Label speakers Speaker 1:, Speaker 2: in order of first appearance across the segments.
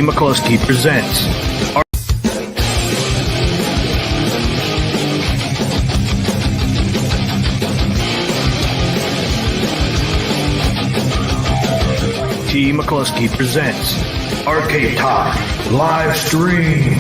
Speaker 1: McCluskey presents McCluskey presents Arcade Talk live stream.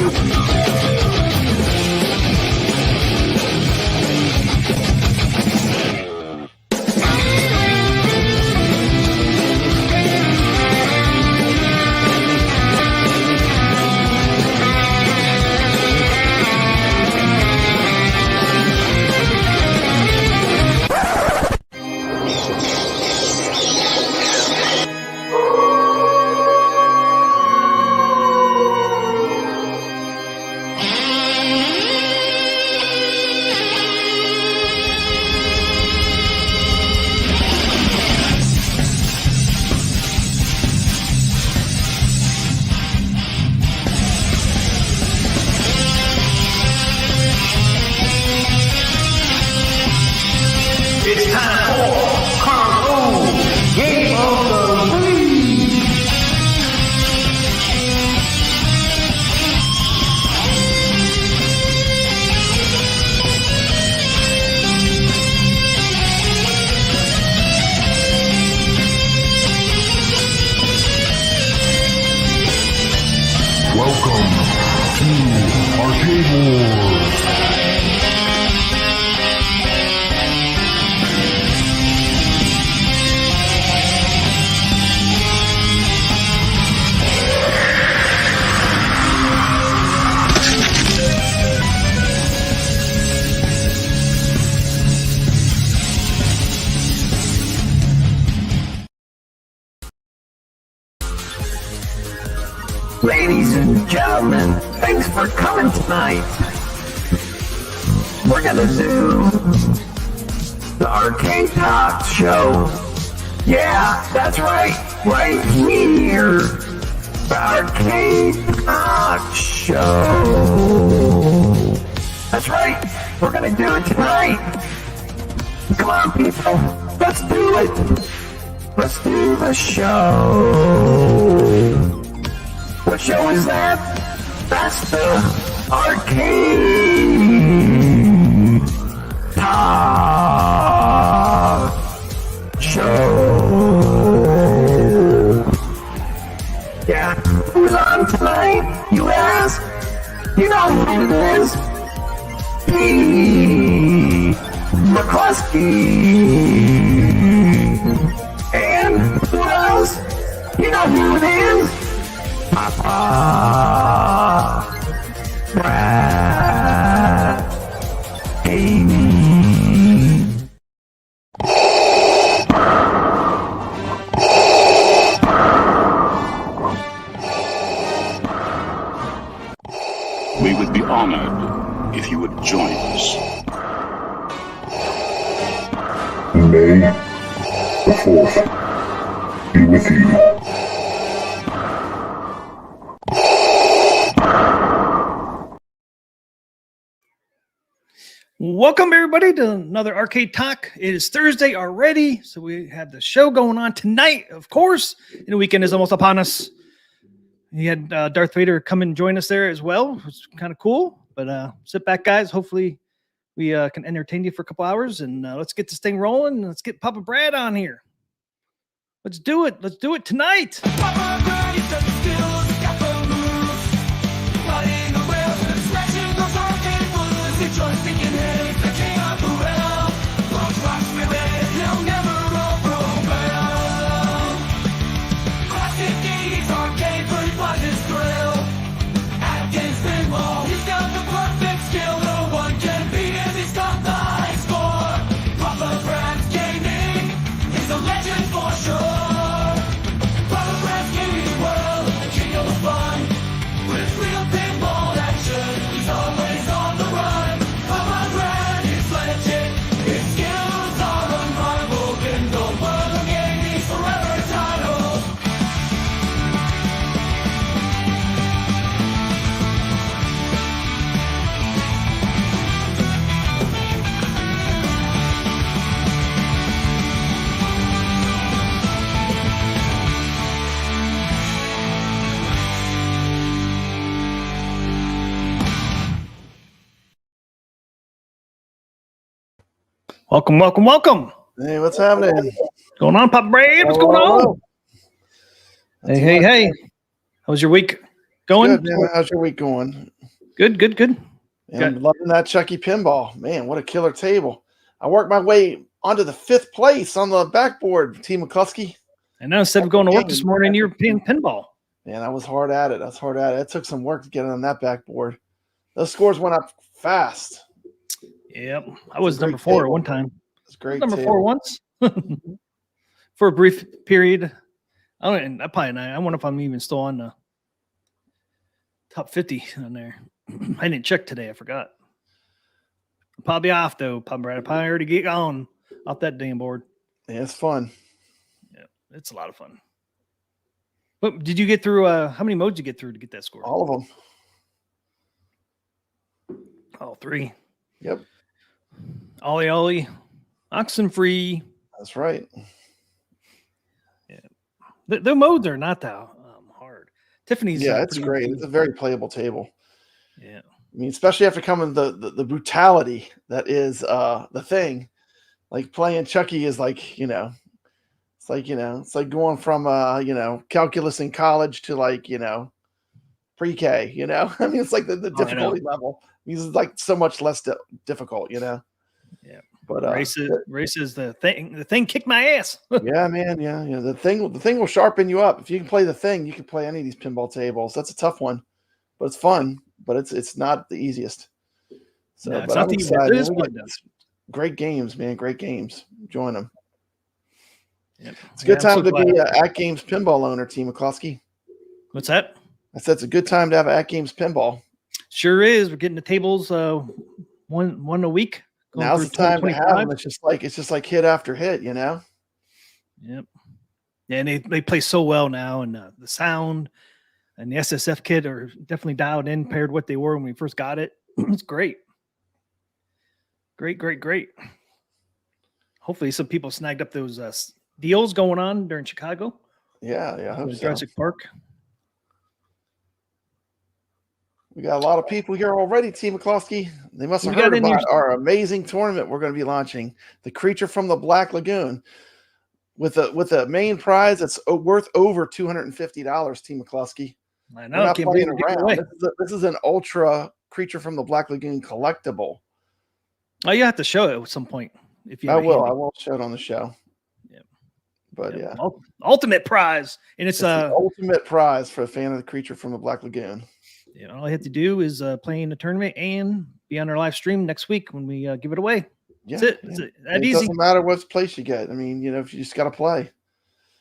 Speaker 2: Ladies and gentlemen, thanks for coming tonight. We're gonna do the Arcade Talk show. Yeah, that's right here. The Arcade Talk show. That's right, we're gonna do it tonight. Come on, people, let's do it. Let's do the show. What show is that? That's the Arcade Talk show. Yeah, who's on tonight, you ask? You know who it is. P. McCluskey. And who else? You know who it is? Papa Brad Amy.
Speaker 3: We would be honored if you would join us.
Speaker 4: May the 4th be with you.
Speaker 1: Welcome everybody to another Arcade Talk. It is Thursday already, so we have the show going on tonight, of course, and the weekend is almost upon us. You had Darth Vader come and join us there as well. It's kind of cool, but sit back, guys. Hopefully we can entertain you for a couple hours, and let's get this thing rolling. Let's get Papa Brad on here. Let's do it. Let's do it tonight. Papa Brad, he's done skills, he's got the moves. Flying the whales and smashing those arcade fools. He joins thinking, hey, the king of the well. Long rocks with it, he'll never overwhelm. Classic 80s arcade, but he was his thrill. AtGames Pinball, he's got the perfect skill. No one can beat him, he's got the iScored. Papa Brad's gaming, he's a legend for sure. Papa Brad's gaming. Welcome, welcome, welcome.
Speaker 5: Hey, what's happening?
Speaker 1: What's going on, Pop Brave? What's going on? Hey. How's your week going?
Speaker 5: Good, man. How's your week going?
Speaker 1: Good.
Speaker 5: Yeah, I'm loving that Chucky Pinball. Man, what a killer table. I worked my way onto the 5th place on the backboard, T. McCluskey.
Speaker 1: And now instead of going to work this morning, you're playing pinball.
Speaker 5: Man, I was hard at it. It took some work to get on that backboard. Those scores went up fast.
Speaker 1: Yep. I was number 4 at one time.
Speaker 5: It's great.
Speaker 1: Number 4 once. For a brief period. I wonder if I'm even still on the top 50 on there. I didn't check today. I forgot. I'll probably off though. Probably already get on off that damn board.
Speaker 5: Yeah, it's fun.
Speaker 1: Yeah, it's a lot of fun. But did you get through? How many modes did you get through to get that score?
Speaker 5: All of them.
Speaker 1: All 3.
Speaker 5: Yep.
Speaker 1: Ollie, oxen free.
Speaker 5: That's right.
Speaker 1: Yeah, the modes are not that hard. Tiffany's.
Speaker 5: Yeah, it's great. It's a very playable table.
Speaker 1: Yeah.
Speaker 5: I mean, especially after coming the brutality that is the thing. Like playing Chucky is like, it's like going from calculus in college to like, pre-K, I mean, it's like the difficulty level. It's like so much less difficult, Yeah. But
Speaker 1: race is the thing. The thing kicked my ass.
Speaker 5: Yeah, man. Yeah. The thing will sharpen you up. If you can play the thing, you can play any of these pinball tables. That's a tough one, but it's fun. But it's not the easiest. So,
Speaker 1: no,
Speaker 5: but I'm excited. Great games, man. Great games. Join them.
Speaker 1: Yep.
Speaker 5: It's a good time to be an AtGames Pinball owner, T. McCluskey.
Speaker 1: What's that?
Speaker 5: I said it's a good time to have AtGames Pinball.
Speaker 1: Sure is. We're getting the tables one a week.
Speaker 5: Now's the time to have them. It's just like hit after hit,
Speaker 1: Yep. Yeah, and they play so well now, and the sound and the SSF kit are definitely dialed in paired what they were when we first got it. It's great. Great. Hopefully some people snagged up those deals going on during Chicago.
Speaker 5: Yeah, I hope so.
Speaker 1: Jurassic Park.
Speaker 5: We got a lot of people here already, T. McCluskey. They must have heard about our amazing tournament we're going to be launching, the Creature from the Black Lagoon, with a main prize that's worth over $250, T. McCluskey.
Speaker 1: I know.
Speaker 5: We're not playing around. This is an ultra Creature from the Black Lagoon collectible.
Speaker 1: Oh, you have to show it at some point. If you
Speaker 5: I will show it on the show.
Speaker 1: Yeah.
Speaker 5: But yeah.
Speaker 1: Ultimate prize. And it's
Speaker 5: the ultimate prize for a fan of the Creature from the Black Lagoon.
Speaker 1: Yeah, all I have to do is play in the tournament and be on our live stream next week when we give it away.
Speaker 5: Yeah,
Speaker 1: That's it. That
Speaker 5: it
Speaker 1: easy.
Speaker 5: Doesn't matter what place you get. I mean, if you just got to play.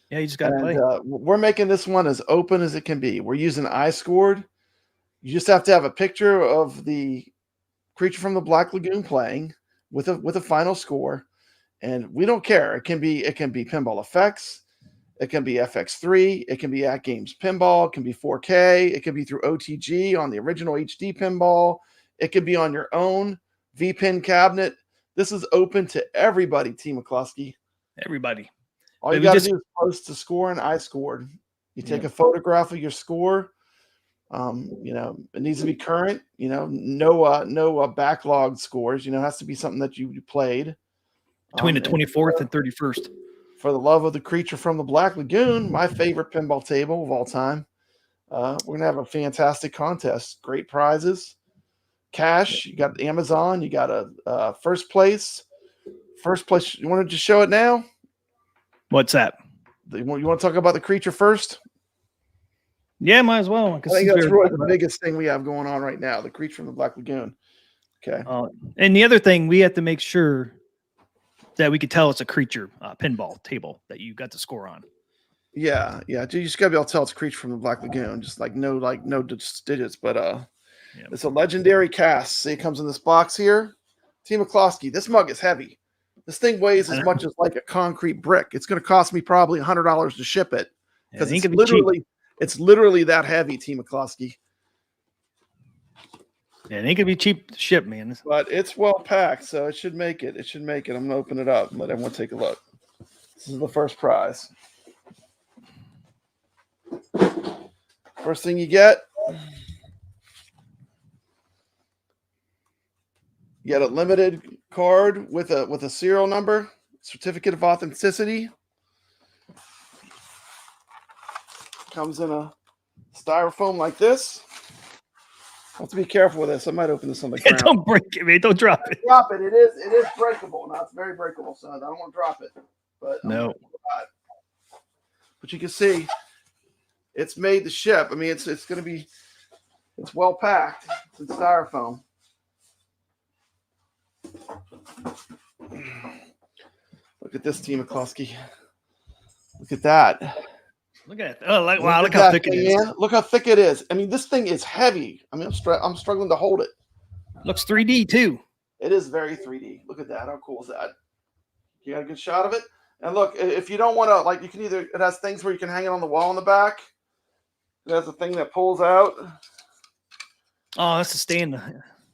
Speaker 1: Yeah, you just got to play.
Speaker 5: We're making this one as open as it can be. We're using iScored. You just have to have a picture of the Creature from the Black Lagoon playing with a final score, and we don't care. It can be Pinball FX. It can be FX3. It can be AtGames Pinball. It can be 4K. It can be through OTG on the original HD Pinball. It could be on your own VPin cabinet. This is open to everybody, T. McCluskey.
Speaker 1: Everybody.
Speaker 5: All you got to do is post the score and iScored. You take a photograph of your score. It needs to be current. No backlog scores. It has to be something that you played
Speaker 1: between the 24th and 31st.
Speaker 5: For the love of the Creature from the Black Lagoon, my favorite pinball table of all time. We're gonna have a fantastic contest. Great prizes, cash. You got Amazon. You got a first place. You want to just show it now?
Speaker 1: What's that?
Speaker 5: You want to talk about the Creature first?
Speaker 1: Yeah, might as well.
Speaker 5: I think that's really the biggest thing we have going on right now, the Creature from the Black Lagoon. Okay.
Speaker 1: And the other thing, we have to make sure that we could tell it's a Creature pinball table that you got to score on.
Speaker 5: Yeah. You just gotta be able to tell it's a Creature from the Black Lagoon. Just no digits, but it's a legendary cast. See, it comes in this box here. T. McCluskey, this mug is heavy. This thing weighs as much as like a concrete brick. It's gonna cost me probably $100 to ship it because it's literally that heavy, T. McCluskey.
Speaker 1: Yeah, it ain't gonna be cheap to ship, man.
Speaker 5: But it's well packed, so it should make it. I'm gonna open it up and let everyone take a look. This is the first prize. First thing you get. You get a limited card with a serial number, certificate of authenticity. Comes in a styrofoam like this. I have to be careful with this. I might open this on the ground.
Speaker 1: Don't break it, man. Don't drop it.
Speaker 5: Drop it. It is breakable. Now it's very breakable, so I don't want to drop it. But
Speaker 1: No.
Speaker 5: But you can see it's made to ship. I mean, it's going to be, it's well packed. It's in styrofoam. Look at this, Team McCluskey. Look at that.
Speaker 1: Look at that. Oh, wow, look how thick it is.
Speaker 5: Man. Look how thick it is. I mean, this thing is heavy. I mean, I'm struggling to hold it.
Speaker 1: Looks 3D too.
Speaker 5: It is very 3D. Look at that. How cool is that? You got a good shot of it? And look, if you don't want to, like, you can either, it has things where you can hang it on the wall in the back. It has a thing that pulls out.
Speaker 1: Oh, that's a stand.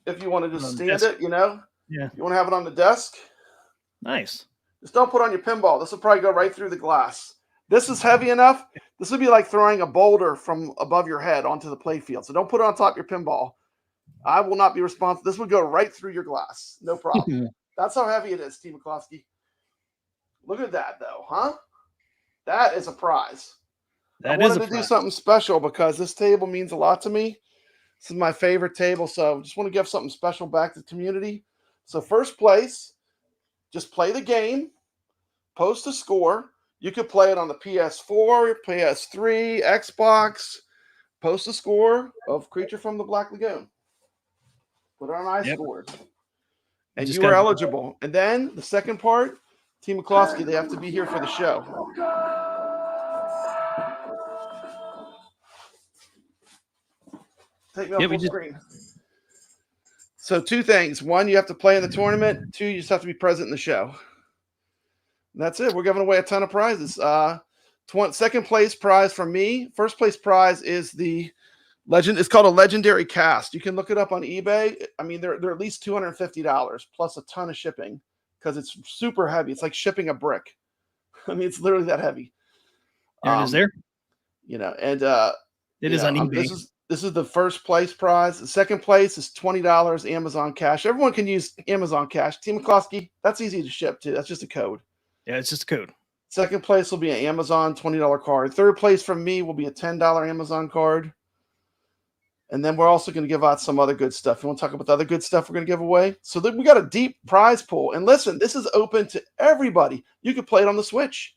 Speaker 5: If you want to just stand
Speaker 1: desk.
Speaker 5: it, you know?
Speaker 1: Yeah.
Speaker 5: You want to have it on the desk?
Speaker 1: Nice.
Speaker 5: Just don't put it on your pinball. This will probably go right through the glass. This is heavy enough. This would be like throwing a boulder from above your head onto the play field. So don't put it on top of your pinball. I will not be responsible. This would go right through your glass. No problem. That's how heavy it is, Team McCluskey. Look at that, though, huh? That is a prize. I wanted to do something special because this table means a lot to me. This is my favorite table, so just want to give something special back to the community. So first place, just play the game, post a score. You could play it on the PS4, PS3, Xbox. Post a score of Creature from the Black Lagoon. Put it on iScored. And you are eligible. And then the second part, Team McCluskey, they have to be here for the show. Take me off full screen. So two things. One, you have to play in the tournament. Two, you just have to be present in the show. And that's it. We're giving away a ton of prizes. Second place prize from me. First place prize is the legend. It's called a legendary cast. You can look it up on eBay. I mean, they're at least $250 plus a ton of shipping because it's super heavy. It's like shipping a brick. I mean, it's literally that heavy.
Speaker 1: There it is there.
Speaker 5: You know, and
Speaker 1: it is on eBay.
Speaker 5: This is the first place prize. The second place is $20 Amazon cash. Everyone can use Amazon cash. Team McCluskey, that's easy to ship too. That's just a code.
Speaker 1: Yeah, it's just a code.
Speaker 5: Second place will be an Amazon $20 card. Third place from me will be a $10 Amazon card. And then we're also going to give out some other good stuff. You want to talk about the other good stuff we're going to give away? So we got a deep prize pool. And listen, this is open to everybody. You could play it on the Switch.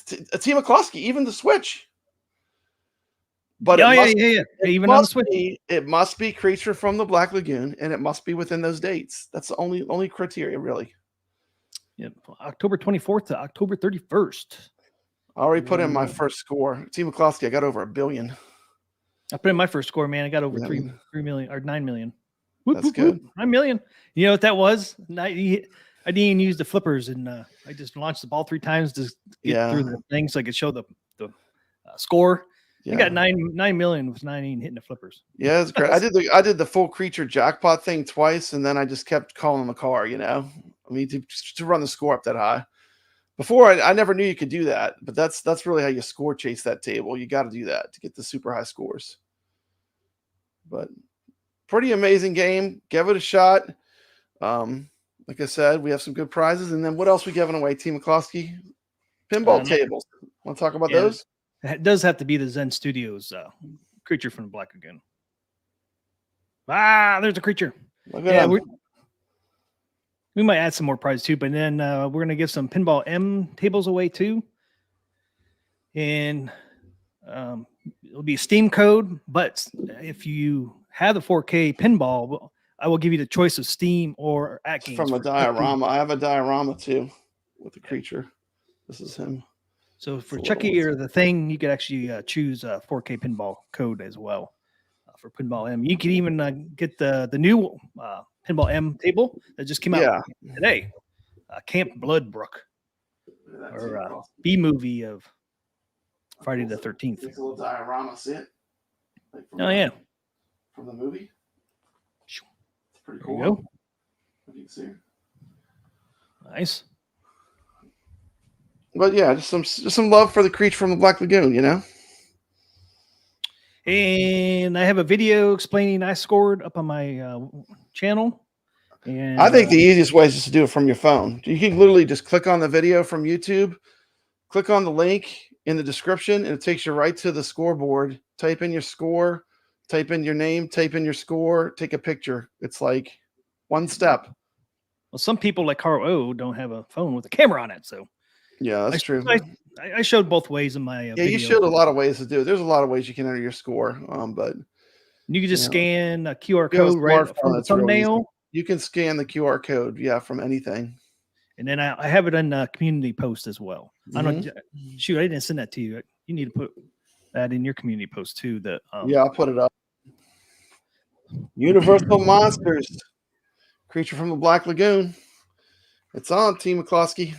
Speaker 5: Team McCluskey, even the Switch. But
Speaker 1: even on the Switch.
Speaker 5: It must be Creature from the Black Lagoon, and it must be within those dates. That's the only criteria, really.
Speaker 1: Yep, October 24th to October 31st. I
Speaker 5: already put in my first score. Team McCluskey, I got over 1 billion.
Speaker 1: I put in my first score, man. I got over 3 million or 9 million.
Speaker 5: That's good.
Speaker 1: 9 million. You know what that was? I didn't even use the flippers, and I just launched the ball 3 times to get through the thing so I could show the score. Yeah. I got 9 million with 9 hitting the flippers.
Speaker 5: Yeah, it's great. I did the full creature jackpot thing twice, and then I just kept calling the car. You know, I mean, to run the score up that high. Before I never knew you could do that, but that's really how you score chase that table. You got to do that to get the super high scores. But pretty amazing game. Give it a shot. Like I said, we have some good prizes, and then what else we giving away? Team McCluskey, pinball tables. Want to talk about those?
Speaker 1: It does have to be the Zen Studios Creature from the Black Lagoon. There's a creature. We might add some more prizes too, but then we're going to give some Pinball M tables away too. And it'll be a Steam code, but if you have the 4K Pinball, I will give you the choice of Steam or AtGames.
Speaker 5: From a diorama. I have a diorama too with the creature. This is him.
Speaker 1: So for Chucky or the Thing, you could actually choose a 4K Pinball code as well for Pinball M. You can even get the new Pinball M table that just came out today. Camp Bloodbrook, or B movie of Friday the 13th.
Speaker 5: It's a little diorama, see it? Like from the movie. It's pretty cool.
Speaker 1: There you go.
Speaker 5: What do you see?
Speaker 1: Nice.
Speaker 5: But yeah, just some love for the Creature from the Black Lagoon, you know.
Speaker 1: And I have a video explaining iScored up on my channel. And
Speaker 5: I think the easiest way is just to do it from your phone. You can literally just click on the video from YouTube, click on the link in the description, and it takes you right to the scoreboard. Type in your score, type in your name, type in your score, take a picture. It's like one step.
Speaker 1: well, some people like Carl O don't have a phone with a camera on it, so
Speaker 5: Yeah, that's true.
Speaker 1: I showed both ways in my
Speaker 5: Yeah,
Speaker 1: video.
Speaker 5: you showed a lot of ways to do it. There's a lot of ways you can enter your score, but
Speaker 1: You can just scan a QR
Speaker 5: if you have a
Speaker 1: code right
Speaker 5: smartphone,
Speaker 1: from the
Speaker 5: it's real easy.
Speaker 1: thumbnail.
Speaker 5: You can scan the QR code, from anything.
Speaker 1: And then I have it in a community post as well. I don't
Speaker 5: Mm-hmm.
Speaker 1: shoot. I didn't send that to you. You need to put that in your community post too. That
Speaker 5: Yeah, I'll put it up. Universal Monsters, Creature from the Black Lagoon. It's on, Team McCloskey.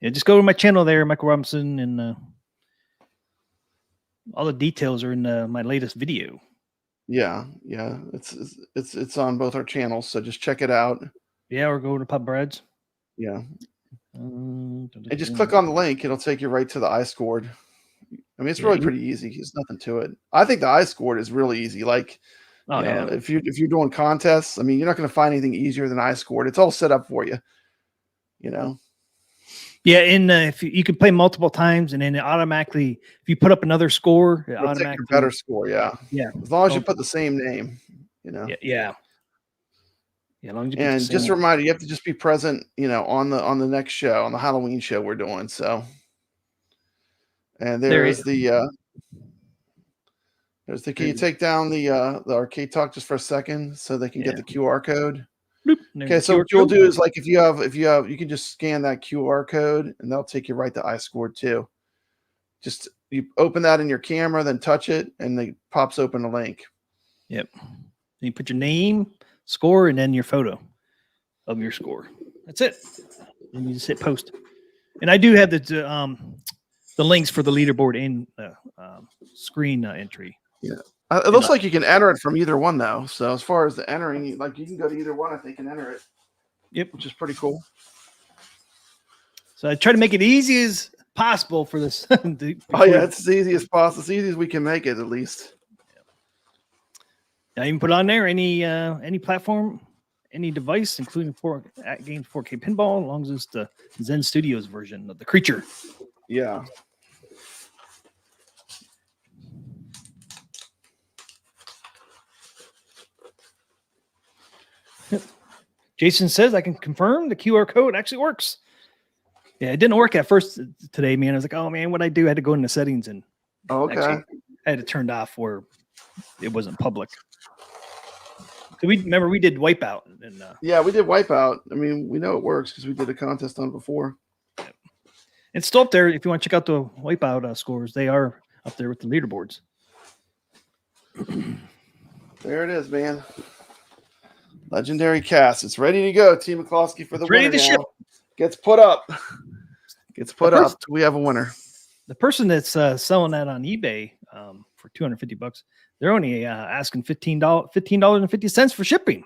Speaker 1: Yeah, just go to my channel there, Michael Robinson, and all the details are in my latest video.
Speaker 5: Yeah, it's on both our channels, so just check it out.
Speaker 1: Yeah, or go to Pub Breads.
Speaker 5: Yeah, and just click on the link; it'll take you right to the iScored. I mean, it's really pretty easy. There's nothing to it. I think the iScored is really easy. Like, if you're doing contests, I mean, you're not going to find anything easier than iScored. It's all set up for you.
Speaker 1: Yeah, and if you can play multiple times, and then it automatically, if you put up another score, it
Speaker 5: It'll take
Speaker 1: automatically
Speaker 5: your better score. Yeah, as long as you put the same name.
Speaker 1: Yeah. As long as you put
Speaker 5: And
Speaker 1: the same
Speaker 5: just a
Speaker 1: one.
Speaker 5: reminder, you have to just be present, on the next show, on the Halloween show we're doing. So, and
Speaker 1: There
Speaker 5: there's
Speaker 1: is-
Speaker 5: the can you take down the arcade talk just for a second so they can get the QR code?
Speaker 1: Bloop,
Speaker 5: Okay, so what you'll do is like if you have you can just scan that QR code and that'll take you right to iScored too. Just you open that in your camera, then touch it, and it pops open a link.
Speaker 1: Yep. You put your name, score, and then your photo of your score. That's it. And you just hit post. And I do have the links for the leaderboard in screen entry.
Speaker 5: Yeah. It looks like you can enter it from either one though. So as far as the entering, like you can go to either one, I think, and enter it.
Speaker 1: Yep.
Speaker 5: Which is pretty cool.
Speaker 1: So I try to make it easy as possible for this.
Speaker 5: Oh yeah, it's as easy as possible. As easy as we can make it, at least.
Speaker 1: I even put on there any platform, any device, including AtGames 4K Pinball, as long as it's the Zen Studios version of the Creature.
Speaker 5: Yeah.
Speaker 1: Jason says I can confirm the QR code actually works. Yeah, it didn't work at first today, man. I was like, oh man, what I do? I had to go into settings and
Speaker 5: Okay.
Speaker 1: actually I had it turned off where it wasn't public. So we did Wipeout and
Speaker 5: Yeah, we did Wipeout. I mean, we know it works because we did a contest on it before.
Speaker 1: it's still up there. If you want to check out the Wipeout scores, they are up there with the leaderboards.
Speaker 5: There it is, man. Legendary cast. It's ready to go. Team McCloskey for the
Speaker 1: Ready
Speaker 5: winner
Speaker 1: to
Speaker 5: now.
Speaker 1: ship.
Speaker 5: Gets put up. Gets put
Speaker 1: first-
Speaker 5: up. We have a winner.
Speaker 1: The person that's selling that on eBay for $250, they're only asking $15.50 for shipping.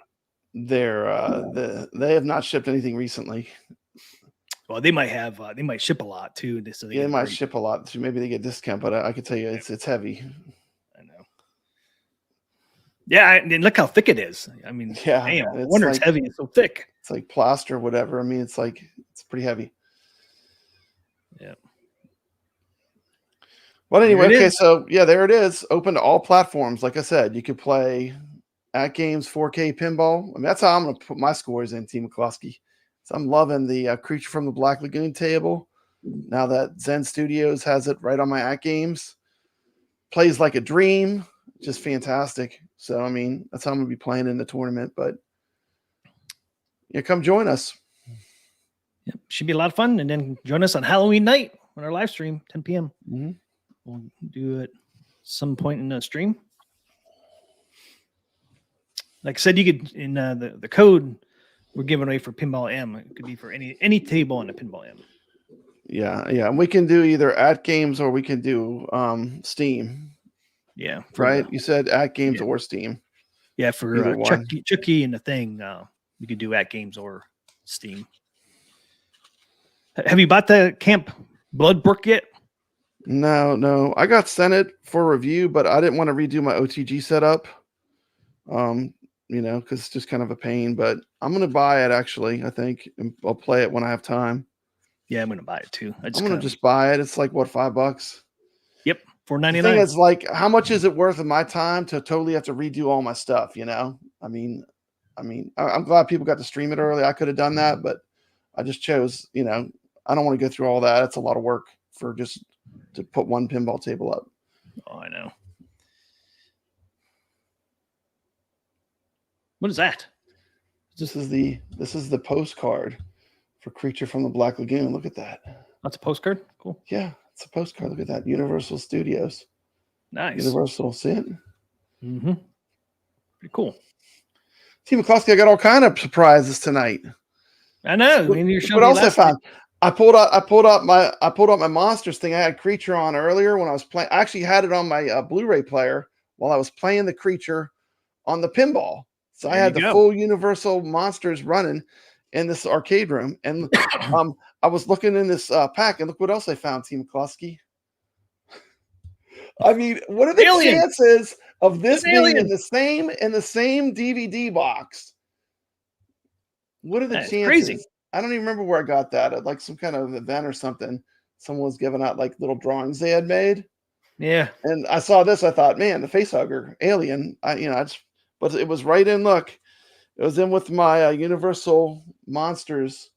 Speaker 5: They have not shipped anything recently.
Speaker 1: Well, they might have. They might ship a lot too. So
Speaker 5: They might ship a lot. So maybe they get discount, but I can tell you it's heavy.
Speaker 1: I know. Yeah, and look how thick it is. I mean,
Speaker 5: Yeah,
Speaker 1: damn, I
Speaker 5: it's
Speaker 1: wonder it's
Speaker 5: like-
Speaker 1: heavy. It's so thick.
Speaker 5: It's like plaster, whatever. I mean, it's pretty heavy.
Speaker 1: Yeah.
Speaker 5: But anyway,
Speaker 1: There it
Speaker 5: okay,
Speaker 1: is.
Speaker 5: so yeah, there it is. Open to all platforms. Like I said, you could play AtGames 4K Pinball. I mean, that's how I'm going to put my scores in, Team McCloskey. So I'm loving the Creature from the Black Lagoon table. Now that Zen Studios has it right on my AtGames. Plays like a dream. Just fantastic. So, I mean, that's how I'm going to be playing in the tournament. But yeah, come join us.
Speaker 1: Yep, should be a lot of fun. And then join us on Halloween night on our live stream, 10 p.m.
Speaker 5: Mm-hmm.
Speaker 1: We'll do it some point in the stream. Like I said, you could in the code we're giving away for Pinball M. It could be for any table on the Pinball M.
Speaker 5: Yeah. And we can do either AtGames or we can do Steam.
Speaker 1: Yeah,
Speaker 5: Right? You said AtGames or Steam.
Speaker 1: Yeah, for
Speaker 5: Either one.
Speaker 1: Chucky and the thing, you could do AtGames or Steam. Have you bought the Camp Bloodbrook yet?
Speaker 5: No. I got sent it for review, but I didn't want to redo my OTG setup. you know, because it's just kind of a pain. But I'm gonna buy it actually. I think, and I'll play it when I have time.
Speaker 1: Yeah, I'm gonna buy it too.
Speaker 5: I'm gonna just buy it. It's like what, $5?
Speaker 1: Yep,
Speaker 5: The
Speaker 1: $4.99.
Speaker 5: thing is, like, how much is it worth of my time to totally have to redo all my stuff? You know, I mean, I'm glad people got to stream it early. I could have done that, but I just chose. You know, I don't want to go through all that. It's a lot of work for just to put one pinball table up.
Speaker 1: Oh, I know. What is that?
Speaker 5: This is the postcard for Creature from the Black Lagoon. Look at that.
Speaker 1: That's a postcard. Cool.
Speaker 5: Yeah, it's a postcard. Look at that. Universal Studios.
Speaker 1: Nice.
Speaker 5: Universal. See it?
Speaker 1: Mm-hmm. Pretty cool.
Speaker 5: Team McCloskey, I got all kind of surprises tonight.
Speaker 1: I know. I mean, you're showing
Speaker 5: What
Speaker 1: me
Speaker 5: else I
Speaker 1: last
Speaker 5: found?
Speaker 1: night.
Speaker 5: I pulled up my monsters thing. I had Creature on earlier when I was playing. I actually had it on my Blu-ray player while I was playing the Creature on the pinball. So I had the full Universal monsters running in this arcade room. And I was looking in this pack, and look what else I found, Team McCloskey. I mean, what are the chances of this being in the same DVD box? What are the chances?
Speaker 1: Crazy.
Speaker 5: I don't even remember where I got that at, like some kind of event or something. Someone was giving out like little drawings they had made.
Speaker 1: Yeah.
Speaker 5: And I saw this. I thought, man, the face hugger alien. But it was right in. Look, it was in with my Universal Monsters.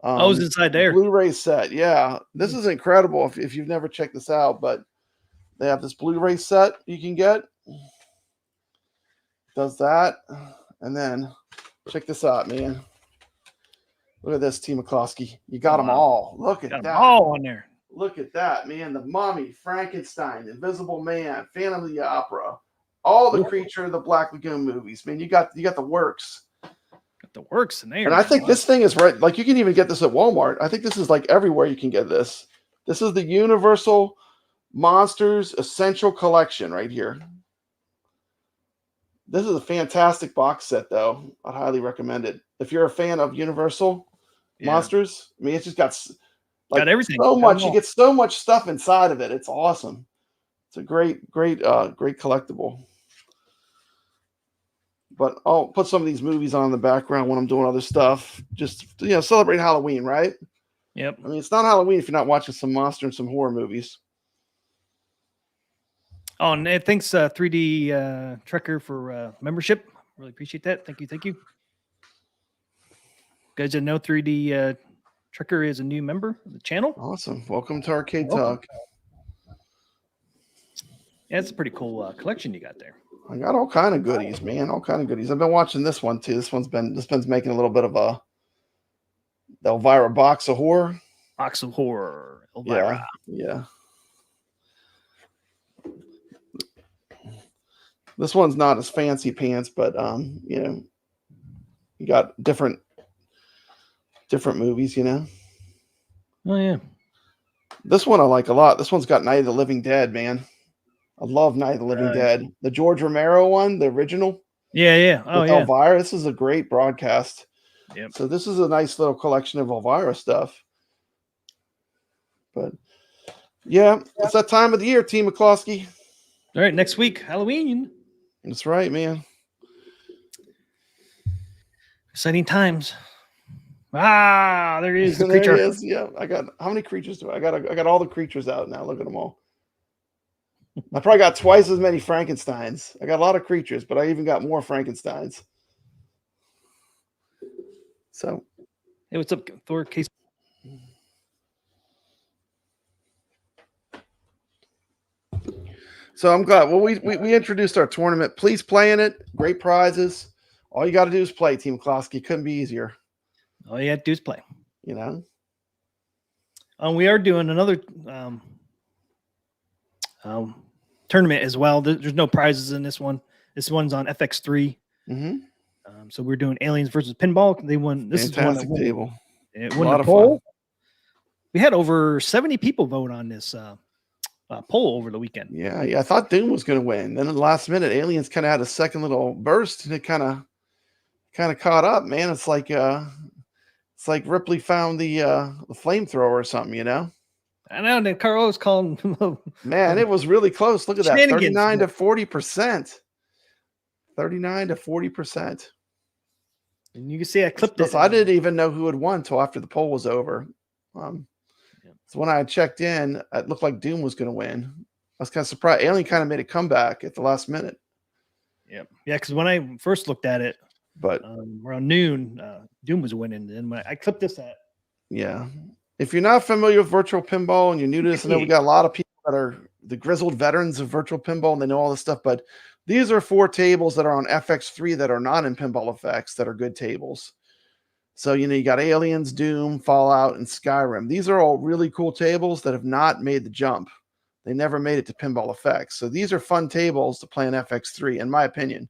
Speaker 1: It was inside there.
Speaker 5: Blu-ray set. Yeah, this is incredible. If you've never checked this out, but they have this Blu-ray set you can get. Does that, and then check this out, man. Look at this, Team McCloskey. You got them all. Look at that.
Speaker 1: All on there.
Speaker 5: Look at that, man. The Mummy, Frankenstein, Invisible Man, Phantom of the Opera, all the Creature of the Black Lagoon movies. Man, you got the works.
Speaker 1: Got the works in there.
Speaker 5: And I think this thing is right. Like, you can even get this at Walmart. I think this is like everywhere you can get this. This is the Universal Monsters Essential Collection right here. This is a fantastic box set, though. I'd highly recommend it. If you're a fan of Universal Monsters, I mean, it's just got
Speaker 1: everything.
Speaker 5: So much. You get so much stuff inside of it. It's awesome. It's a great collectible. But I'll put some of these movies on in the background when I'm doing other stuff. Just, celebrate Halloween, right?
Speaker 1: Yep.
Speaker 5: I mean, it's not Halloween if you're not watching some monster and some horror movies.
Speaker 1: Oh, and thanks 3D Trekker for membership. Really appreciate that. Thank you. You guys didn't know 3D Trekker is a new member of the channel.
Speaker 5: Awesome. Welcome to Arcade Talk.
Speaker 1: Yeah, it's a pretty cool collection you got there.
Speaker 5: I got all kind of goodies, man. All kind of goodies. I've been watching this one too. This one's making a little bit of the Elvira box of horror.
Speaker 1: Box of horror. Elvira.
Speaker 5: Yeah. This one's not as fancy pants, but you got different movies,
Speaker 1: Oh yeah.
Speaker 5: This one I like a lot. This one's got Night of the Living Dead, man. I love Night of the Living Dead. The George Romero one, the original.
Speaker 1: Yeah. Oh yeah.
Speaker 5: Elvira. This is a great broadcast.
Speaker 1: Yep.
Speaker 5: So this is a nice little collection of Elvira stuff. But yeah, it's that time of the year, Team McCloskey.
Speaker 1: All right, next week, Halloween.
Speaker 5: That's right, man.
Speaker 1: Exciting times. Ah, there is the creature.
Speaker 5: There it is. Yeah, I got how many creatures do I got? I got all the creatures out now. Look at them all. I probably got twice as many Frankensteins. I got a lot of creatures, but I even got more Frankensteins. So,
Speaker 1: hey, what's up, Thor? Case.
Speaker 5: So I'm glad. Well, we introduced our tournament. Please play in it. Great prizes. All you got to do is play, Team Klosky. Couldn't be easier.
Speaker 1: All you have to do is play.
Speaker 5: We
Speaker 1: are doing another tournament as well. There's no prizes in this one. This one's on FX3.
Speaker 5: Mm-hmm.
Speaker 1: So we're doing Aliens versus Pinball. They won. This
Speaker 5: Fantastic
Speaker 1: is one
Speaker 5: table.
Speaker 1: It won the poll. We had over 70 people vote on this poll over the weekend.
Speaker 5: Yeah. I thought Doom was going to win. Then at the last minute, Aliens kind of had a second little burst, and it kind of caught up. Man, it's like Ripley found the flamethrower or something,
Speaker 1: I know. And Carlos calling.
Speaker 5: Man, it was really close. Look at that, 39 to 40%. 39 to 40%.
Speaker 1: And you can see I clipped it.
Speaker 5: So I didn't even know who had won until after the poll was over. So when I had checked in, it looked like Doom was going to win. I was kind of surprised. Alien kind of made a comeback at the last minute.
Speaker 1: Yeah, because when I first looked at it,
Speaker 5: But
Speaker 1: around noon, Doom was winning. And when I clipped this at,
Speaker 5: yeah, if you're not familiar with virtual pinball and you're new to this, I know we got a lot of people that are the grizzled veterans of virtual pinball and they know all this stuff. But these are 4 tables that are on FX3 that are not in Pinball FX that are good tables. So, you got Aliens, Doom, Fallout, and Skyrim. These are all really cool tables that have not made the jump. They never made it to Pinball FX. So these are fun tables to play in FX3, in my opinion.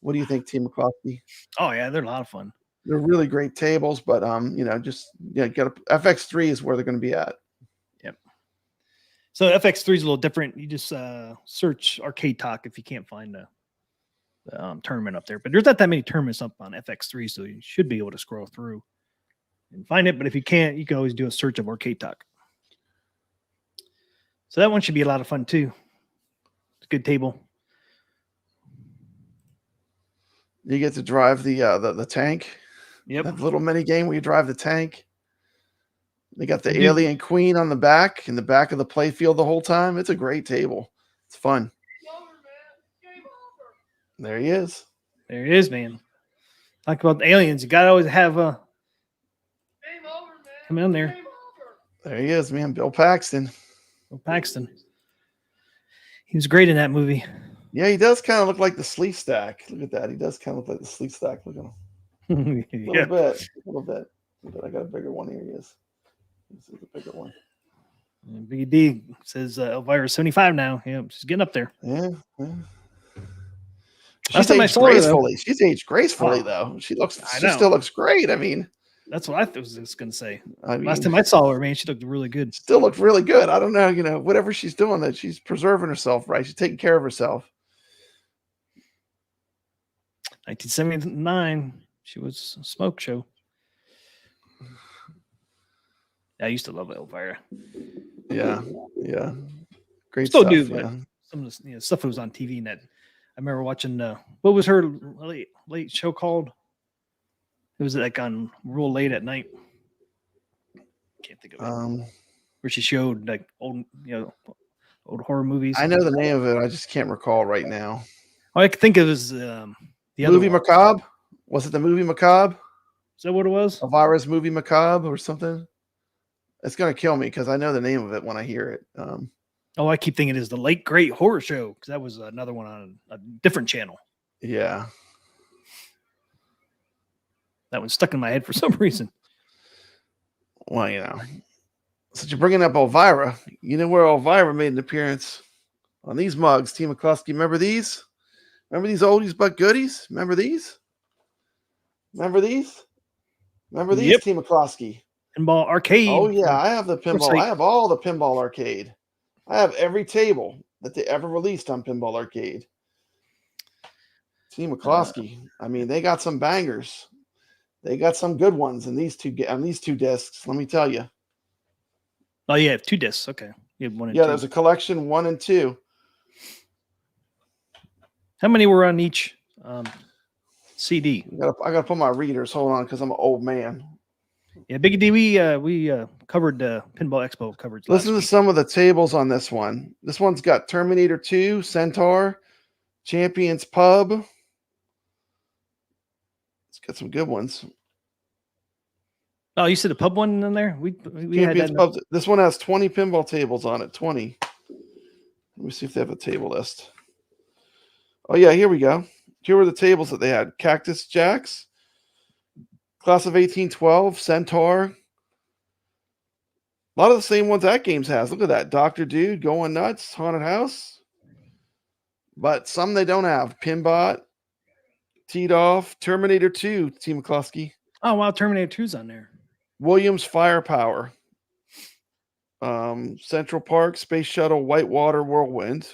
Speaker 5: What do you think, Team McCloskey?
Speaker 1: oh yeah, they're a lot of fun.
Speaker 5: They're really great tables, but FX3 is where they're going to be at.
Speaker 1: Yep. So FX3 is a little different. You just search Arcade Talk if you can't find the tournament up there. But there's not that many tournaments up on FX3, so you should be able to scroll through and find it. But if you can't, you can always do a search of Arcade Talk. So that one should be a lot of fun too. It's a good table.
Speaker 5: You get to drive the tank.
Speaker 1: Yep.
Speaker 5: That little mini game where you drive the tank. They got the alien queen on the back, in the back of the playfield the whole time. It's a great table. It's fun. There he is.
Speaker 1: There he is, man. Talk about the aliens. You gotta always have a come in there.
Speaker 5: There he is, man. Bill Paxton.
Speaker 1: Bill Paxton. He was great in that movie.
Speaker 5: Yeah, he does kind of look like the Sleeve Stack. Look at that. He does kind of look like the Sleeve Stack. Look at him. A little bit. But I got a bigger one here. He is. This is a bigger one.
Speaker 1: And Big D says Elvira's 75 now. Yeah, she's getting up there.
Speaker 5: Yeah.
Speaker 1: Last
Speaker 5: She's
Speaker 1: time I
Speaker 5: aged
Speaker 1: saw her,
Speaker 5: gracefully. She's aged gracefully, though. She still looks great. I mean,
Speaker 1: that's what I was just gonna say.
Speaker 5: I mean,
Speaker 1: last time I saw her, man, she looked really good.
Speaker 5: Still looked really good. I don't know, whatever she's doing, that she's preserving herself, right? She's taking care of herself.
Speaker 1: 1979, she was a smoke show. I used to love Elvira.
Speaker 5: Yeah. Great
Speaker 1: Still
Speaker 5: stuff.
Speaker 1: do, but some of the stuff that was on TV and that I remember watching. What was her late show called? It was like on real late at night. Can't think of it. Where she showed like old horror movies.
Speaker 5: I know the name of it. I just can't recall right now.
Speaker 1: All I could think of is the
Speaker 5: movie Macabre. Was it the movie Macabre?
Speaker 1: Is that what it was?
Speaker 5: Elvira's movie Macabre or something? It's gonna kill me because I know the name of it when I hear it.
Speaker 1: I keep thinking it is the Late Great Horror Show because that was another one on a different channel.
Speaker 5: Yeah.
Speaker 1: That one stuck in my head for some reason.
Speaker 5: Well, since you're bringing up Elvira, you know where Elvira made an appearance? On these mugs. Team McCluskey, remember these? Remember these oldies but goodies? Remember these? Remember these?
Speaker 1: Yep.
Speaker 5: Team McCluskey?
Speaker 1: Pinball Arcade.
Speaker 5: Oh, yeah. I have the pinball. I have all the Pinball Arcade. I have every table that they ever released on Pinball Arcade. Team McCluskey. I mean, they got some bangers. They got some good ones in these two discs. Let me tell you.
Speaker 1: Oh, yeah, 2 discs. Okay, you have 1 and 2.
Speaker 5: Yeah, there's a collection 1 and 2.
Speaker 1: How many were on each CD?
Speaker 5: I gotta put my readers. Hold on, because I'm an old man.
Speaker 1: Yeah, Big D. We covered Pinball Expo coverage.
Speaker 5: Listen to some of the tables on this one. This one's got Terminator 2, Centaur, Champions Pub. It's got some good ones.
Speaker 1: Oh, you said the pub one in there? We had
Speaker 5: Champions
Speaker 1: that.
Speaker 5: Pub. This one has 20 pinball tables on it. 20. Let me see if they have a table list. Oh, yeah, here we go. Here were the tables that they had. Cactus Jacks, Class of 1812, Centaur. A lot of the same ones AtGames has. Look at that. Dr. Dude, Going Nuts, Haunted House. But some they don't have. Pinbot, Teed Off, Terminator 2, Team McCluskey.
Speaker 1: Oh, wow, Terminator 2's on there.
Speaker 5: Williams Firepower. Central Park, Space Shuttle, Whitewater, Whirlwind.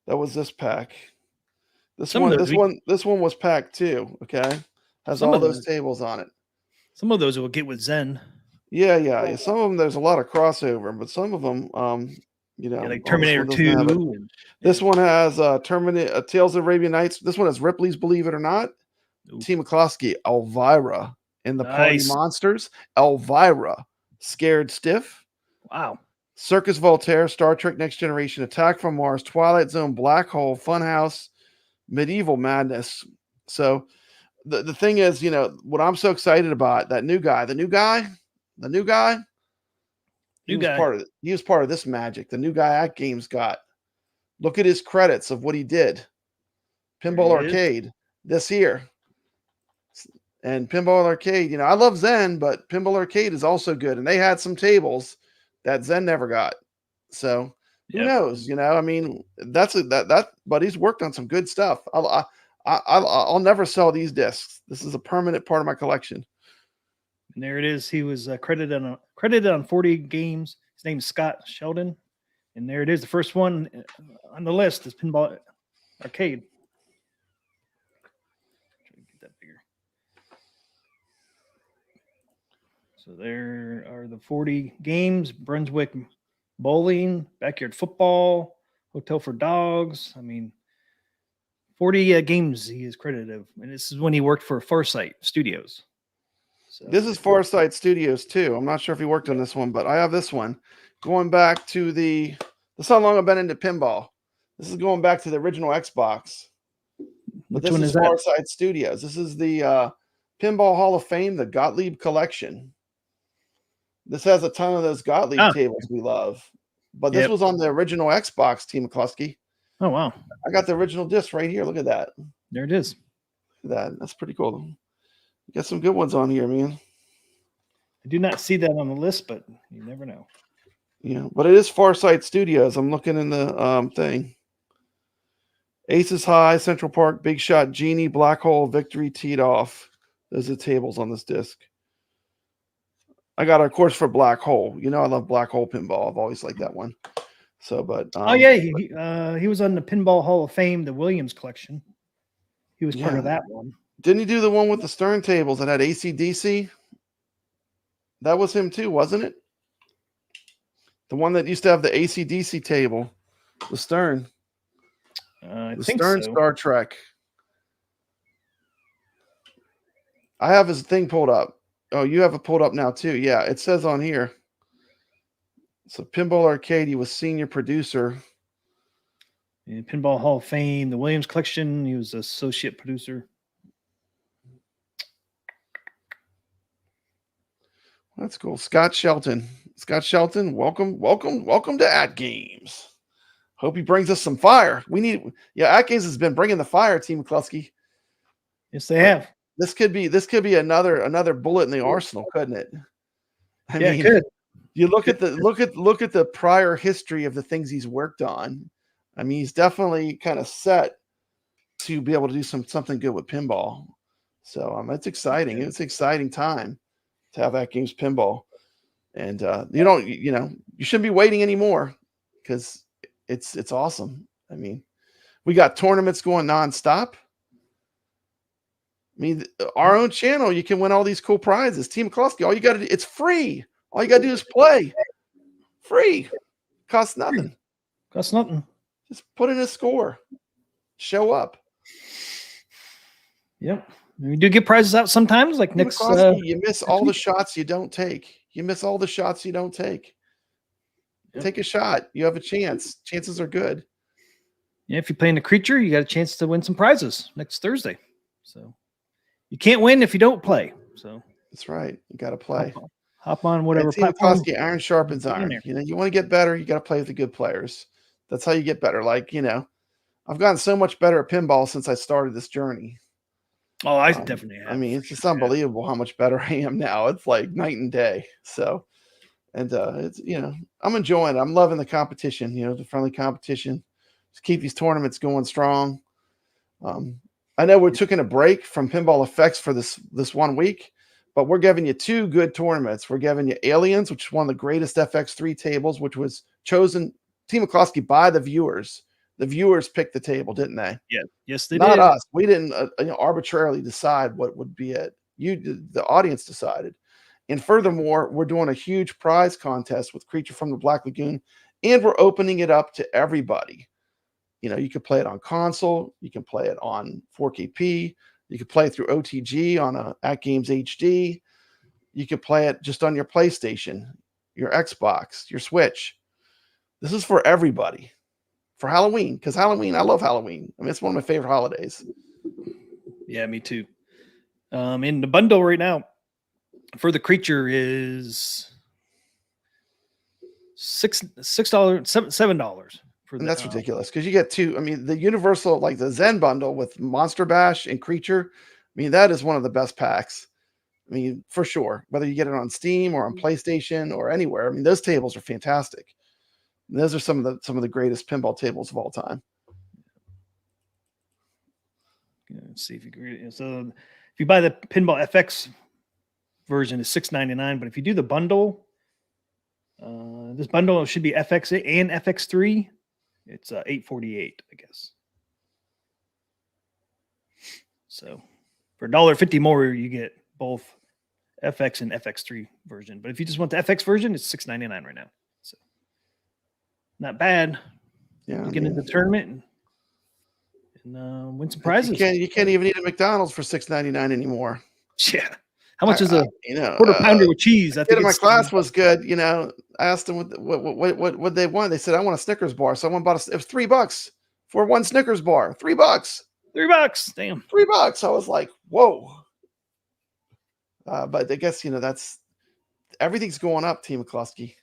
Speaker 5: That was this pack. This one was packed too. Okay, has all those tables on it.
Speaker 1: Some of those will get with Zen.
Speaker 5: Yeah. Some of them there's a lot of crossover, but some of them You know,
Speaker 1: Yeah, like
Speaker 5: this
Speaker 1: Terminator
Speaker 5: one doesn't have it.
Speaker 1: 2. And,
Speaker 5: This one has Tales of Arabian Nights. This one has Ripley's Believe It or Not.
Speaker 1: Ooh.
Speaker 5: Team McCloskey, Elvira in the Party
Speaker 1: Nice.
Speaker 5: Monsters. Elvira, Scared Stiff.
Speaker 1: Wow.
Speaker 5: Circus Voltaire, Star Trek Next Generation, Attack from Mars, Twilight Zone, Black Hole, Funhouse, Medieval Madness. So the thing is, you know, what I'm so excited about, that new guy, he was part of this magic. The new guy AtGames got. Look at his credits of what he did. Pinball Arcade this year. And Pinball Arcade, you know, I love Zen, but Pinball Arcade is also good. And they had some tables that Zen never got. So who knows? You know, I mean, that but he's worked on some good stuff. I'll never sell these discs. This is a permanent part of my collection.
Speaker 1: And there it is. He was credited on 40 games. His name's Scott Sheldon. And there it is. The first one on the list is Pinball Arcade. Try to get that bigger. So there are the 40 games: Brunswick bowling, backyard football, hotel for dogs. I mean, 40 games he is credited of. And this is when he worked for Farsight Studios. So
Speaker 5: this is Farsight Studios too. I'm not sure if he worked on this one, but I have this one. Going back to this is how long I've been into pinball. This is going back to the original Xbox. But this is Farsight Studios. This is the Pinball Hall of Fame, the Gottlieb Collection. This has a ton of those Gottlieb tables we love. But this was on the original Xbox, Team McCluskey.
Speaker 1: Oh, wow.
Speaker 5: I got the original disc right here. Look at that.
Speaker 1: There it is.
Speaker 5: Look at that. That's pretty cool. You got some good ones on here, man.
Speaker 1: I do not see that on the list, but you never know.
Speaker 5: Yeah, but it is Farsight Studios. I'm looking in the thing. Aces High, Central Park, Big Shot, Genie, Black Hole, Victory, Teed Off. Those are the tables on this disc. I got a course for Black Hole. You know, I love Black Hole pinball. I've always liked that one. So, but
Speaker 1: he was on the Pinball Hall of Fame, the Williams collection. He was part of that one.
Speaker 5: Didn't he do the one with the Stern tables that had AC/DC? That was him too, wasn't it? The one that used to have the AC/DC table, the Stern.
Speaker 1: I
Speaker 5: the
Speaker 1: think
Speaker 5: Stern
Speaker 1: so.
Speaker 5: Star Trek. I have his thing pulled up. Oh, you have it pulled up now too. Yeah, it says on here. So Pinball Arcade, he was senior producer.
Speaker 1: In Pinball Hall of Fame, the Williams collection, he was associate producer.
Speaker 5: That's cool. Scott Shelton. Scott Shelton, welcome to AtGames. Hope he brings us some fire. AtGames has been bringing the fire, Team McCluskey.
Speaker 1: Yes, they have.
Speaker 5: This could be another bullet in the arsenal, couldn't it? I mean,
Speaker 1: it could.
Speaker 5: You look at the prior history of the things he's worked on. I mean, he's definitely kind of set to be able to do something good with pinball. So it's exciting. It's an exciting time to have AtGames Pinball. And you shouldn't be waiting anymore because it's awesome. I mean, we got tournaments going nonstop. I mean, our own channel, you can win all these cool prizes. Team McCluskey, all you got to do, it's free. All you got to do is play. Free. Costs nothing.
Speaker 1: Costs nothing.
Speaker 5: Just put in a score. Show up.
Speaker 1: Yep. We do get prizes out sometimes, like next.
Speaker 5: You miss all the shots you don't take.
Speaker 1: Yep.
Speaker 5: Take a shot. You have a chance. Chances are good.
Speaker 1: Yeah, if you're playing the creature, you got a chance to win some prizes next Thursday. So you can't win if you don't play. So
Speaker 5: that's right. You got to play.
Speaker 1: Hop on whatever
Speaker 5: platform. Iron sharpens iron. You know, you want to get better, you got to play with the good players. That's how you get better. Like, you know, I've gotten so much better at pinball since I started this journey.
Speaker 1: Oh, I definitely have.
Speaker 5: I mean, it's just unbelievable how much better I am now. It's like night and day. So, and it's, you know, I'm enjoying it. I'm loving the competition, you know, the friendly competition. Just keep these tournaments going strong. I know we're taking a break from Pinball FX for this 1 week, but we're giving you 2 good tournaments. We're giving you Aliens, which is one of the greatest FX3 tables, which was chosen, Team McCluskey, by the viewers. The viewers picked the table, didn't they?
Speaker 1: Yeah. Yes, they
Speaker 5: did.
Speaker 1: Not
Speaker 5: us. We didn't arbitrarily decide what would be it. The audience decided. And furthermore, we're doing a huge prize contest with Creature from the Black Lagoon and we're opening it up to everybody. You know, you can play it on console, you can play it on 4KP, you can play it through OTG on a AtGames HD, you can play it just on your PlayStation, your Xbox, your Switch. This is for everybody. For Halloween, because Halloween, I love Halloween. I mean, it's one of my favorite holidays.
Speaker 1: Yeah, me too. In the bundle right now for the creature is $7 for
Speaker 5: And that's ridiculous because you get two. I mean, the Universal, like the Zen bundle with Monster Bash and Creature, I mean, that is one of the best packs. I mean, for sure, whether you get it on Steam or on PlayStation or anywhere. I mean, those tables are fantastic. And those are some of the greatest pinball tables of all time.
Speaker 1: Let's see if you can read it. So if you buy the Pinball FX version, it's $6.99. But if you do the bundle, this bundle should be FX and FX3. It's $8.48, I guess. So for $1.50 more, you get both FX and FX3 version. But if you just want the FX version, it's $6.99 right now. So not bad.
Speaker 5: Yeah,
Speaker 1: you get into the tournament and win some prizes.
Speaker 5: You can't even eat at McDonald's for $6.99 anymore.
Speaker 1: Yeah. How much is a
Speaker 5: quarter
Speaker 1: pounder with cheese? I think
Speaker 5: my class was good. You know, I asked them what they want. They said, I want a Snickers bar. So I went and bought it was $3 for one Snickers bar. $3.
Speaker 1: $3. Damn.
Speaker 5: $3. I was like, whoa. But I guess, you know, that's everything's going up, Team McCluskey.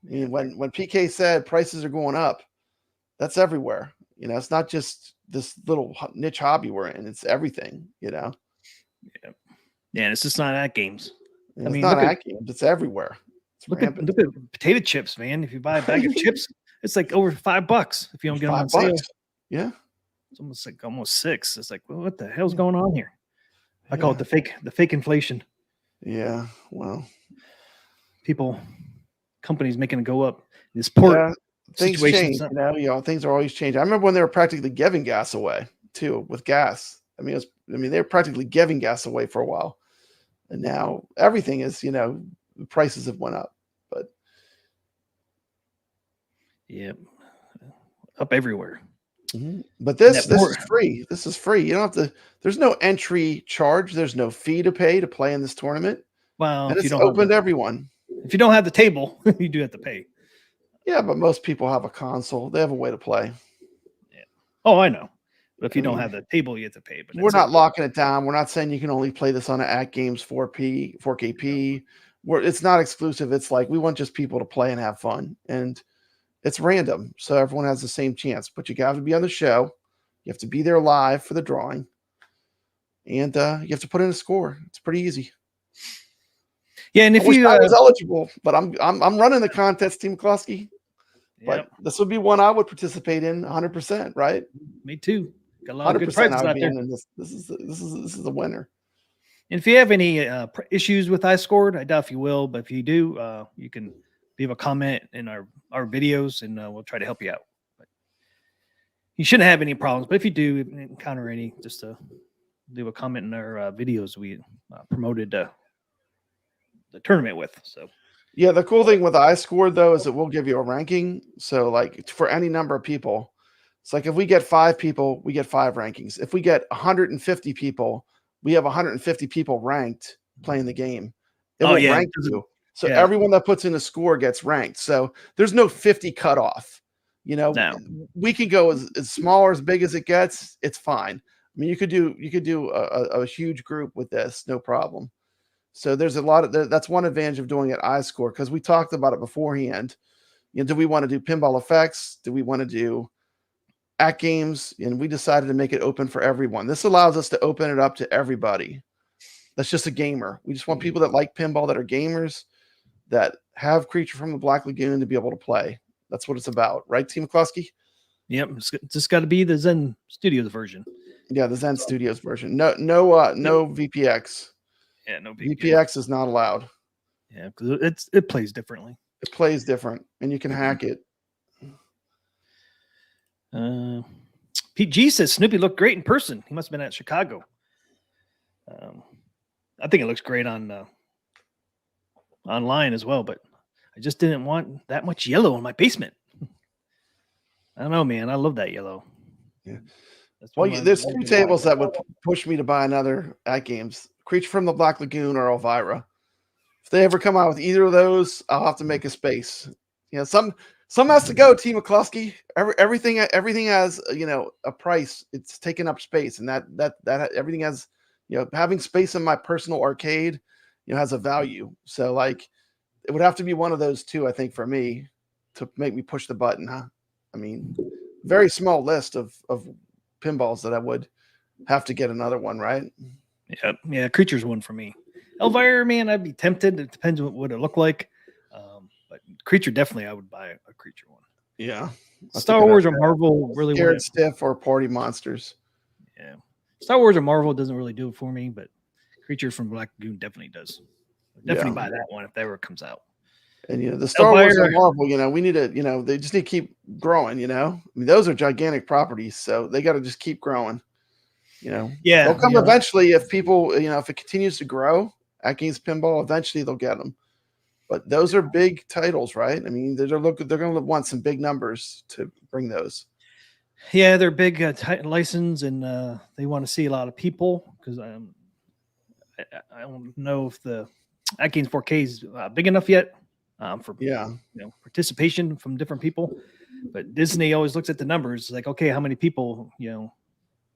Speaker 5: I mean, when PK said prices are going up, that's everywhere. You know, it's not just this little niche hobby we're in. It's everything, you know.
Speaker 1: Yeah. Yeah, and it's just not AtGames.
Speaker 5: I mean, it's not AtGames. It's everywhere.
Speaker 1: Look at potato chips, man. If you buy a bag of chips, it's like over $5 if you don't get them on sale.
Speaker 5: Yeah,
Speaker 1: it's almost $6. It's like, well, what the hell's going on here? I call it the fake inflation.
Speaker 5: Yeah, well,
Speaker 1: companies making it go up. This port
Speaker 5: things change. You know, things are always changing. I remember when they were practically giving gas away too with gas. I mean, they were practically giving gas away for a while. And now everything is, you know, the prices have went up, but
Speaker 1: yeah, up everywhere.
Speaker 5: Mm-hmm. But this is free. This is free. You don't have to. There's no entry charge. There's no fee to pay to play in this tournament.
Speaker 1: Well,
Speaker 5: and it's open to everyone.
Speaker 1: If you don't have the table, you do have to pay.
Speaker 5: Yeah, but most people have a console. They have a way to play.
Speaker 1: Yeah. Oh, I know. But if you don't have the table, you have to pay. But
Speaker 5: we're not locking it down. We're not saying you can only play this on an AtGames 4KP. It's not exclusive. It's like we want just people to play and have fun. And it's random. So everyone has the same chance. But you got to be on the show. You have to be there live for the drawing. And you have to put in a score. It's pretty easy.
Speaker 1: Yeah, and if
Speaker 5: I was eligible, but I'm running the contest, Team McCluskey. But this would be one I would participate in 100%, right?
Speaker 1: Me too. Got a lot of good prizes out there.
Speaker 5: This is a winner.
Speaker 1: And if you have any issues with iScored, I doubt if you will, but if you do, you can leave a comment in our videos, and we'll try to help you out. But you shouldn't have any problems, but if you do encounter any, just leave a comment in our videos we promoted the tournament with. So.
Speaker 5: Yeah, the cool thing with iScored though is it will give you a ranking. So like for any number of people, it's like if we get 5 people, we get 5 rankings. If we get 150 people, we have 150 people ranked playing the game. It will rank you. So everyone that puts in a score gets ranked. So there's no 50 cutoff. You know, we can go as small or as big as it gets. It's fine. I mean, you could do a huge group with this, no problem. So there's a lot of that's one advantage of doing it iScore, because we talked about it beforehand. You know, do we want to do Pinball FX? Do we want to do AtGames? And we decided to make it open for everyone. This allows us to open it up to everybody. That's just a gamer. We just want people that like pinball, that are gamers, that have Creature from the Black Lagoon to be able to play. That's what it's about, right, Team McCluskey?
Speaker 1: Yep, it's just got to be the Zen Studios version.
Speaker 5: Yeah, the Zen Studios version. No VPX.
Speaker 1: Yeah, no
Speaker 5: VPX is not allowed.
Speaker 1: Yeah, because it plays differently.
Speaker 5: It plays different, and you can hack it.
Speaker 1: Pete G says Snoopy looked great in person. He must have been at Chicago. I think it looks great on online as well, but I just didn't want that much yellow in my basement. I don't know, man. I love that yellow.
Speaker 5: Yeah.
Speaker 1: That's
Speaker 5: Well,
Speaker 1: one of my-
Speaker 5: there's two tables that would push me to buy another AtGames: Creature from the Black Lagoon or Elvira. If they ever come out with either of those, I'll have to make a space. You know, some has to go. Team McCluskey. Everything has a price. It's taking up space, and that everything has having space in my personal arcade has a value. So like it would have to be one of those two, I think, for me to make me push the button. Huh? I mean, very small list of pinballs that I would have to get another one, right?
Speaker 1: Yeah, Creature's one for me. Elvira, man, I'd be tempted. It depends on what it looked like. But Creature, definitely, I would buy a Creature one.
Speaker 5: Yeah.
Speaker 1: Star Wars or Marvel really
Speaker 5: Scared
Speaker 1: want
Speaker 5: Stiff or Party Monsters.
Speaker 1: Yeah. Star Wars or Marvel doesn't really do it for me, but Creature from Black Lagoon definitely does. Definitely buy that one if that ever comes out.
Speaker 5: And the Star Wars and Marvel, we need to, they just need to keep growing, I mean, those are gigantic properties, so they got to just keep growing. Yeah, they'll come eventually if people, if it continues to grow. AtGames Pinball, eventually they'll get them. But those are big titles, right? I mean, they're going to want some big numbers to bring those.
Speaker 1: Yeah, they're big license, and they want to see a lot of people because I don't know if the AtGames 4K is big enough yet for participation from different people. But Disney always looks at the numbers, like, okay, how many people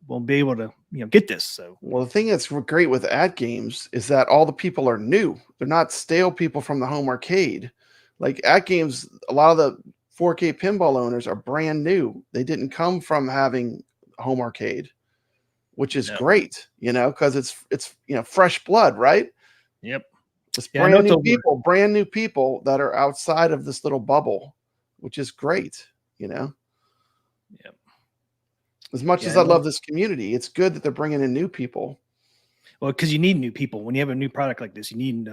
Speaker 1: will be able to get this. So
Speaker 5: the thing that's great with AtGames is that all the people are new. They're not stale people from the home arcade. Like AtGames, a lot of the 4K pinball owners are brand new. They didn't come from having home arcade, which is great, because it's fresh blood, right?
Speaker 1: Yep.
Speaker 5: It's brand new people that are outside of this little bubble, which is great,
Speaker 1: Yep.
Speaker 5: As much as I love this community, it's good that they're bringing in new people.
Speaker 1: Well, because you need new people. When you have a new product like this, you need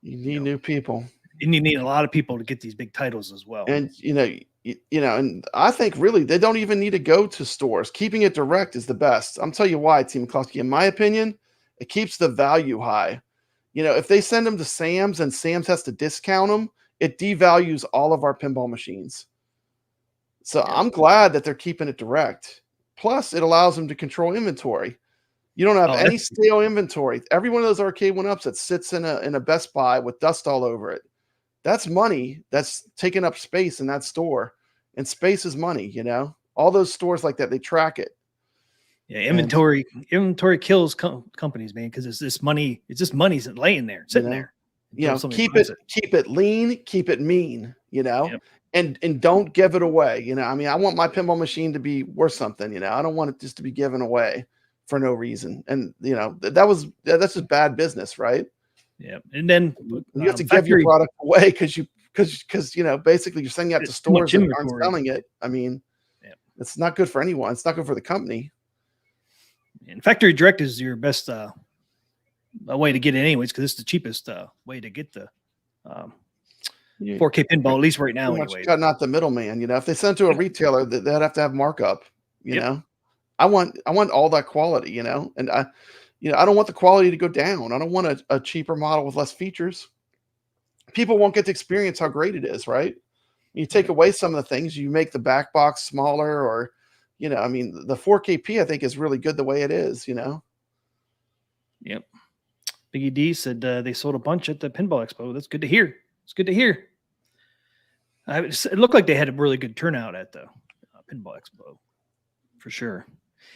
Speaker 5: new people.
Speaker 1: And you need a lot of people to get these big titles as well.
Speaker 5: And and I think really they don't even need to go to stores. Keeping it direct is the best. I'm tell you why, Team McCluskey. In my opinion, it keeps the value high. If they send them to Sam's and Sam's has to discount them, it devalues all of our pinball machines. So I'm glad that they're keeping it direct. Plus, it allows them to control inventory. You don't have any stale inventory. Every one of those arcade one-ups that sits in a Best Buy with dust all over it, that's money that's taking up space in that store. And space is money, All those stores like that, they track it.
Speaker 1: Yeah, inventory kills companies, man, because it's just money laying there, sitting there.
Speaker 5: Keep it lean, keep it mean, and don't give it away. I mean, I want my pinball machine to be worth something, I don't want it just to be given away for no reason. And that's just bad business, right?
Speaker 1: Yeah. And then
Speaker 5: you have to give your product away because basically you're sending it out to stores that aren't selling it. I mean, it's not good for anyone. It's not good for the company.
Speaker 1: And factory direct is your best way to get it anyways, because it's the cheapest way to get the 4K pinball, at least right now anyway.
Speaker 5: Cutting out the middleman. If they send to a retailer, they'd have to have markup. I want all that quality. And I don't want the quality to go down. I don't want a cheaper model with less features. People won't get to experience how great it is, right? You take away some of the things, you make the back box smaller, or I mean, the 4KP I think is really good the way it is.
Speaker 1: Yep. Biggie D said they sold a bunch at the Pinball Expo. That's good to hear. It's good to hear. It looked like they had a really good turnout at the Pinball Expo, for sure.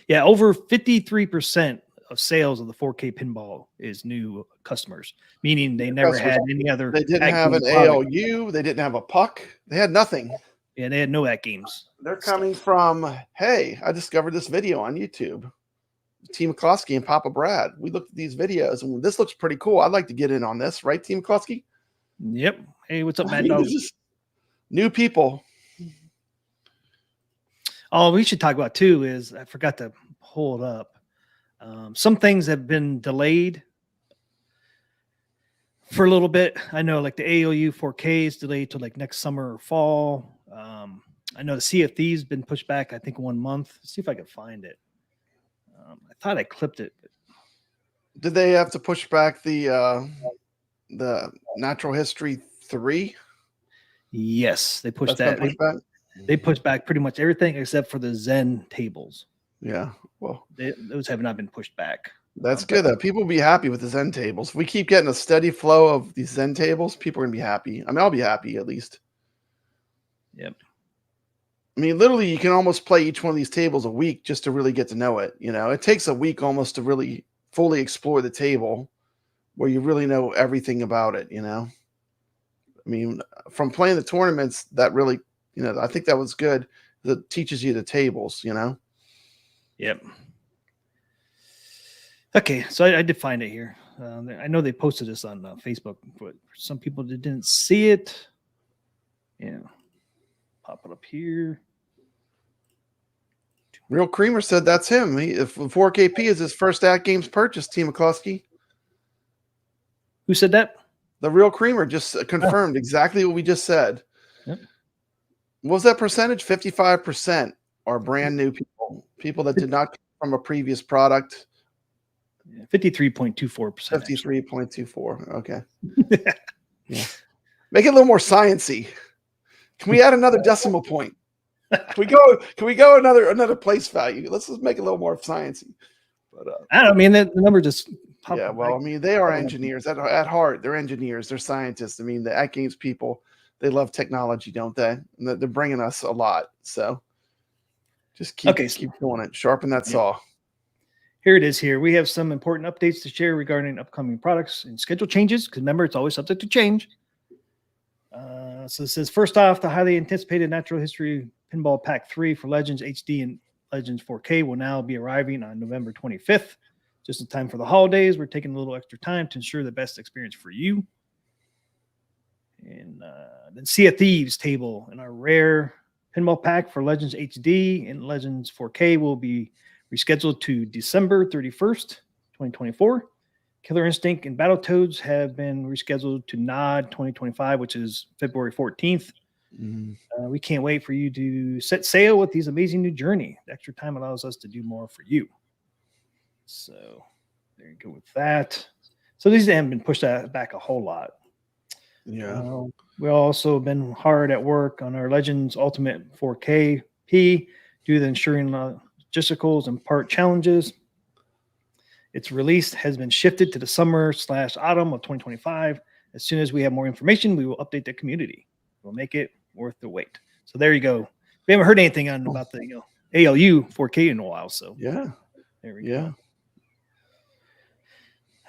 Speaker 1: Yeah, over 53% of sales of the 4K pinball is new customers, meaning they never had any other.
Speaker 5: They didn't have an ALU. They didn't have a puck. They had nothing.
Speaker 1: Yeah, they had no AtGames.
Speaker 5: They're coming from, hey, I discovered this video on YouTube. Team McCluskey and Papa Brad. We looked at these videos and this looks pretty cool. I'd like to get in on this, right, Team McCluskey?
Speaker 1: Yep. Hey, what's up, Mad Dog?
Speaker 5: New people.
Speaker 1: Oh, we should talk about too is I forgot to pull it up. Some things have been delayed for a little bit. I know like the ALU 4K is delayed to like next summer or fall. I know the CFD's been pushed back, I think 1 month. Let's see if I can find it. I thought I clipped it.
Speaker 5: Did they have to push back the Natural History 3?
Speaker 1: Yes, they pushed that. They pushed back pretty much everything except for the Zen tables.
Speaker 5: Yeah. Well,
Speaker 1: Those have not been pushed back.
Speaker 5: that's good though. People will be happy with the Zen tables. If we keep getting a steady flow of these Zen tables, people are gonna be happy. I mean, I'll be happy at least.
Speaker 1: Yep.
Speaker 5: I mean, literally, you can almost play each one of these tables a week just to really get to know it. You know, it takes a week almost to really fully explore the table where you really know everything about it, you know? I mean, from playing the tournaments, that really, you know, I think that was good. That teaches you the tables, you know?
Speaker 1: Yep. Okay, so I did find it here. I know they posted this on Facebook, but for some people that didn't see it, yeah, pop it up here.
Speaker 5: Real Creamer said that's him. If 4KP is his first AtGames purchase, T. McCluskey.
Speaker 1: Who said that?
Speaker 5: The Real Creamer just confirmed exactly what we just said.
Speaker 1: Yep.
Speaker 5: What was that percentage? 55% are brand new people that did not come from a previous product.
Speaker 1: 53.24%.
Speaker 5: 53.24. Okay. Yeah. Make it a little more sciencey. Can we add another decimal point? Can we go another place value? Let's just make it a little more sciencey. But
Speaker 1: I don't mean the number just popped
Speaker 5: yeah,
Speaker 1: up.
Speaker 5: well, I mean, they are engineers at heart. They're engineers. They're scientists. I mean, the AtGames people, they love technology, don't they? And they're bringing us a lot. So just keep doing it. Sharpen that saw.
Speaker 1: Here it is here. We have some important updates to share regarding upcoming products and schedule changes, because remember, it's always subject to change. So it says, first off, the highly anticipated Natural History Pinball Pack 3 for Legends HD and Legends 4K will now be arriving on November 25th. Just in time for the holidays. We're taking a little extra time to ensure the best experience for you. And then Sea of Thieves table in our rare pinball pack for Legends HD and Legends 4K will be rescheduled to December 31st, 2024. Killer Instinct and Battletoads have been rescheduled to NOD 2025, which is February 14th. We can't wait for you to set sail with these amazing new journey. The extra time allows us to do more for you. So there you go with that. So these haven't been pushed back a whole lot.
Speaker 5: Yeah.
Speaker 1: We've also been hard at work on our Legends Ultimate 4K P due to the ensuring logisticals and part challenges. Its release has been shifted to the summer/autumn of 2025. As soon as we have more information, we will update the community. We'll make it worth the wait. So there you go. We haven't heard anything about the ALU 4K in a while. So
Speaker 5: yeah,
Speaker 1: there we go.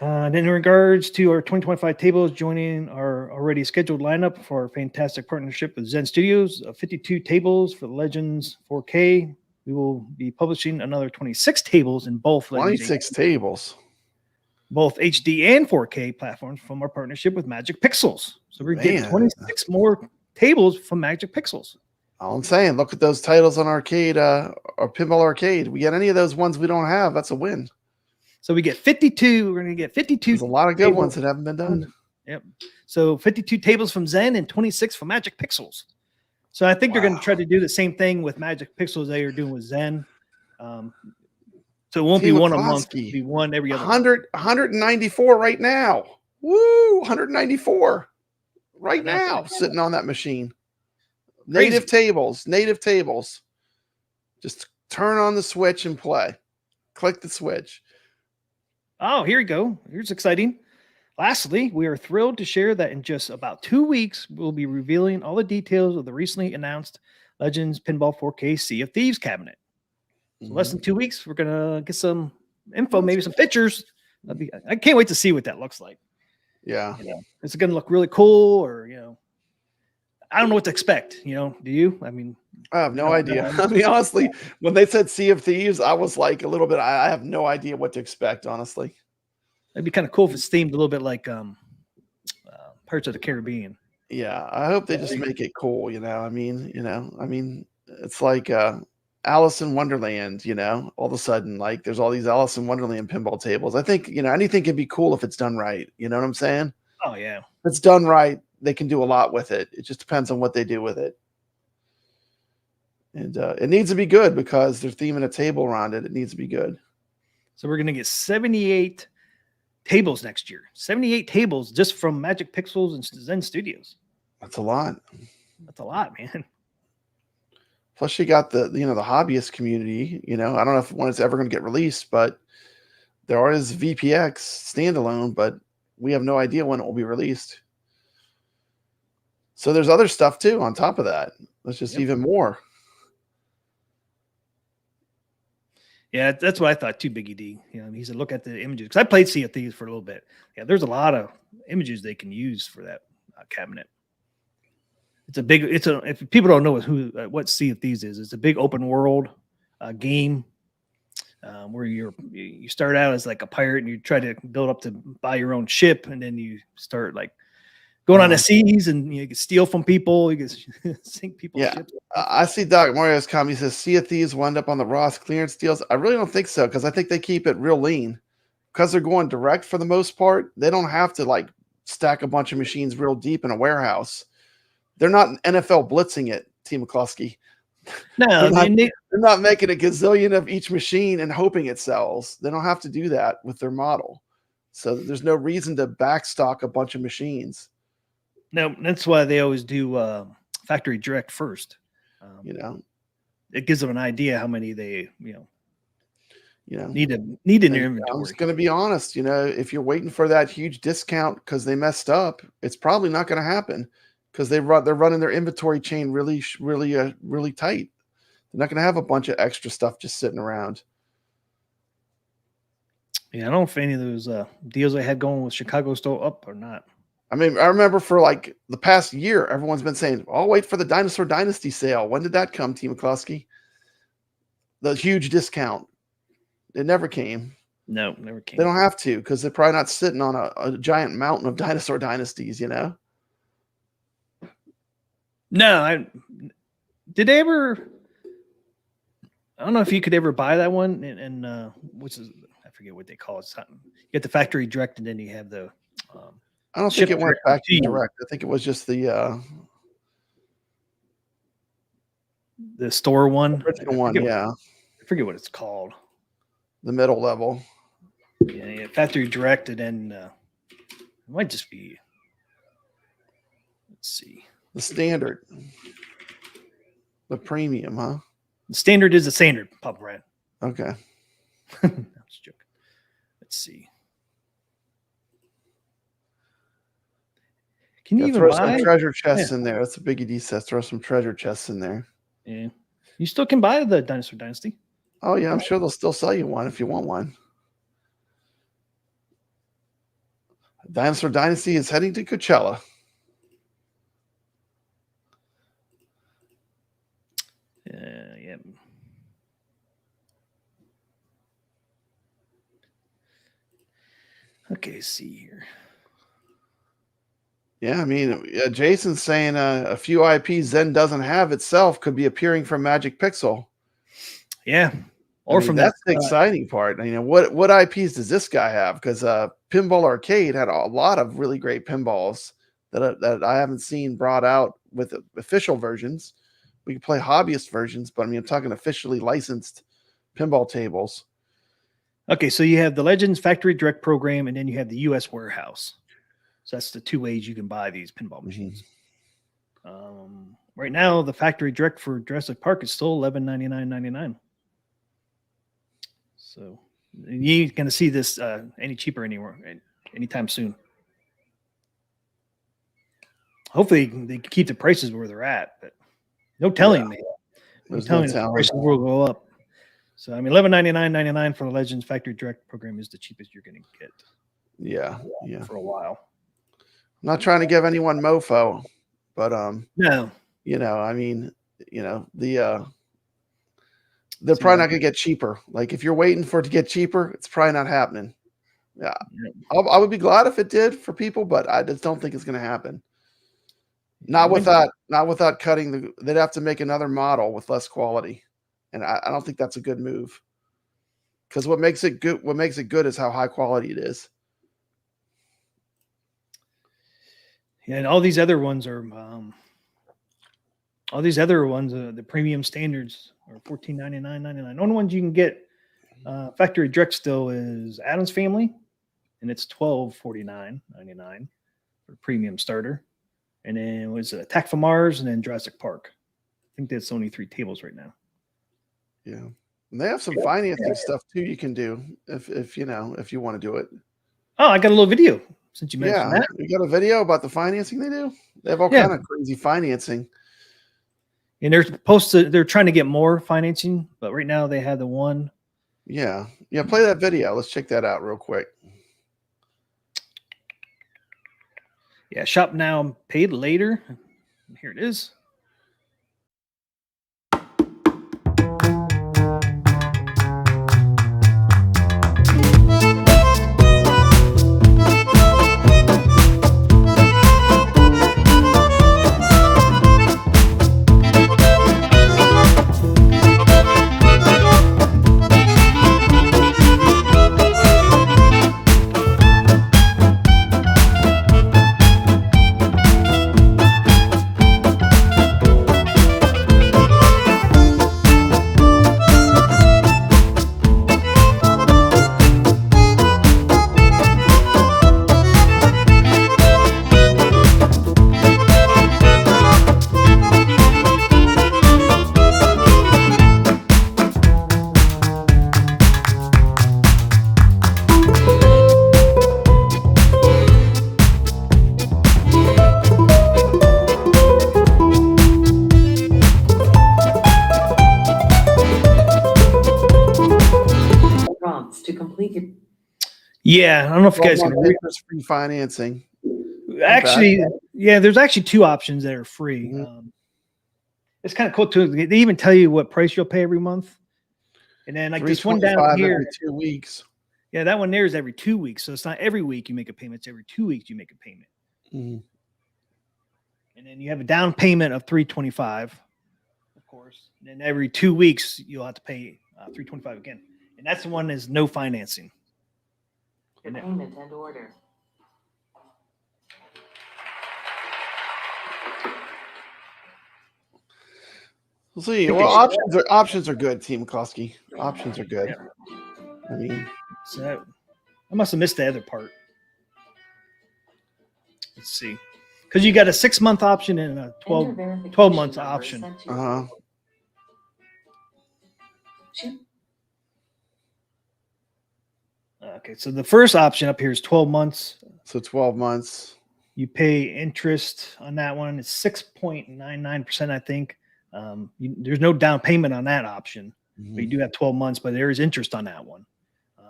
Speaker 1: And in regards to our 2025 tables joining our already scheduled lineup for our fantastic partnership with Zen Studios, 52 tables for the Legends 4K. We will be publishing another 26 tables in both
Speaker 5: 26 tables,
Speaker 1: both HD and 4K platforms from our partnership with Magic Pixels. So we're getting 26 more tables from Magic Pixels.
Speaker 5: All I'm saying, look at those titles on Arcade or Pinball Arcade. We get any of those ones we don't have, that's a win.
Speaker 1: So we get 52. We're going to get 52.
Speaker 5: There's a lot of good ones that haven't been done.
Speaker 1: Yep. So 52 tables from Zen and 26 from Magic Pixels. So I think they're going to try to do the same thing with Magic Pixels they are doing with Zen. So it won't be one a month. It'll be one every other
Speaker 5: 194 right now. Woo! 194 right now sitting on that machine. Native tables. Just turn on the switch and play. Click the switch.
Speaker 1: Oh, here we go. Here's exciting. Lastly, we are thrilled to share that in just about 2 weeks, we'll be revealing all the details of the recently announced Legends Pinball 4K Sea of Thieves cabinet. So less than 2 weeks, we're going to get some info, maybe some pictures. I can't wait to see what that looks like.
Speaker 5: Yeah.
Speaker 1: Is it going to look really cool or, I don't know what to expect. Do you? I mean,
Speaker 5: I have no idea. I mean, honestly, when they said Sea of Thieves, I was like a little bit, I have no idea what to expect, honestly.
Speaker 1: It'd be kind of cool if it's themed a little bit like Pirates of the Caribbean.
Speaker 5: Yeah, I hope they just make it cool. I mean, it's like Alice in Wonderland. All of a sudden, like there's all these Alice in Wonderland pinball tables. I think anything can be cool if it's done right. You know what I'm saying?
Speaker 1: Oh yeah, if
Speaker 5: it's done right, they can do a lot with it. It just depends on what they do with it. And it needs to be good because they're theming a table around it. It needs to be good.
Speaker 1: So we're gonna get 78. Tables next year. 78 tables just from Magic Pixels and Zen Studios.
Speaker 5: That's a lot.
Speaker 1: That's a lot, man.
Speaker 5: Plus, you got the the hobbyist community. I don't know if one is ever going to get released, but there is VPX standalone, but we have no idea when it will be released. So there's other stuff too on top of that. There's just even more.
Speaker 1: Yeah, that's what I thought too, Biggie D. He said, look at the images. Because I played Sea of Thieves for a little bit. Yeah, there's a lot of images they can use for that cabinet. If people don't know what Sea of Thieves is, it's a big open world game where you start out as like a pirate and you try to build up to buy your own ship, and then you start like going on the seas, and you can steal from people. You can sink people's ships.
Speaker 5: I see Doc Mario's comment. He says Sea of Thieves will end up on the Ross clearance deals. I really don't think so, because I think they keep it real lean. Because they're going direct for the most part, they don't have to like stack a bunch of machines real deep in a warehouse. They're not NFL blitzing it, T. McCluskey.
Speaker 1: No,
Speaker 5: they're not making a gazillion of each machine and hoping it sells. They don't have to do that with their model. So there's no reason to backstock a bunch of machines.
Speaker 1: No, that's why they always do factory direct first. It gives them an idea how many they need in their inventory.
Speaker 5: I'm just going to be honest. If you're waiting for that huge discount because they messed up, it's probably not going to happen, because they're running their inventory chain really tight. They're not going to have a bunch of extra stuff just sitting around.
Speaker 1: Yeah, I don't know if any of those deals they had going with Chicago still up or not.
Speaker 5: I mean, I remember for like the past year, everyone's been saying, I'll wait for the Dinosaur Dynasty sale. When did that come, T. McCluskey? The huge discount. It never came.
Speaker 1: No, never came.
Speaker 5: They don't have to, because they're probably not sitting on a giant mountain of Dinosaur Dynasties,
Speaker 1: No, did they ever? I don't know if you could ever buy that one, and which is, I forget what they call it. Something. You get the factory direct, and then you have the.
Speaker 5: I don't think it went factory direct. I think it was just the
Speaker 1: store one.
Speaker 5: Original one, yeah.
Speaker 1: I forget what it's called.
Speaker 5: The middle level.
Speaker 1: Yeah, factory direct, and then it might just be. Let's see.
Speaker 5: The standard. The premium, huh?
Speaker 1: The standard is the standard, Papa Brad.
Speaker 5: Okay.
Speaker 1: I was joking. Let's see. Can you even
Speaker 5: throw
Speaker 1: buy
Speaker 5: some treasure chests in there? That's a Biggie D says. Throw some treasure chests in there.
Speaker 1: Yeah. You still can buy the Dinosaur Dynasty.
Speaker 5: Oh, yeah. I'm sure they'll still sell you one if you want one. Dinosaur Dynasty is heading to Coachella.
Speaker 1: Yeah. Okay, see here.
Speaker 5: Yeah, I mean, Jason's saying a few IPs Zen doesn't have itself could be appearing from Magic Pixel.
Speaker 1: Yeah, or from
Speaker 5: that's the exciting part. What IPs does this guy have? Because Pinball Arcade had a lot of really great pinballs that I haven't seen brought out with official versions. We can play hobbyist versions, but I'm talking officially licensed pinball tables.
Speaker 1: Okay, so you have the Legends Factory Direct program, and then you have the U.S. warehouse. So that's the two ways you can buy these pinball machines. Right now, the factory direct for Jurassic Park is still $11.99.99. So you ain't gonna see this any cheaper anywhere anytime soon. Hopefully they can keep the prices where they're at, but no telling me. No telling the prices will go up. So I mean, $11.99.99 for the Legends Factory Direct program is the cheapest you're gonna get.
Speaker 5: Yeah.
Speaker 1: For a while.
Speaker 5: I'm not trying to give anyone mofo, but
Speaker 1: no.
Speaker 5: They're probably not going to get cheaper. Like if you're waiting for it to get cheaper, it's probably not happening. Yeah, I would be glad if it did for people, but I just don't think it's going to happen. Not without cutting they'd have to make another model with less quality, and I don't think that's a good move. Because what makes it good is how high quality it is.
Speaker 1: Yeah, and all these other ones are the premium standards are $14.99.99. The only ones you can get factory direct still is Addams Family, and it's $12.49.99 for premium starter. And then it was Attack from Mars, and then Jurassic Park. think there's only 3 tables right now.
Speaker 5: Yeah. And they have some financing stuff too you can do if you know, if you want to do it.
Speaker 1: Oh, I got a little video since you mentioned
Speaker 5: Yeah.
Speaker 1: that.
Speaker 5: You got a video about the financing they do? They have all kind of crazy financing.
Speaker 1: And they're trying to get more financing, but right now they have the one.
Speaker 5: Yeah. Yeah, play that video. Let's check that out real quick.
Speaker 1: Yeah, shop now, paid later. Here it is.
Speaker 6: To complete your
Speaker 1: Yeah, I don't know if you guys can read.
Speaker 5: Free financing.
Speaker 1: Actually, yeah, there's actually 2 options that are free. It's kind of cool too. They even tell you what price you'll pay every month, and then like this one down here,
Speaker 5: every 2 weeks.
Speaker 1: Yeah, that one there is every 2 weeks, so it's not every week you make a payment. It's every 2 weeks you make a payment, and then you have a down payment of $325, of course. And then every 2 weeks you'll have to pay $325 again, and that's the one that's no financing.
Speaker 6: your payment and order.
Speaker 5: We'll see. Well, options are good, Team McCloskey. Options are good.
Speaker 1: Yeah.
Speaker 5: I mean,
Speaker 1: so I must have missed the other part. Let's see, because you got a 6-month option and a 12 month option. Okay, so the first option up here is 12 months.
Speaker 5: So 12 months.
Speaker 1: You pay interest on that one. It's 6.99%, I think. There's no down payment on that option, but you do have 12 months, but there is interest on that one.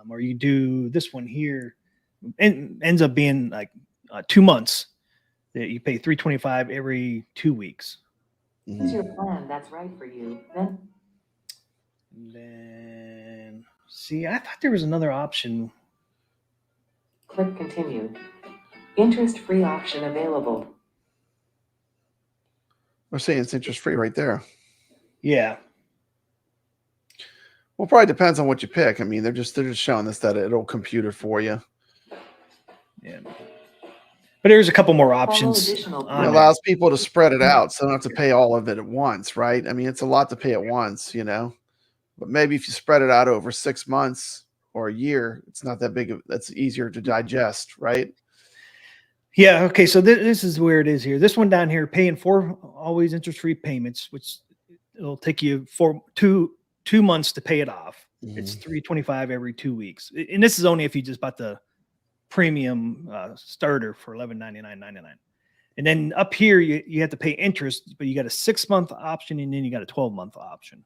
Speaker 1: Or you do this one here, and ends up being like 2 months that you pay $325 every 2 weeks.
Speaker 6: Choose your plan that's right for you.
Speaker 1: Then see, I thought there was another option.
Speaker 6: Click continue. Interest-free option available.
Speaker 5: We're saying it's interest free right there.
Speaker 1: Yeah.
Speaker 5: Well, probably depends on what you pick. I mean, they're just showing us that it'll compute it for you.
Speaker 1: Yeah. But there's a couple more options.
Speaker 5: It allows people to spread it out, so they don't have to pay all of it at once, right? I mean, it's a lot to pay at once, you know. But maybe if you spread it out over 6 months or a year, it's not that big. That's easier to digest, right?
Speaker 1: Yeah. Okay. So this is where it is here. This one down here, paying 4 always interest-free payments, which it'll take you 2 months to pay it off. It's $325 every 2 weeks, and this is only if you just bought the premium starter for $11.99.99. And then up here, you have to pay interest, but you got a 6-month option, and then you got a 12-month option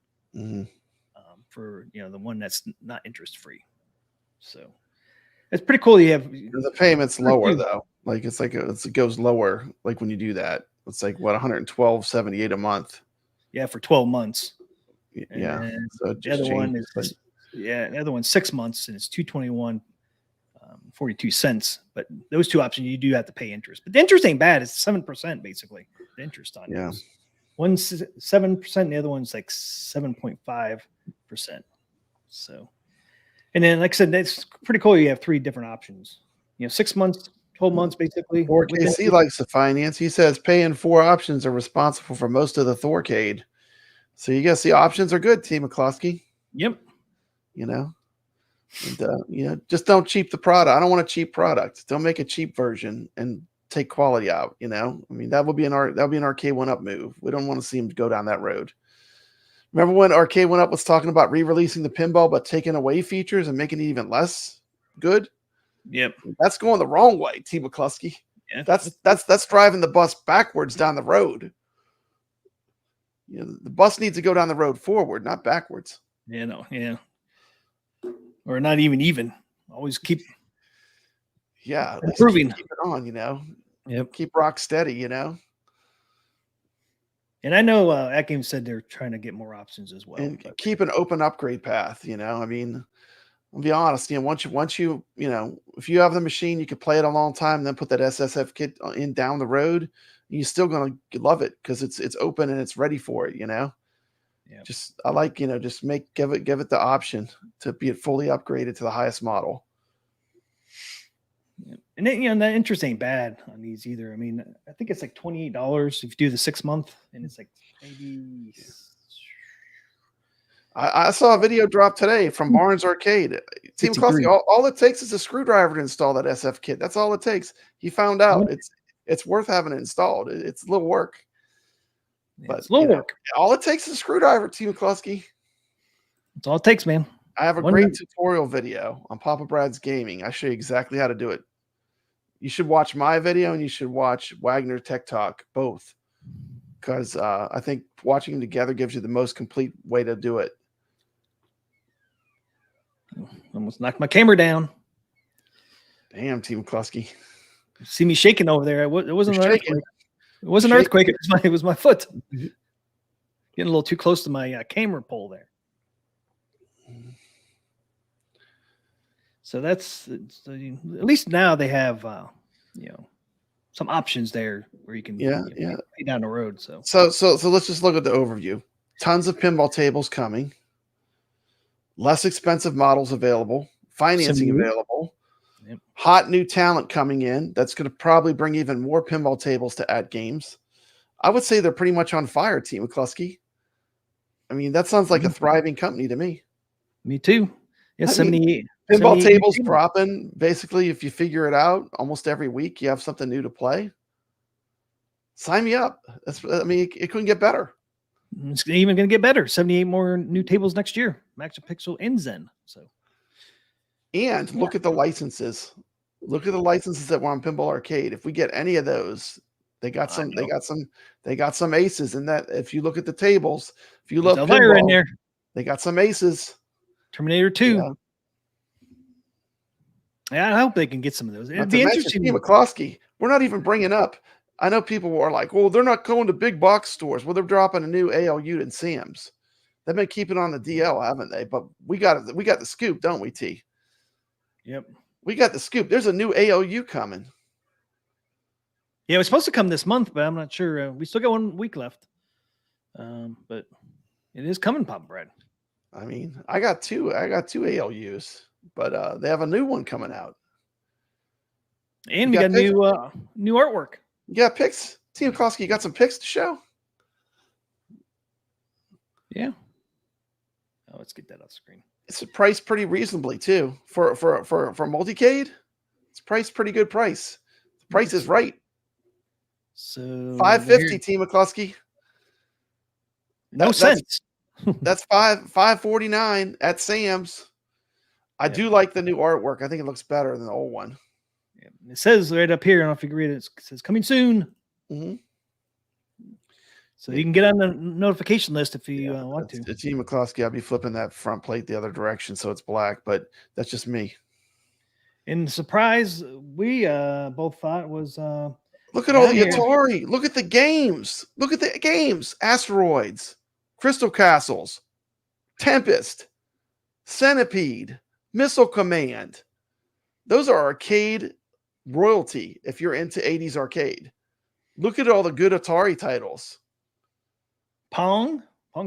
Speaker 1: for the one that's not interest-free. So it's pretty cool. You have
Speaker 5: the payment's lower though. Like it goes lower. Like when you do that, it's like what, $112.78 a month.
Speaker 1: Yeah, for 12 months.
Speaker 5: Yeah.
Speaker 1: So the other one is the other one's 6 months, and it's $221.42. But those 2 options, you do have to pay interest. But the interest ain't bad. It's 7% basically. The interest on it. One's 7%, and the other one's like 7.5%. So, and then like I said, that's pretty cool. You have 3 different options. 6 months, 12 months, basically.
Speaker 5: 4KC likes to finance. He says paying 4 options are responsible for most of the Thorcade. So you guys see, options are good, Team McCloskey.
Speaker 1: Yep.
Speaker 5: And just don't cheap the product. I don't want a cheap product. Don't make a cheap version and take quality out. You know, I mean, that would be an Arcade 1-Up move. We don't want to see him go down that road. Remember when Arcade 1-Up was talking about re-releasing the pinball but taking away features and making it even less good?
Speaker 1: Yep.
Speaker 5: That's going the wrong way, T. McCluskey.
Speaker 1: Yeah.
Speaker 5: That's driving the bus backwards down the road. You know, the bus needs to go down the road forward, not backwards.
Speaker 1: You know, yeah. Or not even. Always keep improving.
Speaker 5: Keep it on, you know.
Speaker 1: Yep.
Speaker 5: Keep rock steady, you know.
Speaker 1: And I know AtGames said they're trying to get more options as well.
Speaker 5: And keep an open upgrade path, you know. I mean, I'll be honest, you know, once you know, if you have the machine, you can play it a long time, and then put that SSF kit in down the road, you're still gonna love it because it's open and it's ready for it, you know.
Speaker 1: Yeah.
Speaker 5: Just I like, you know, just give it the option to be fully upgraded to the highest model.
Speaker 1: Yeah. And then, you know, the interest ain't bad on these either. I mean, I think it's like $28 if you do the 6 month, and it's like maybe.
Speaker 5: I saw a video drop today from Barnes Arcade. Team Cluster, all it takes is a screwdriver to install that SF kit. That's all it takes. He found out it's worth having it installed. It's a little work. But
Speaker 1: it's a little work.
Speaker 5: All it takes is a screwdriver, Team McCluskey.
Speaker 1: That's all it takes, man.
Speaker 5: I have a great tutorial video on Papa Brad's Gaming. I show you exactly how to do it. You should watch my video and you should watch Wagner Tech Talk, both. Because I think watching them together gives you the most complete way to do it.
Speaker 1: Almost knocked my camera down.
Speaker 5: Damn, Team McCluskey.
Speaker 1: See me shaking over there. It wasn't an
Speaker 5: shaking.
Speaker 1: earthquake. It wasn't an earthquake. It was my foot. Getting a little too close to my camera pole there. So that's at least now they have you know, some options there where you can pay down the road. So
Speaker 5: let's just look at the overview. Tons of pinball tables coming. Less expensive models available. Financing available.
Speaker 1: Yep.
Speaker 5: Hot new talent coming in. That's going to probably bring even more pinball tables to AtGames. I would say they're pretty much on fire, Team McCluskey. I mean, that sounds like a thriving company to me.
Speaker 1: Me too. Yeah, 78.
Speaker 5: Pinball tables dropping. Basically, if you figure it out, almost every week you have something new to play. Sign me up. I mean, it couldn't get better.
Speaker 1: It's even going to get better. 78 more new tables next year. Max Pixel and Zen.
Speaker 5: And look at the licenses. Look at the licenses that were on Pinball Arcade. If we get any of those, they got some aces in that. If you look at the tables, if you love pinball,
Speaker 1: in there,
Speaker 5: they got some aces.
Speaker 1: Terminator 2. Yeah, I hope they can get some of those. It'd be interesting.
Speaker 5: McCluskey, we're not even bringing up. I know people are like, well, they're not going to big box stores. Well, they're dropping a new ALU in Sam's. They've been keeping on the DL, haven't they? But we got the scoop, don't we, T?
Speaker 1: Yep.
Speaker 5: We got the scoop. There's a new ALU coming.
Speaker 1: Yeah, it was supposed to come this month, but I'm not sure. We still got 1 week left. But it is coming, Papa Brad.
Speaker 5: I mean, I got two ALUs, but they have a new one coming out.
Speaker 1: And we got new artwork.
Speaker 5: You got pics? Team McCluskey, you got some pics to show?
Speaker 1: Yeah. Oh, let's get that off screen.
Speaker 5: It's priced pretty reasonably too for multicade. It's priced pretty good price. The price is right.
Speaker 1: So
Speaker 5: $550, Team McCluskey.
Speaker 1: No sense.
Speaker 5: That's $549 at Sam's. I do like the new artwork. I think it looks better than the old one.
Speaker 1: Yeah. It says right up here. I don't know if you can read it. It says coming soon.
Speaker 5: Mm-hmm.
Speaker 1: So you can get on the notification list if you want to.
Speaker 5: The Team McCluskey, I'll be flipping that front plate the other direction so it's black, but that's just me.
Speaker 1: And the surprise we both thought was
Speaker 5: look at all the Atari. Look at the games. Look at the games. Asteroids, Crystal Castles, Tempest, Centipede, Missile Command. Those are arcade royalty if you're into 80s arcade. Look at all the good Atari titles.
Speaker 1: Pong's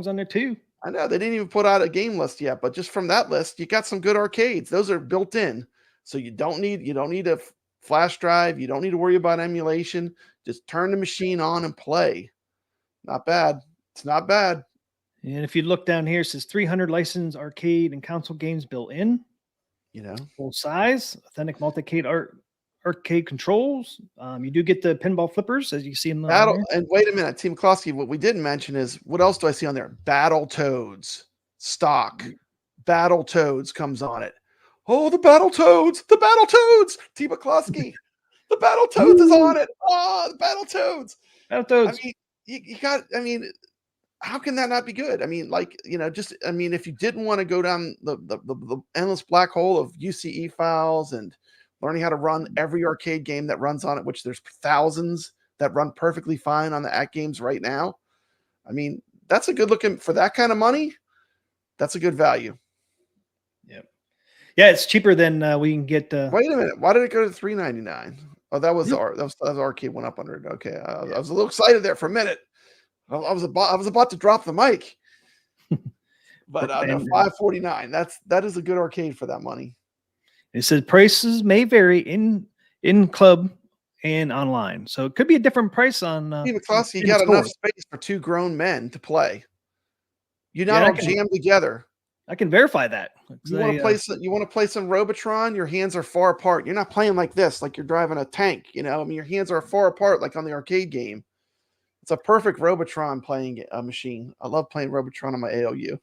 Speaker 1: on there too.
Speaker 5: I know they didn't even put out a game list yet, but just from that list, you got some good arcades. Those are built in. So you don't need a flash drive. You don't need to worry about emulation. Just turn the machine on and play. Not bad. It's not bad.
Speaker 1: And if you look down here, it says 300 licensed arcade and console games built in.
Speaker 5: You know,
Speaker 1: full size, authentic multicade arcade controls. You do get the pinball flippers, as you see in the
Speaker 5: Battle. And wait a minute, Team McCloskey, what we didn't mention is, what else do I see on there? Battle Toads stock. Battle Toads comes on it. Oh, the Battle Toads, Team McCloskey, the Battle Toads is on it. Oh, the Battle Toads.
Speaker 1: Battletoads.
Speaker 5: I mean, you got, I mean, how can that not be good? I mean, like, if you didn't want to go down the endless black hole of UCE files and learning how to run every arcade game that runs on it, which there's thousands that run perfectly fine on the AtGames right now. I mean, that's a good looking, for that kind of money, that's a good value.
Speaker 1: Yeah, it's cheaper than we can get.
Speaker 5: Wait a minute, why did it go to $3.99? Oh, that was arcade went up under it. Okay, I was a little excited there for a minute. I was about to drop the mic, but no, $5.49. That is a good arcade for that money.
Speaker 1: It says prices may vary in club and online, so it could be a different price on.
Speaker 5: McCloskey, you got enough space for 2 grown men to play. You're not all jammed together.
Speaker 1: I can verify that.
Speaker 5: You want to play some Robotron? Your hands are far apart. You're not playing like this, like you're driving a tank. I mean, your hands are far apart, like on the arcade game. It's a perfect Robotron playing machine. I love playing Robotron on my ALU.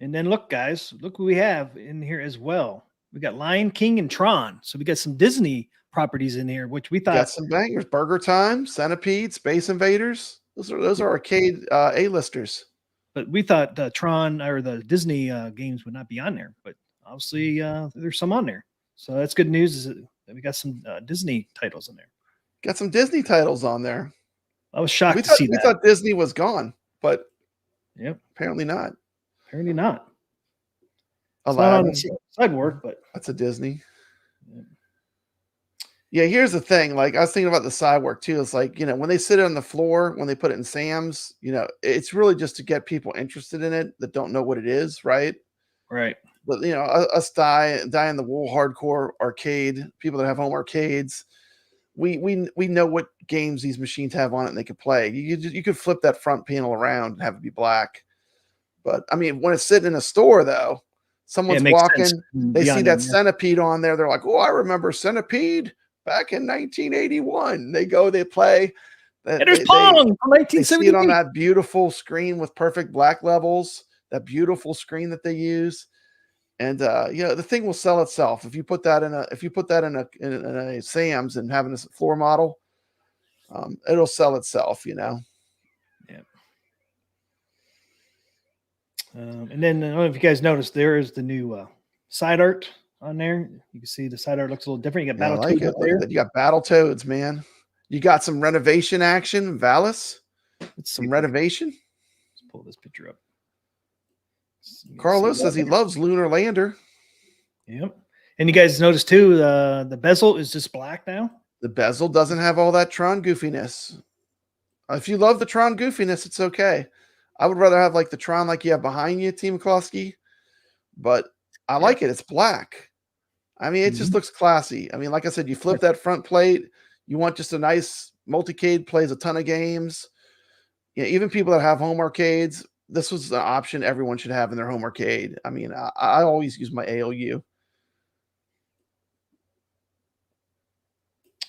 Speaker 1: And then look, guys, look what we have in here as well. We got Lion King and Tron. So we got some Disney properties in here, which we thought
Speaker 5: got some bangers. Burger Time, Centipede, Space Invaders. Those are arcade A-listers.
Speaker 1: But we thought Tron or the Disney games would not be on there. But obviously there's some on there. So that's good news, is that we got some Disney titles in there.
Speaker 5: Got some Disney titles on there.
Speaker 1: I was shocked to see that.
Speaker 5: We thought Disney was gone, but apparently not.
Speaker 1: Apparently not.
Speaker 5: It's not on
Speaker 1: the sideboard, but
Speaker 5: that's a Disney. Yeah, here's the thing. Like, I was thinking about the side work too. It's like, when they sit on the floor, when they put it in Sam's, it's really just to get people interested in it that don't know what it is, right?
Speaker 1: Right.
Speaker 5: But us die in the wool hardcore arcade, people that have home arcades, we know what games these machines have on it and they could play. You could flip that front panel around and have it be black. But I mean, when it's sitting in a store though, someone's walking, they see that Centipede on there, they're like, oh, I remember Centipede back in 1981. They go, they play.
Speaker 1: There's Pong from 1978.
Speaker 5: They see it on that beautiful screen with perfect black levels, that beautiful screen that they use. And the thing will sell itself. If you put that in a Sam's and having a floor model, it'll sell itself, Yeah.
Speaker 1: And then I don't know if you guys noticed, there is the new side art on there. You can see the side art looks a little different. You got Battletoads up there.
Speaker 5: You got Battletoads, man. You got some renovation action, Valis. It's some renovation.
Speaker 1: Let's pull this picture up.
Speaker 5: Carlos says he loves Lunar Lander.
Speaker 1: Yep. And you guys notice too, the bezel is just black now.
Speaker 5: The bezel doesn't have all that Tron goofiness. If you love the Tron goofiness, it's okay. I would rather have like the Tron like you have behind you, Team McCloskey, but I like it. It's black. I mean, it just looks classy. I mean, like I said, you flip that front plate. You want just a nice multicade, plays a ton of games. Yeah, even people that have home arcades, this was an option everyone should have in their home arcade. I mean, I always use my ALU.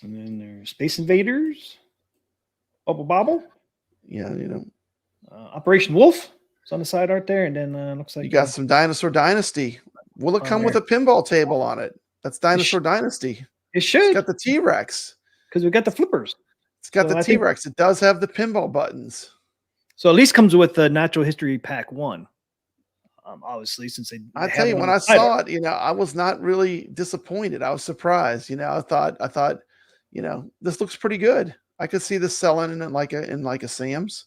Speaker 1: And then there's Space Invaders, Bubble Bobble.
Speaker 5: Yeah,
Speaker 1: Operation Wolf is on the side art there, and then looks like
Speaker 5: you got some Dinosaur Dynasty. Will it come with a pinball table on it? That's Dinosaur Dynasty.
Speaker 1: It should.
Speaker 5: It's got the T-Rex.
Speaker 1: Because we got the flippers.
Speaker 5: It's got the T-Rex. It does have the pinball buttons.
Speaker 1: So at least comes with the Natural History Pack 1. Obviously, since I
Speaker 5: tell you, when I saw it, I was not really disappointed. I was surprised. I thought, this looks pretty good. I could see this selling in like a Sam's.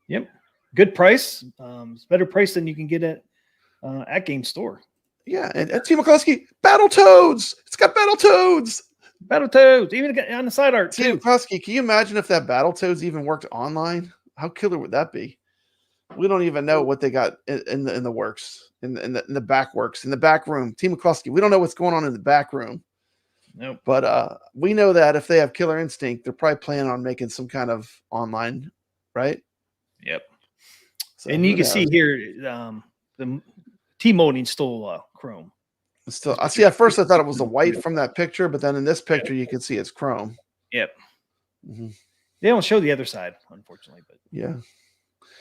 Speaker 1: Yep. Good price. It's better price than you can get at AtGames store.
Speaker 5: Yeah, and Team McCloskey, Battletoads. It's got Battletoads.
Speaker 1: Battletoads, even on the side art
Speaker 5: Team
Speaker 1: too.
Speaker 5: McCloskey, can you imagine if that Battletoads even worked online? How killer would that be? We don't even know what they got in the works, in the back works, in the back room. Team McCloskey, we don't know what's going on in the back room.
Speaker 1: Nope.
Speaker 5: But we know that if they have Killer Instinct, they're probably planning on making some kind of online, right?
Speaker 1: Yep.
Speaker 5: So
Speaker 1: and you can see here the T-molding still chrome.
Speaker 5: Still, I see. At first, I thought it was the white from that picture, but then in this picture, you can see it's chrome.
Speaker 1: Yep.
Speaker 5: Mm-hmm.
Speaker 1: They don't show the other side, unfortunately. But
Speaker 5: yeah,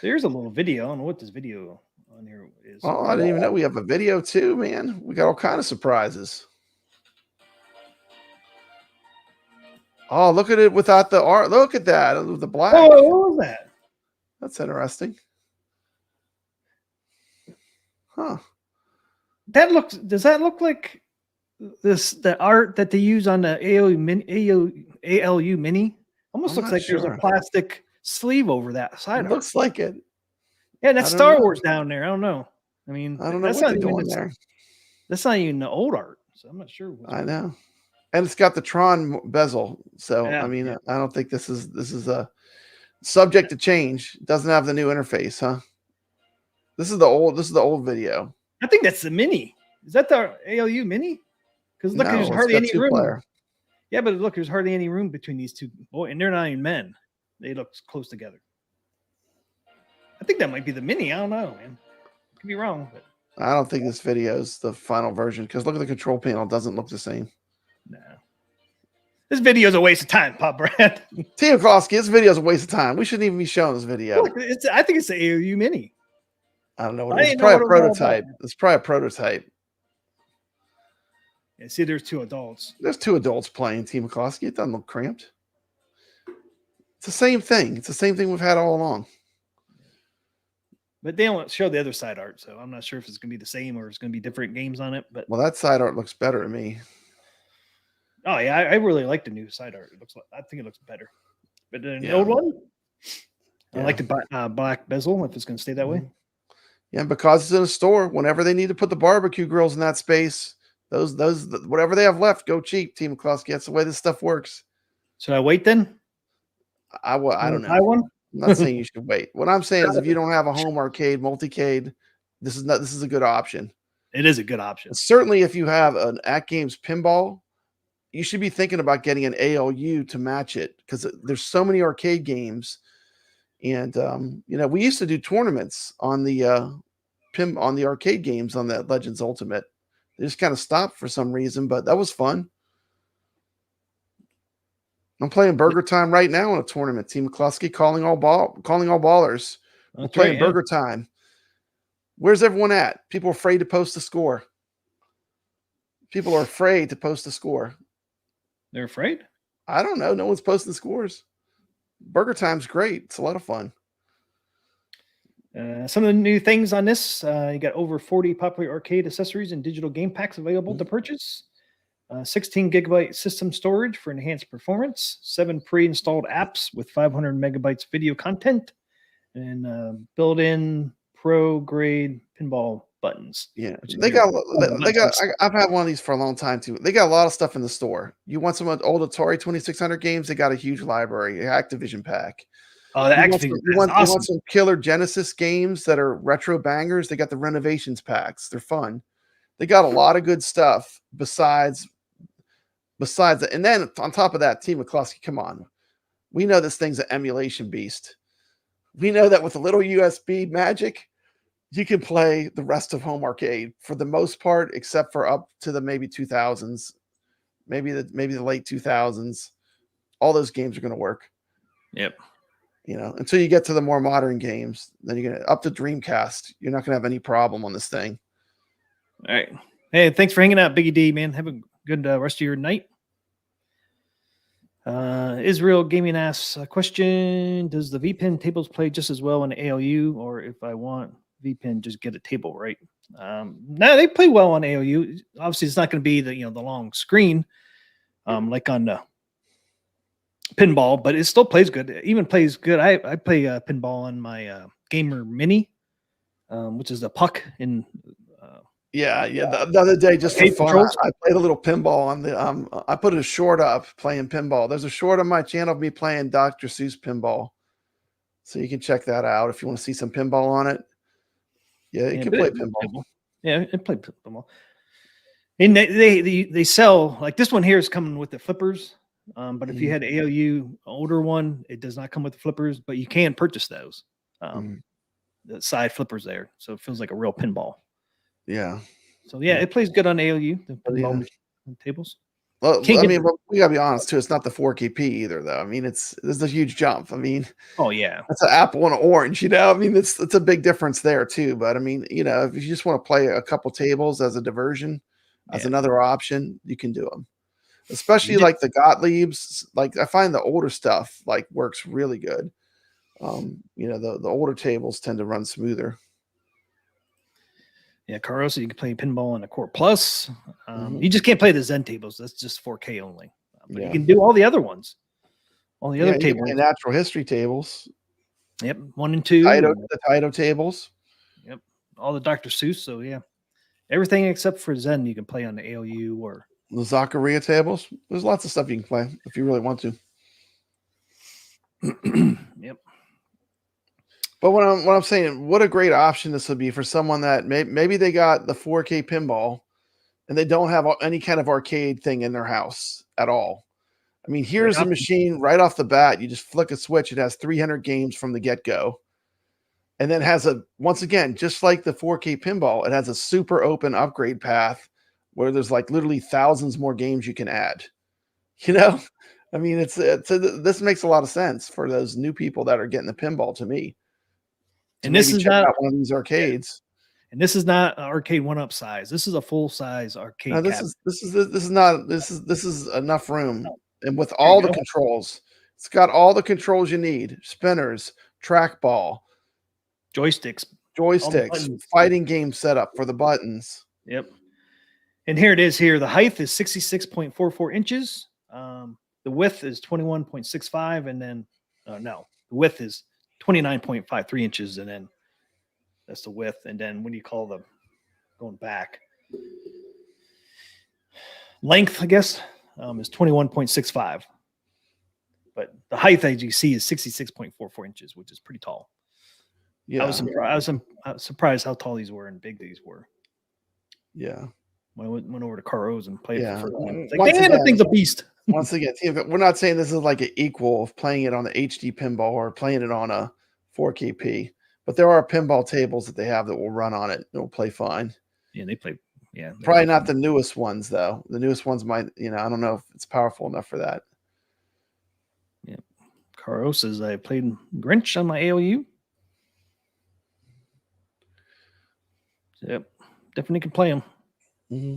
Speaker 1: there's a little video. I don't know what this video on here is.
Speaker 5: Oh, I didn't even know we have a video too, man. We got all kind of surprises. Oh, look at it without the art. Look at that. The black.
Speaker 1: Oh, what was that?
Speaker 5: That's interesting. Huh.
Speaker 1: Does that look like the art that they use on the ALU Mini? Almost looks like there's a plastic sleeve over that side.
Speaker 5: It looks like it.
Speaker 1: Yeah, that's Star Wars down there. I don't know. I mean,
Speaker 5: I don't know
Speaker 1: that's
Speaker 5: what
Speaker 1: not
Speaker 5: they're
Speaker 1: even
Speaker 5: doing there.
Speaker 1: That's not even the old art, so I'm not sure.
Speaker 5: I know, and it's got the Tron bezel. So
Speaker 1: Yeah,
Speaker 5: I mean, I don't think this is a subject to change. It doesn't have the new interface, huh? This is the old video.
Speaker 1: I think that's the Mini. Is that the ALU Mini? Because look, there's hardly any room.
Speaker 5: Player.
Speaker 1: Yeah, but look, there's hardly any room between these two boys, and they're not even men. They look close together. I think that might be the Mini. I don't know, man. Could be wrong, but
Speaker 5: I don't think this video is the final version because look at the control panel. It doesn't look the same.
Speaker 1: no. This video is a waste of time, Pop Brad.
Speaker 5: Team McCloskey, this video is a waste of time. We shouldn't even be showing this video.
Speaker 1: Look, I think it's the ALU Mini.
Speaker 5: I don't know what it is. It's probably a prototype. It's probably a prototype.
Speaker 1: Yeah, see, there's two adults.
Speaker 5: There's two adults playing Team McCloskey. It doesn't look cramped. It's the same thing. It's the same thing we've had all along.
Speaker 1: But they don't show the other side art, so I'm not sure if it's going to be the same or it's going to be different games on it. But
Speaker 5: well, that side art looks better to me.
Speaker 1: Oh yeah, I really like the new side art. It looks like I think it looks better. But the old one, I like the black bezel if it's going to stay that way.
Speaker 5: Yeah, because it's in a store. Whenever they need to put the barbecue grills in that space, those whatever they have left, go cheap. Team McCloskey. That's the way this stuff works.
Speaker 1: Should I wait then?
Speaker 5: I don't know.
Speaker 1: Buy one?
Speaker 5: I'm not saying you should wait. What I'm saying is, if you don't have a home arcade, multicade, this is a good option.
Speaker 1: It is a good option.
Speaker 5: Certainly, if you have an AtGames Pinball, you should be thinking about getting an ALU to match it because there's so many arcade games. And we used to do tournaments on the on the arcade games on that Legends Ultimate. They just kind of stopped for some reason, but that was fun. I'm playing Burger Time right now in a tournament. Team McCloskey calling all ballers. We're playing Burger Time. Where's everyone at? People are afraid to post the score. People are afraid to post the score.
Speaker 1: They're afraid?
Speaker 5: I don't know. No one's posting scores. Burger Time's great. It's a lot of fun.
Speaker 1: Some of the new things on this, you got over 40 popular arcade accessories and digital game packs available to purchase. 16 gigabyte system storage for enhanced performance. 7 pre-installed apps with 500 megabytes video content. And built-in pro-grade pinball buttons.
Speaker 5: Yeah, I've had one of these for a long time too. They got a lot of stuff in the store. You want some old Atari 2600 games? They got a huge library, Activision pack.
Speaker 1: Oh, the Activision.
Speaker 5: You want some killer Genesis games that are retro bangers? They got the renovations packs. They're fun. They got a lot of good stuff besides that. And then on top of that, Team McCloskey, come on. We know this thing's an emulation beast. We know that with a little USB magic, you can play the rest of home arcade for the most part, except for up to the maybe 2000s, maybe the late 2000s. All those games are going to work.
Speaker 1: Yep.
Speaker 5: Until you get to the more modern games, then you're going to up to Dreamcast. You're not going to have any problem on this thing.
Speaker 1: All right. Hey, thanks for hanging out, Biggie D, man. Have a good rest of your night. Israel Gaming asks a question: does the VPN tables play just as well in ALU, or if I want VPN, just get a table, right? No, they play well on ALU. Obviously, it's not going to be the long screen, like on the pinball, but it still plays good. It even plays good. I play pinball on my Gamer Mini, which is the puck in.
Speaker 5: The other day, just for fun, I played a little pinball on the. I put a short up playing pinball. There's a short on my channel of me playing Dr. Seuss pinball, so you can check that out if you want to see some pinball on it. Yeah, you can play pinball.
Speaker 1: Yeah, it played pinball. And they sell, like this one here is coming with the flippers. But if you had ALU older one, it does not come with the flippers, but you can purchase those. The side flippers there, so it feels like a real pinball.
Speaker 5: Yeah.
Speaker 1: So yeah, it plays good on ALU, the pinball
Speaker 5: Yeah.
Speaker 1: machine tables.
Speaker 5: Well,
Speaker 1: Can't
Speaker 5: I
Speaker 1: get-
Speaker 5: mean, but we gotta be honest too. It's not the 4KP either, though. I mean, there's a huge jump. I mean,
Speaker 1: Oh yeah,
Speaker 5: that's an apple and an orange. I mean, it's a big difference there too. But I mean, if you just want to play a couple tables as a diversion, as
Speaker 1: Yeah.
Speaker 5: another option, you can do them. Especially
Speaker 1: did-
Speaker 5: like the Gottliebs. Like I find the older stuff like works really good. The older tables tend to run smoother.
Speaker 1: Yeah, Carosa, you can play pinball on a Core Plus.
Speaker 5: Mhm.
Speaker 1: You just can't play the Zen tables. That's just 4K only. But
Speaker 5: Yeah.
Speaker 1: you can do all the other ones. All the
Speaker 5: Yeah,
Speaker 1: other
Speaker 5: you can
Speaker 1: tables.
Speaker 5: play natural history tables,
Speaker 1: Yep, 1 and 2.
Speaker 5: the Taito tables.
Speaker 1: Yep, all the Dr. Seuss. So yeah, everything except for Zen you can play on the ALU or
Speaker 5: The Zaccaria tables. There's lots of stuff you can play if you really want to.
Speaker 1: yep.
Speaker 5: But what I'm saying, what a great option this would be for someone that maybe they got the 4K pinball and they don't have any kind of arcade thing in their house at all. I mean, here's a machine right off the bat. You just flick a switch. It has 300 games from the get-go. And then has once again, just like the 4K pinball, it has a super open upgrade path where there's like literally thousands more games you can add. I mean, this makes a lot of sense for those new people that are getting the pinball to me.
Speaker 1: And this is not
Speaker 5: one of these arcades.
Speaker 1: And this is not an arcade 1-up size. This is a full size arcade.
Speaker 5: No, this is enough room, and with
Speaker 1: you
Speaker 5: all the
Speaker 1: go.
Speaker 5: controls, it's got all the controls you need: spinners, trackball,
Speaker 1: Joysticks.
Speaker 5: joysticks,
Speaker 1: buttons.
Speaker 5: fighting game setup for the buttons.
Speaker 1: Yep. And here it is. Here the height is 66.44 inches. The width is 21.65, and then the width is 29.53 inches, and then that's the width. And then when you call the going back length, I guess, is 21.65. But the height, as you see, is 66.44 inches, which is pretty tall.
Speaker 5: Yeah,
Speaker 1: I was surprised how tall these were and big these were.
Speaker 5: yeah.
Speaker 1: When I went over to Caro's and played
Speaker 5: Yeah.
Speaker 1: it for the first time. It's
Speaker 5: Once
Speaker 1: like, damn,
Speaker 5: again-
Speaker 1: that thing's a beast.
Speaker 5: Once again, we're not saying this is like an equal of playing it on the HD pinball or playing it on a 4KP, but there are pinball tables that they have that will run on it. It will play fine.
Speaker 1: Yeah, they play. Yeah, they
Speaker 5: Probably
Speaker 1: play
Speaker 5: not the newest ones though. The newest ones might, I don't know if it's powerful enough for that.
Speaker 1: Caro says I played Grinch on my ALU. Yep, definitely can play them.
Speaker 5: Mm-hmm.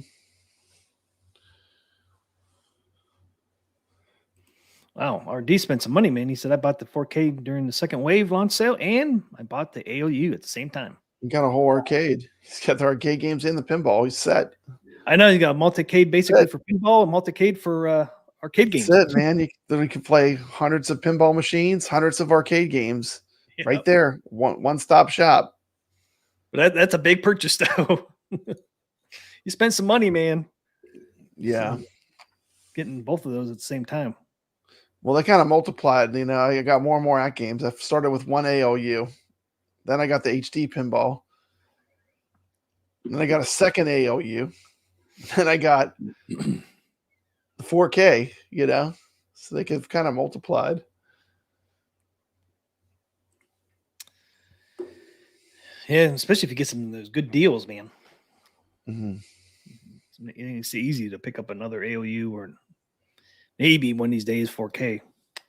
Speaker 1: Wow, RD spent some money, man. He said I bought the 4K during the second wave launch sale, and I bought the ALU at the same time.
Speaker 5: You got a whole arcade. He's got the arcade games and the pinball. He's set.
Speaker 1: I know you got a multi-cade basically for pinball, a multi-cade for arcade games.
Speaker 5: That's it, man. You literally can play hundreds of pinball machines, hundreds of arcade games,
Speaker 1: Yeah.
Speaker 5: right there. One-stop shop.
Speaker 1: But that's a big purchase, though. You spend some money, man.
Speaker 5: Yeah.
Speaker 1: So, getting both of those at the same time.
Speaker 5: Well, they kind of multiplied. I got more and more AtGames. I started with one ALU. Then I got the HD pinball. Then I got a second ALU. Then I got the 4K, so they could have kind of multiplied.
Speaker 1: Yeah, especially if you get some of those good deals, man.
Speaker 5: Mm-hmm.
Speaker 1: It's easy to pick up another ALU or maybe one of these days 4K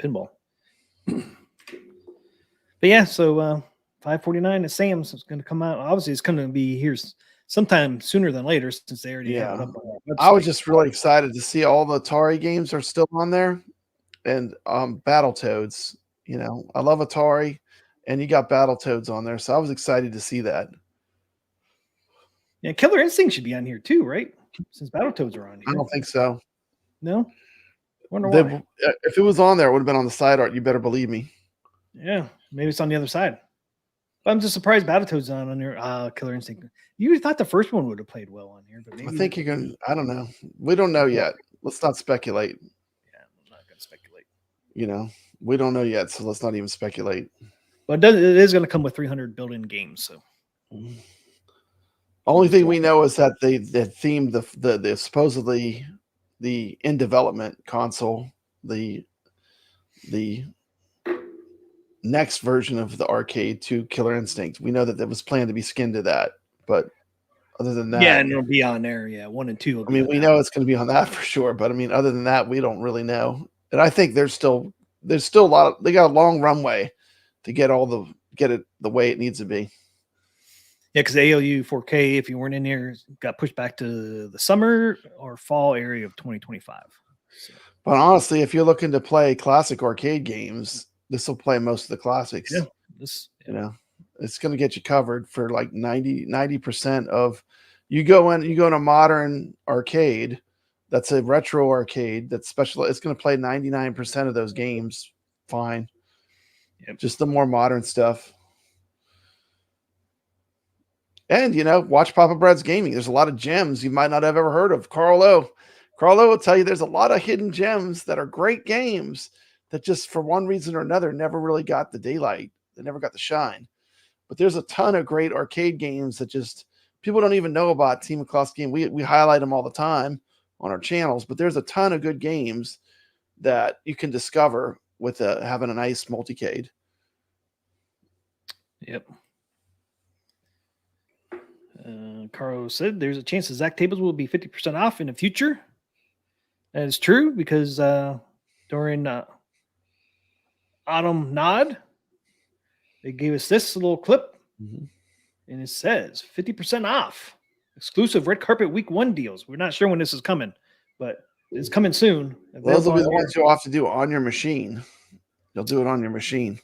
Speaker 1: pinball. But yeah, so $549 at Sam's is going to come out. Obviously, it's going to be here sometime sooner than later since they already have it up on our website.
Speaker 5: I was just really excited to see all the Atari games are still on there, and Battletoads. I love Atari, and you got Battletoads on there, so I was excited to see that.
Speaker 1: Yeah, Killer Instinct should be on here too, right? Since Battletoads are on here.
Speaker 5: I don't think so.
Speaker 1: No? Wonder why.
Speaker 5: If it was on there, it would have been on the side art. You better believe me.
Speaker 1: Yeah, maybe it's on the other side. But I'm just surprised Battletoads not on there. Killer Instinct. You thought the first one would have played well on here, but maybe
Speaker 5: I think you're going to, I don't know. We don't know yet. Let's not speculate.
Speaker 1: Yeah, I'm not going to speculate.
Speaker 5: We don't know yet, so let's not even speculate.
Speaker 1: But it is going to come with 300 built-in games. So
Speaker 5: only thing we know is that they themed the supposedly the in development console, the next version of the arcade to Killer Instinct. We know that was planned to be skinned to that, but Other than that,
Speaker 1: Yeah, and it'll be on there. Yeah, 1 and 2. Will
Speaker 5: I
Speaker 1: be
Speaker 5: mean,
Speaker 1: on
Speaker 5: we
Speaker 1: that.
Speaker 5: know it's going to be on that for sure, but I mean, other than that, we don't really know. And I think there's still a lot of, they got a long runway to get it the way it needs to be.
Speaker 1: Yeah, because the ALU 4K, if you weren't in here, got pushed back to the summer or fall area of 2025. So,
Speaker 5: But honestly, if you're looking to play classic arcade games, this will play most of the classics.
Speaker 1: yeah,
Speaker 5: You know, it's going to get you covered for like 90% of, you go in a modern arcade, that's a retro arcade that's special. It's going to play 99% of those games fine.
Speaker 1: Yep.
Speaker 5: Just the more modern stuff. And, watch Papa Brad's Gaming. There's a lot of gems you might not have ever heard of. Carl O will tell you there's a lot of hidden gems that are great games that just for one reason or another never really got the daylight. They never got the shine. But there's a ton of great arcade games that just people don't even know about. Team McCloskey game. We highlight them all the time on our channels, but there's a ton of good games that you can discover with having a nice multicade.
Speaker 1: Yep. Carl said there's a chance the Zach tables will be 50% off in the future. That is true because during Autumn Nod, they gave us this little clip, and it says 50% off. Exclusive red carpet week 1 deals. We're not sure when this is coming, but it's coming soon.
Speaker 5: Those will be the ones you'll have to do on your machine. You'll do it on your machine.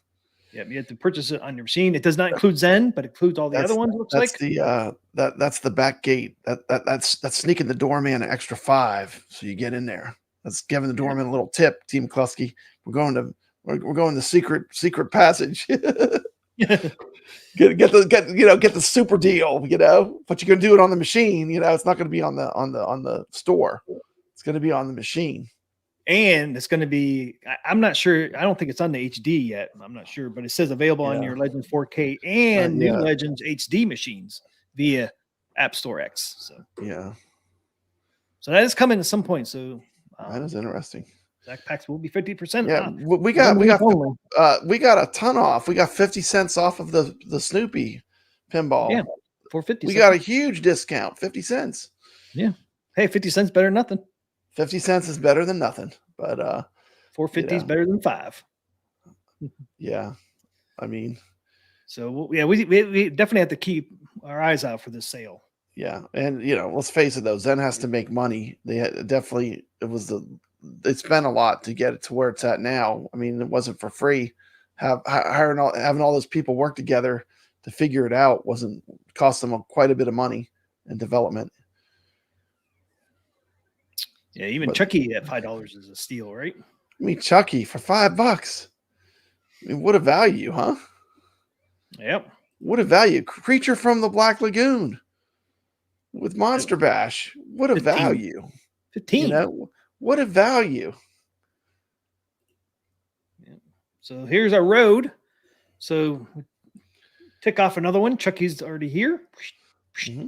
Speaker 1: Yeah, you have to purchase it on your machine. It does not include Zen, but it includes all the other ones. Looks
Speaker 5: that's
Speaker 1: like
Speaker 5: that's the back gate. That's sneaking the doorman an extra $5, so you get in there. That's giving the doorman a little tip. Team McCluskey, we're going the secret passage. get the super deal. But you're gonna do it on the machine. It's not gonna be on the store. It's gonna be on the machine.
Speaker 1: And it's going to be, I'm not sure. I don't think it's on the HD yet. I'm not sure, but it says available on your Legends 4K and new Legends HD machines via App Store X. So, so that is coming at some point. So
Speaker 5: that is interesting.
Speaker 1: Zach Packs will be 50%.
Speaker 5: Yeah.
Speaker 1: Off.
Speaker 5: We got a ton off. We got 50 cents off of the Snoopy pinball.
Speaker 1: Yeah. 450.
Speaker 5: We got a huge discount, 50 cents.
Speaker 1: Yeah. Hey, 50 cents better than nothing.
Speaker 5: 50 cents is better than nothing, but
Speaker 1: 450 is better than 5.
Speaker 5: Yeah, I mean,
Speaker 1: so we definitely have to keep our eyes out for this sale.
Speaker 5: Yeah, and let's face it though, Zen has to make money. They spent a lot to get it to where it's at now. I mean, it wasn't for free. Having all those people work together to figure it out cost them quite a bit of money and development.
Speaker 1: Yeah, even Chucky at $5 is a steal, right?
Speaker 5: I mean, Chucky for $5. I mean, what a value, huh?
Speaker 1: Yep.
Speaker 5: What a value. Creature from the Black Lagoon with Monster Bash. What a
Speaker 1: 15.
Speaker 5: value.
Speaker 1: 15.
Speaker 5: What a value.
Speaker 1: Yeah. So here's our road. So tick off another one. Chucky's already here.
Speaker 5: Mm-hmm.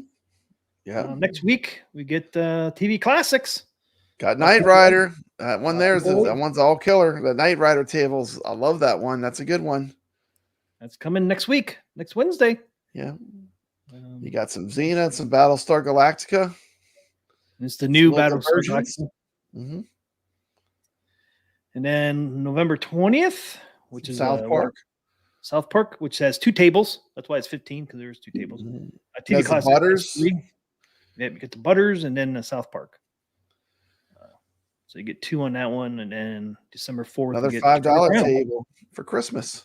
Speaker 5: Yeah.
Speaker 1: Next week, we get TV Classics.
Speaker 5: Got Knight Rider. That one's all killer. The Knight Rider tables. I love that one. That's a good one.
Speaker 1: That's coming next week, next Wednesday.
Speaker 5: Yeah. You got some Xena and some Battlestar Galactica.
Speaker 1: It's the new Battlestar Galactica.
Speaker 5: Mm-hmm.
Speaker 1: And then November 20th, which is
Speaker 5: South Park,
Speaker 1: which has 2 tables. That's why it's 15, because there's 2 tables.
Speaker 5: Mm-hmm.
Speaker 1: TV Classics.
Speaker 5: Butters.
Speaker 1: Yeah, you get the Butters and then the South Park. So you get 2 on that one, and then December 4th.
Speaker 5: Another $5 table for Christmas.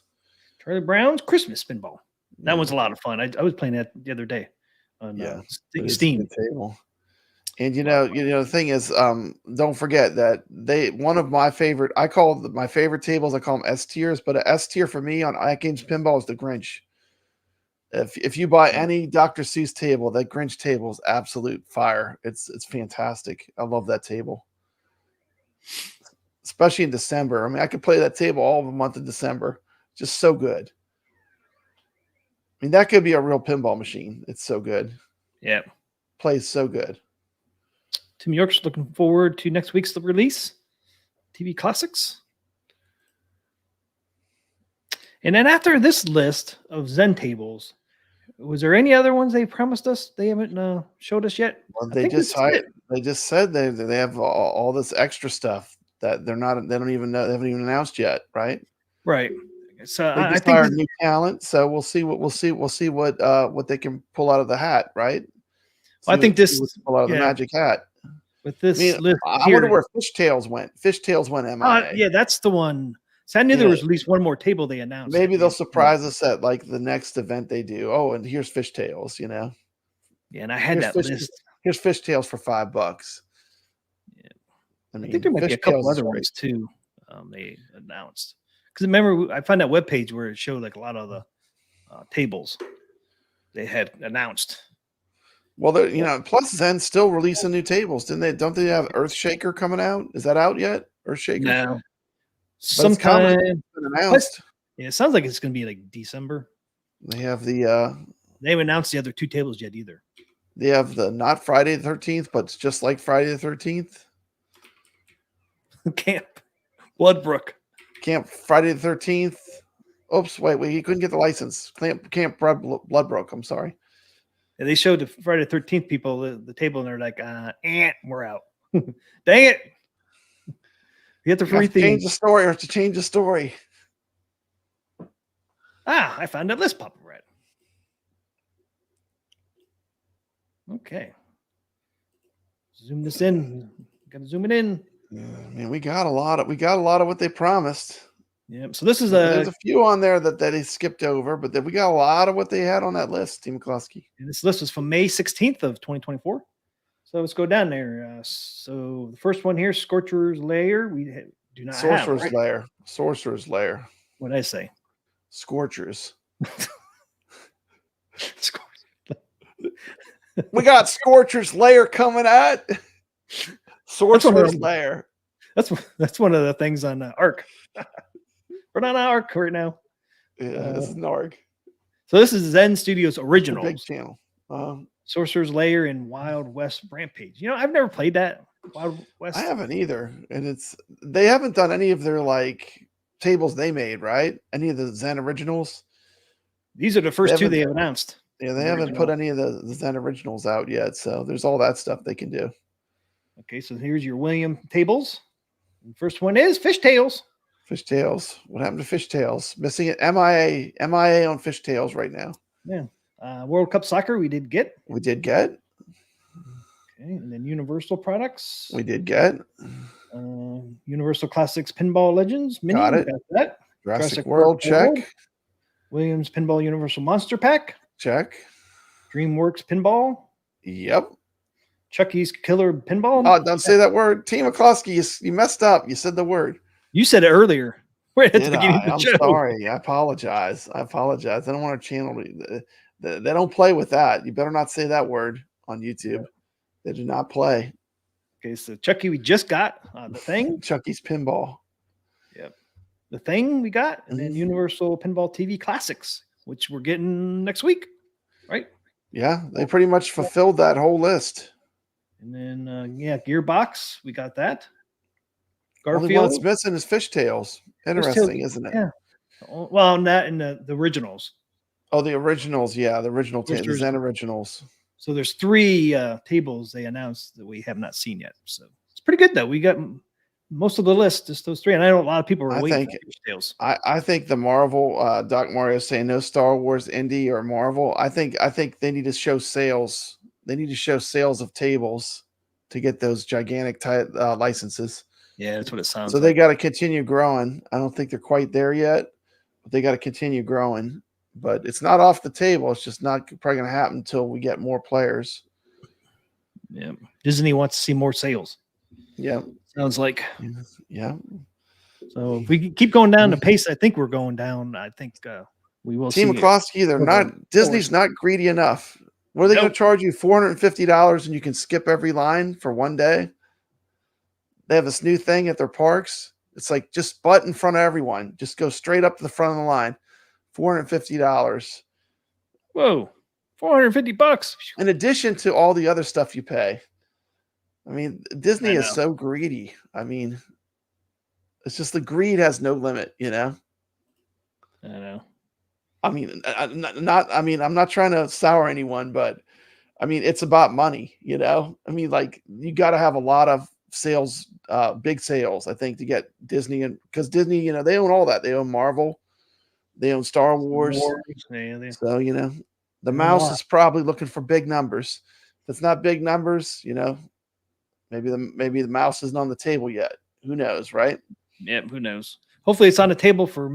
Speaker 1: Charlie Brown's Christmas Pinball. That was a lot of fun. I was playing that the other day on Steam.
Speaker 5: Table. And the thing is, don't forget that one of my favorite. I call my favorite tables. I call them S tiers, but a S tier for me on AtGames Pinball is the Grinch. If you buy any Dr. Seuss table, that Grinch table is absolute fire. It's fantastic. I love that table. Especially in December. I mean, I could play that table all of the month of December. Just so good. I mean, that could be a real pinball machine. It's so good.
Speaker 1: Yeah.
Speaker 5: Plays so good.
Speaker 1: Tim York's looking forward to next week's release. TV Classics. And then after this list of Zen tables, Was there any other ones they promised us? They haven't showed us yet.
Speaker 5: Well,
Speaker 1: I
Speaker 5: they
Speaker 1: think
Speaker 5: just
Speaker 1: this is it.
Speaker 5: they just said they have all this extra stuff that they don't even know, they haven't even announced yet, right?
Speaker 1: Right. So
Speaker 5: They
Speaker 1: I
Speaker 5: just
Speaker 1: think
Speaker 5: hired new talent, so we'll see what they can pull out of the hat, right?
Speaker 1: I think
Speaker 5: See what
Speaker 1: this,
Speaker 5: they pull out of the
Speaker 1: yeah,
Speaker 5: magic hat.
Speaker 1: with
Speaker 5: I
Speaker 1: this
Speaker 5: mean,
Speaker 1: list
Speaker 5: I wonder
Speaker 1: here.
Speaker 5: where Fishtails went. Fishtails went MIA.
Speaker 1: Yeah, that's the one. So I knew there was at least one more table they announced.
Speaker 5: Maybe
Speaker 1: that we
Speaker 5: they'll
Speaker 1: had-
Speaker 5: surprise us at like the next event they do. Oh, and here's Fishtails, you know.
Speaker 1: Yeah, and I had
Speaker 5: Here's
Speaker 1: that list.
Speaker 5: Here's Fishtails for $5.
Speaker 1: Yeah.
Speaker 5: I
Speaker 1: I
Speaker 5: mean,
Speaker 1: think there might be a couple
Speaker 5: Fishtails is
Speaker 1: other
Speaker 5: great.
Speaker 1: ones too. They announced because remember I found that webpage where it showed like a lot of the tables they had announced.
Speaker 5: Well, plus Zen still releasing new tables, didn't they? Don't they have Earthshaker coming out? Is that out yet? Earthshaker?
Speaker 1: No,
Speaker 5: But it's coming.
Speaker 1: sometime.
Speaker 5: It's been announced.
Speaker 1: Yeah, it sounds like it's going to be like December.
Speaker 5: They have the
Speaker 1: They haven't announced the other two tables yet either.
Speaker 5: they have the not Friday the 13th, but it's just like Friday the 13th.
Speaker 1: Camp Bloodbrook.
Speaker 5: Camp Friday the 13th. Oops, wait, he couldn't get the license. Camp Bloodbrook. I'm sorry.
Speaker 1: And they showed the Friday the 13th people the table, and they're like, we're out. Dang it. You get the free theme.
Speaker 5: Change the story or to change the story.
Speaker 1: I found that list pop red. Okay. Zoom this in. Gotta zoom it in.
Speaker 5: Yeah, man, we got a lot of what they promised.
Speaker 1: Yeah. So this is
Speaker 5: There's a few on there that they skipped over, but then we got a lot of what they had on that list, Team McCloskey.
Speaker 1: this list was from May 16th of 2024. So let's go down there. So the first one here, Scorcher's Lair. We do not
Speaker 5: Sorcerer's
Speaker 1: have.
Speaker 5: Lair. Sorcerer's Lair.
Speaker 1: What did I say?
Speaker 5: Scorchers. We got Scorcher's Lair coming at Sorcerer's Lair.
Speaker 1: That's one of the things on Arc. We're not on Arc right now.
Speaker 5: Yeah, this is an ARG.
Speaker 1: So this is Zen Studios Originals.
Speaker 5: Big channel.
Speaker 1: Sorcerer's Lair and Wild West Rampage. I've never played that. Wild West.
Speaker 5: I haven't either, and they haven't done any of their like tables they made, right? Any of the Zen originals.
Speaker 1: These are the first two they have announced.
Speaker 5: Yeah, they haven't put any of the Zen originals out yet, so there's all that stuff they can do.
Speaker 1: Okay, so here's your William tables. The first one is Fishtails.
Speaker 5: Fishtails. What happened to Fishtails? Missing it. MIA on Fishtails right now.
Speaker 1: Yeah. World Cup Soccer we did get.
Speaker 5: We did get.
Speaker 1: Okay, and then Universal Products.
Speaker 5: We did get.
Speaker 1: Universal Classics Pinball Legends. Mini.
Speaker 5: Got it.
Speaker 1: Got that.
Speaker 5: Jurassic World, check.
Speaker 1: Williams Pinball Universal Monster Pack.
Speaker 5: Check.
Speaker 1: DreamWorks Pinball.
Speaker 5: Yep.
Speaker 1: Chucky's Killer Pinball.
Speaker 5: Oh, don't say that word. Team McCloskey, you messed up. You said the word.
Speaker 1: You said it earlier. We're at the beginning of the
Speaker 5: I'm
Speaker 1: show.
Speaker 5: sorry. I apologize. I don't want to channel. They don't play with that. You better not say that word on YouTube. They do not play.
Speaker 1: Okay, so Chucky, we just got the thing.
Speaker 5: Chucky's Pinball.
Speaker 1: Yep. The thing we got, and then Universal Pinball TV Classics, which we're getting next week, right?
Speaker 5: Yeah, they pretty much fulfilled that whole list.
Speaker 1: And then, Gearbox, we got that.
Speaker 5: Only one that's missing is Fishtails. Interesting, isn't it?
Speaker 1: Yeah. Well, that and the originals.
Speaker 5: Oh, the originals. Yeah, the original the Zen originals.
Speaker 1: So there's 3 tables they announced that we have not seen yet. So it's pretty good, though. We got most of the list, just those 3. And I know a lot of people are waiting for Fishtails.
Speaker 5: I think the Marvel, Doc Mario saying no Star Wars, Indie, or Marvel. I think they need to show sales. They need to show sales of tables to get those gigantic licenses.
Speaker 1: Yeah, that's what it sounds
Speaker 5: like. So they got to continue growing. I don't think they're quite there yet, but they got to continue growing. But it's not off the table. It's just not probably going to happen until we get more players.
Speaker 1: Yeah. Disney wants to see more sales.
Speaker 5: Yeah.
Speaker 1: Sounds like.
Speaker 5: Yeah.
Speaker 1: So if we keep going down the pace, I think we're going down. I think we will
Speaker 5: Team
Speaker 1: see.
Speaker 5: McCloskey, they're not, Disney's not greedy enough. What are they going to charge you? $450 and you can skip every line for one day? They have this new thing at their parks. It's like just butt in front of everyone. Just go straight up to the front of the line. $450.
Speaker 1: Whoa, $450.
Speaker 5: In addition to all the other stuff you pay. I mean, Disney is so greedy. I mean, it's just the greed has no limit, you know?
Speaker 1: I know.
Speaker 5: I mean, not. I mean, I'm not trying to sour anyone, but I mean, it's about money. You know, I mean, like you got to have a lot of sales, big sales, I think, to get Disney, and because Disney, you know, they own all that. They own Marvel, they own Star Wars.
Speaker 1: Yeah,
Speaker 5: So, you know, the
Speaker 1: own a
Speaker 5: mouse
Speaker 1: lot.
Speaker 5: is probably looking for big numbers. If it's not big numbers, you know, maybe the mouse isn't on the table yet. Who knows, right?
Speaker 1: Yeah, who knows? Hopefully, it's on the table for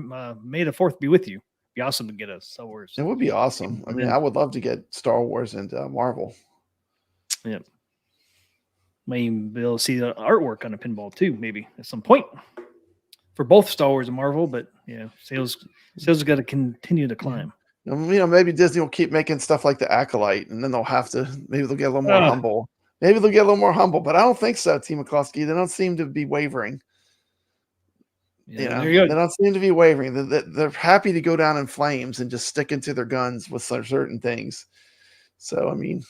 Speaker 1: May the 4th be with you. Be awesome to get a Star Wars.
Speaker 5: It would be awesome. I mean, I would love to get Star Wars and Marvel.
Speaker 1: Yeah. Might even be able to see the artwork on a pinball too, maybe at some point for both Star Wars and Marvel. But yeah, sales have got to continue to climb.
Speaker 5: You know, maybe Disney will keep making stuff like the Acolyte, and then they'll have to. Maybe they'll get a little more humble. Maybe they'll get a little more humble, but I don't think so. T. McCloskey, they don't seem to be wavering.
Speaker 1: Yeah,
Speaker 5: You know, they don't seem to be wavering. They're happy to go down in flames and just stick into their guns with certain things. So, I mean,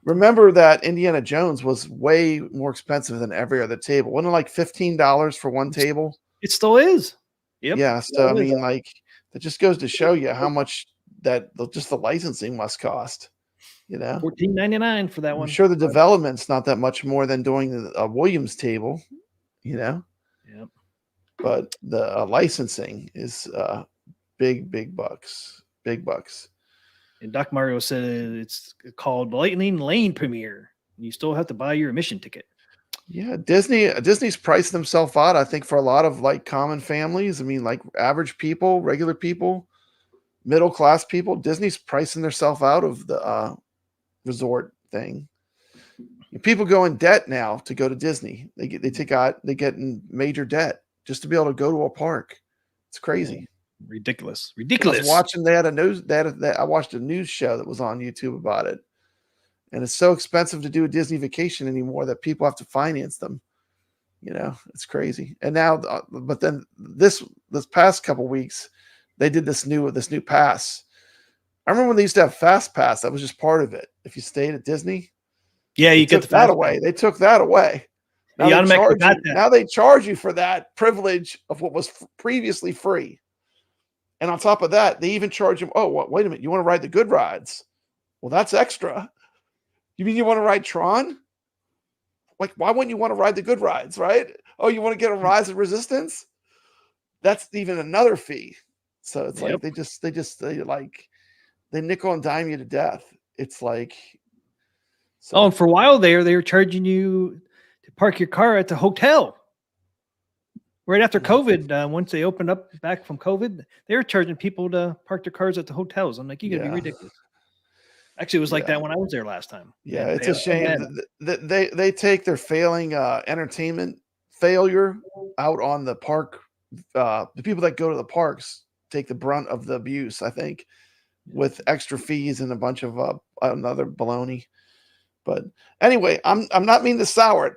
Speaker 5: remember that Indiana Jones was way more expensive than every other table. Wasn't it like $15 for one table?
Speaker 1: It still is. Yep.
Speaker 5: Yeah. So, I mean, like, that just goes to show you how much that just the licensing must cost. You know,
Speaker 1: $14.99 for that one.
Speaker 5: I'm sure the development's not that much more than doing a Williams table. You know.
Speaker 1: Yep.
Speaker 5: But the licensing is big bucks.
Speaker 1: And Doc Mario said it's called Lightning Lane Premiere. You still have to buy your admission ticket.
Speaker 5: Yeah, Disney's priced themselves out, I think, for a lot of like common families. I mean, like average people, regular people, middle class people. Disney's pricing themselves out of the resort thing. People go in debt now to go to Disney. They get in major debt just to be able to go to a park. It's crazy.
Speaker 1: Ridiculous.
Speaker 5: I was watching, I watched a news show that was on YouTube about it. And it's so expensive to do a Disney vacation anymore that people have to finance them. You know, it's crazy. And now, but then this past couple weeks, they did this new pass. I remember when they used to have Fast Pass. That was just part of it. If you stayed at Disney,
Speaker 1: yeah, you get
Speaker 5: that away. They took that away. Now they charge you for that privilege of what was previously free. And on top of that, they even charge them. Oh, wait a minute. You want to ride the good rides? Well, that's extra. You mean you want to ride Tron? Like, why wouldn't you want to ride the good rides, right? Oh, you want to get a Rise of Resistance? That's even another fee. So it's like they nickel and dime you to death. It's like,
Speaker 1: so. And for a while they were charging you to park your car at the hotel. Right after COVID, once they opened up back from COVID, they were charging people to park their cars at the hotels. I'm like, you gotta be ridiculous. Actually, it was like that when I was there last time.
Speaker 5: Yeah, it's a shame that they take their failing entertainment failure out on the park. The people that go to the parks take the brunt of the abuse, I think, with extra fees and a bunch of another baloney. But anyway, I'm not mean to sour it.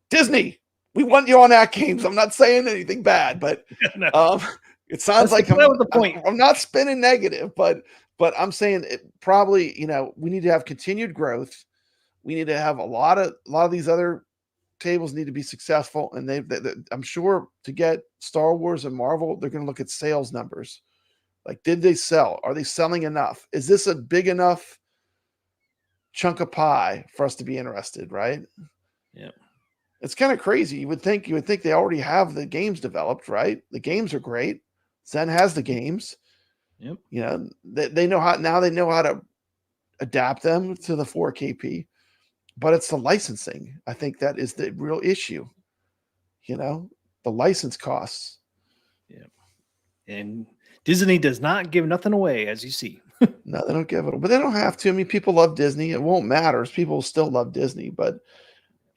Speaker 5: Disney, we want you on AtGames. I'm not saying anything bad, but it sounds like that was the point. I'm not spinning negative, but I'm saying it probably, you know, we need to have continued growth. We need to have a lot of these other tables need to be successful, and I'm sure to get Star Wars and Marvel, they're going to look at sales numbers. Like, did they sell? Are they selling enough? Is this a big enough chunk of pie for us to be interested? Right?
Speaker 1: Yeah.
Speaker 5: It's kind of crazy. You would think they already have the games developed, right? The games are great. Zen has the games.
Speaker 1: Yep.
Speaker 5: You know, they know how to adapt them to the 4KP, but it's the licensing. I think that is the real issue. You know, the license costs.
Speaker 1: Yeah. And Disney does not give nothing away, as you see.
Speaker 5: No, they don't give it, but they don't have to. I mean, people love Disney. It won't matter. People still love Disney, but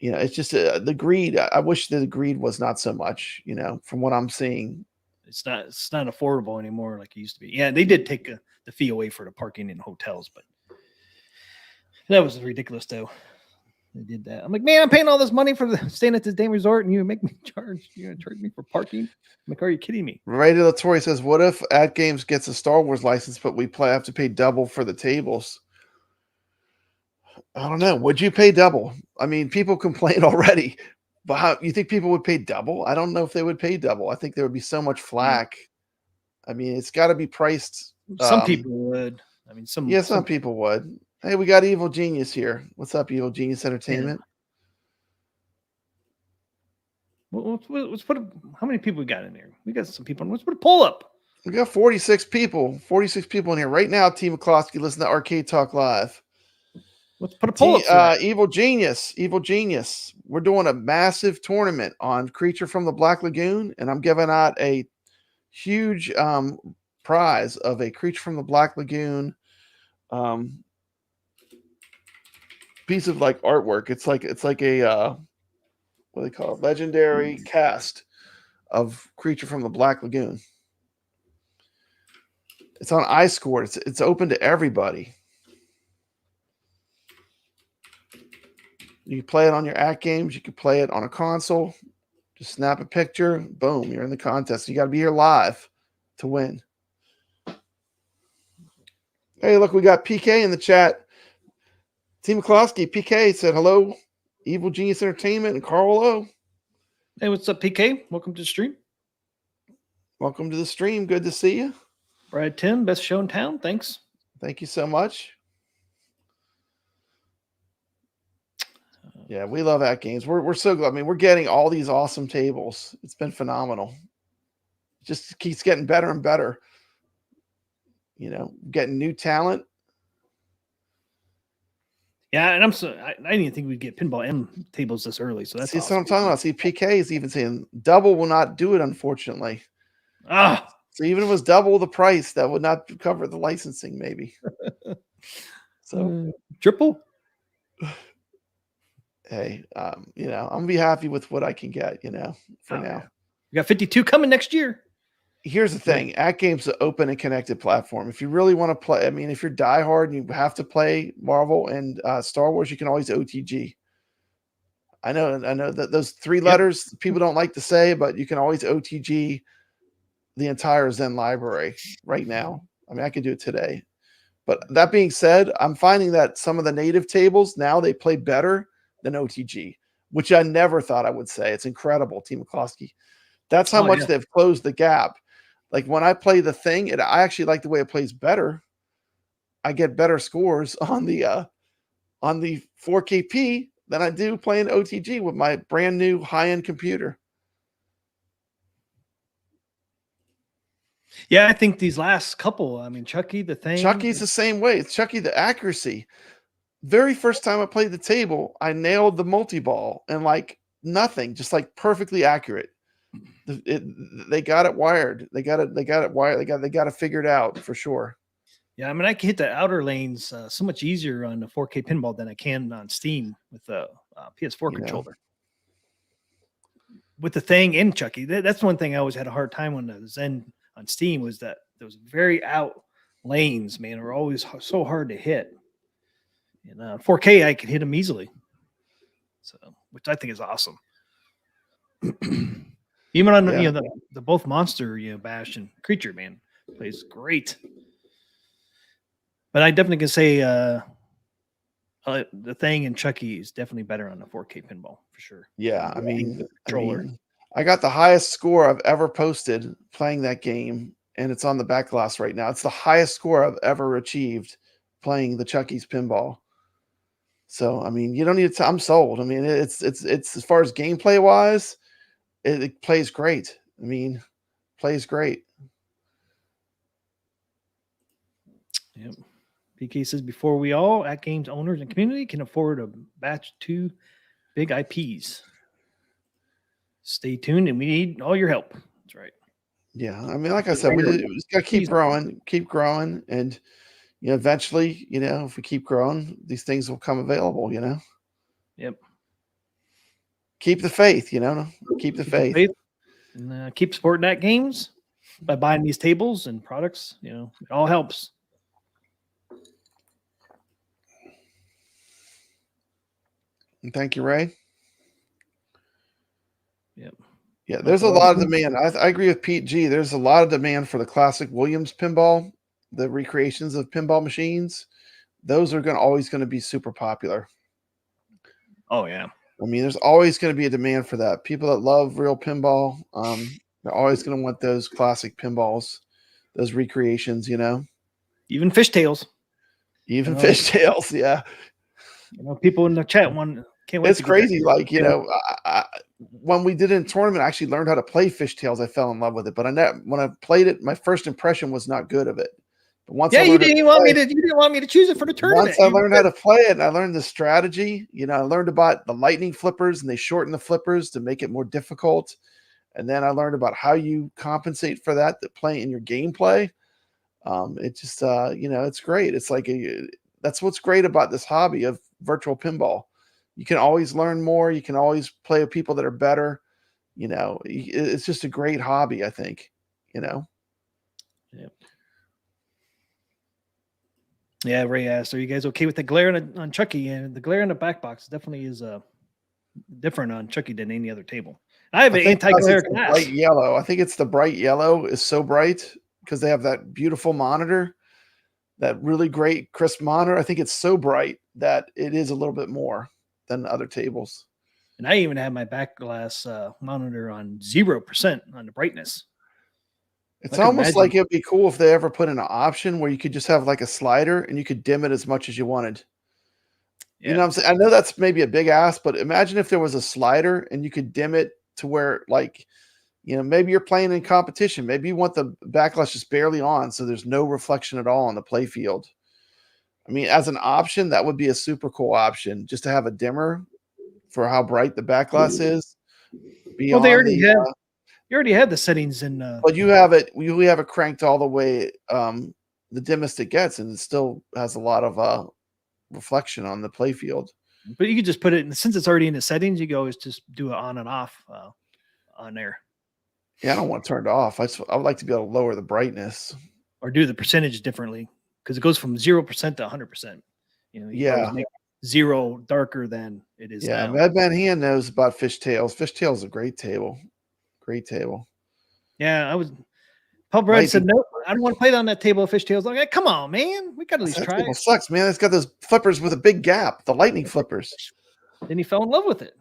Speaker 5: you know, it's just the greed. I wish the greed was not so much, you know, from what I'm seeing.
Speaker 1: It's not affordable anymore like it used to be. Yeah, they did take the fee away for the parking in hotels, but that was ridiculous though. They did that. I'm like, man, I'm paying all this money for staying at this damn resort, and you make me charge. You're gonna charge me for parking? I'm like, are you kidding me?
Speaker 5: Ray De La Torre says, "What if AtGames gets a Star Wars license, but we have to pay double for the tables?" I don't know. Would you pay double? I mean, people complain already, but how you think people would pay double? I don't know if they would pay double. I think there would be so much flack. I mean, it's got to be priced.
Speaker 1: Some people would. I mean, some
Speaker 5: people would. Hey, we got Evil Genius here. What's up, Evil Genius Entertainment?
Speaker 1: Let's put how many people we got in here? We got some people. Let's put a poll up.
Speaker 5: We got 46 people. 46 people in here right now. Team McCloskey, listen to Arcade Talk Live.
Speaker 1: Let's put a poll up.
Speaker 5: Evil Genius. We're doing a massive tournament on Creature from the Black Lagoon, and I'm giving out a huge prize of a Creature from the Black Lagoon piece of like artwork. It's like a what do they call it? Legendary cast of Creature from the Black Lagoon. It's on iScored. It's open to everybody. You can play it on your AtGames. You can play it on a console. Just snap a picture. Boom, you're in the contest. You got to be here live to win. Hey, look, we got PK in the chat. Team McCloskey, PK said hello. Evil Genius Entertainment and Carl O.
Speaker 1: Hey, what's up, PK? Welcome to the stream.
Speaker 5: Welcome to the stream. Good to see you.
Speaker 1: Brad Tim, best show in town. Thanks.
Speaker 5: Thank you so much. Yeah, we love AtGames. We're so glad. I mean, we're getting all these awesome tables. It's been phenomenal. It just keeps getting better and better. You know, getting new talent.
Speaker 1: Yeah, and I didn't think we'd get Pinball M tables this early. So that's
Speaker 5: what I'm talking about. See, PK is even saying double will not do it, unfortunately. So even if it was double the price, that would not cover the licensing, maybe. So
Speaker 1: triple.
Speaker 5: Hey, you know, I'm gonna be happy with what I can get, you know, for now.
Speaker 1: We got 52 coming next year.
Speaker 5: Here's the thing: AtGames is an open and connected platform. If you really want to play, I mean, if you're diehard and you have to play Marvel and Star Wars, you can always OTG. I know that those three letters people don't like to say, but you can always OTG the entire Zen library right now. I mean, I could do it today. But that being said, I'm finding that some of the native tables now they play better than OTG, which I never thought I would say. It's incredible, Team McCloskey. That's how much they've closed the gap. Like when I play the thing, I actually like the way it plays better. I get better scores on the 4KP than I do playing OTG with my brand new high-end computer.
Speaker 1: Yeah, I think these last couple, I mean, Chucky, the thing.
Speaker 5: Chucky's the same way. It's Chucky, the accuracy. Very first time I played the table, I nailed the multi-ball and like nothing, just like perfectly accurate. They got it wired. They got it wired. They got it figured out for sure.
Speaker 1: Yeah, I mean, I can hit the outer lanes so much easier on the 4K pinball than I can on Steam with the PS4 controller. With the thing in Chucky, that's one thing I always had a hard time on the Zen on Steam was that those very out lanes, man, are always so hard to hit. You know, 4K, I can hit them easily. So, which I think is awesome. Even on the both monster, Bash and Creature, man, plays great. But I definitely can say the thing and Chucky is definitely better on the 4K pinball for sure.
Speaker 5: Yeah, I mean, I got the highest score I've ever posted playing that game, and it's on the back glass right now. It's the highest score I've ever achieved playing the Chucky's pinball. So, I mean, you don't need to. I'm sold. I mean, it's as far as gameplay wise, it plays great. I mean, plays great.
Speaker 1: Yep. PK says before we all AtGames owners and community can afford a batch 2 big IPs. Stay tuned, and we need all your help. That's right.
Speaker 5: Yeah, I mean, like I said, we just got to keep growing, and eventually, if we keep growing, these things will come available.
Speaker 1: Yep.
Speaker 5: Keep the faith. Keep the faith.
Speaker 1: And keep supporting AtGames by buying these tables and products. It all helps.
Speaker 5: And thank you, Ray.
Speaker 1: Yep.
Speaker 5: Yeah, there's a lot of demand. I agree with Pete G. There's a lot of demand for the classic Williams pinball, the recreations of pinball machines. Those are always going to be super popular.
Speaker 1: Oh, yeah.
Speaker 5: I mean, there's always going to be a demand for that. People that love real pinball, they're always going to want those classic pinballs. those recreations, you know,
Speaker 1: Even fishtails.
Speaker 5: even fishtails. Yeah.
Speaker 1: You know, people in the chat can't wait.
Speaker 5: It's
Speaker 1: to get that.
Speaker 5: crazy. Like, you know, when we did it in tournament, I actually learned how to play fishtails. I fell in love with it, but when I played it, my first impression was not good of it. But once
Speaker 1: Yeah,
Speaker 5: I
Speaker 1: you
Speaker 5: learned
Speaker 1: didn't want me to. You didn't want me to choose it for the tournament.
Speaker 5: once I learned how to play it and I learned the strategy, you know, I learned about the lightning flippers, and they shorten the flippers to make it more difficult. And then I learned about how you compensate for that play in your gameplay. It just, you know, it's great. It's like that's what's great about this hobby of virtual pinball. You can always learn more. You can always play with people that are better. You know, it's just a great hobby, I think, you know?
Speaker 1: Yep. Yeah, Ray asked, are you guys okay with the glare on Chucky? And the glare in the back box definitely is different on Chucky than any other table. I have an anti-glare glass.
Speaker 5: Bright yellow. I think it's the bright yellow is so bright because they have that beautiful monitor, that really great crisp monitor. I think it's so bright that it is a little bit more than other tables.
Speaker 1: And I even have my back glass monitor on 0% on the brightness.
Speaker 5: It's almost like it'd be cool if they ever put in an option where you could just have like a slider and you could dim it as much as you wanted. Yeah. You know what I'm saying? I know that's maybe a big ask, but imagine if there was a slider and you could dim it to where, like, you know, maybe you're playing in competition. Maybe you want the backglass just barely on so there's no reflection at all on the play field. I mean, as an option, that would be a super cool option, just to have a dimmer for how bright the backglass is.
Speaker 1: Well, they already have. You already have the settings in.
Speaker 5: But you have it. We have it cranked all the way, the dimmest it gets, and it still has a lot of reflection on the play field.
Speaker 1: But you could just put it, since it's already in the settings, you can always just do it on and off on there.
Speaker 5: Yeah, I don't want to turn it off. I would like to be able to lower the brightness
Speaker 1: or do the percentage differently, because it goes from 0% to 100%. You know,
Speaker 5: yeah,
Speaker 1: make 0 darker than it is.
Speaker 5: Yeah,
Speaker 1: now.
Speaker 5: Madman Hand knows about fishtails. Fishtails is a great table. Great table.
Speaker 1: Yeah, Paul Brad said, no, I don't want to play it on that table of fishtails. I'm like, come on, man. We got to at least try it.
Speaker 5: Sucks, man. It's got those flippers with a big gap, the lightning flippers.
Speaker 1: Then he fell in love with it.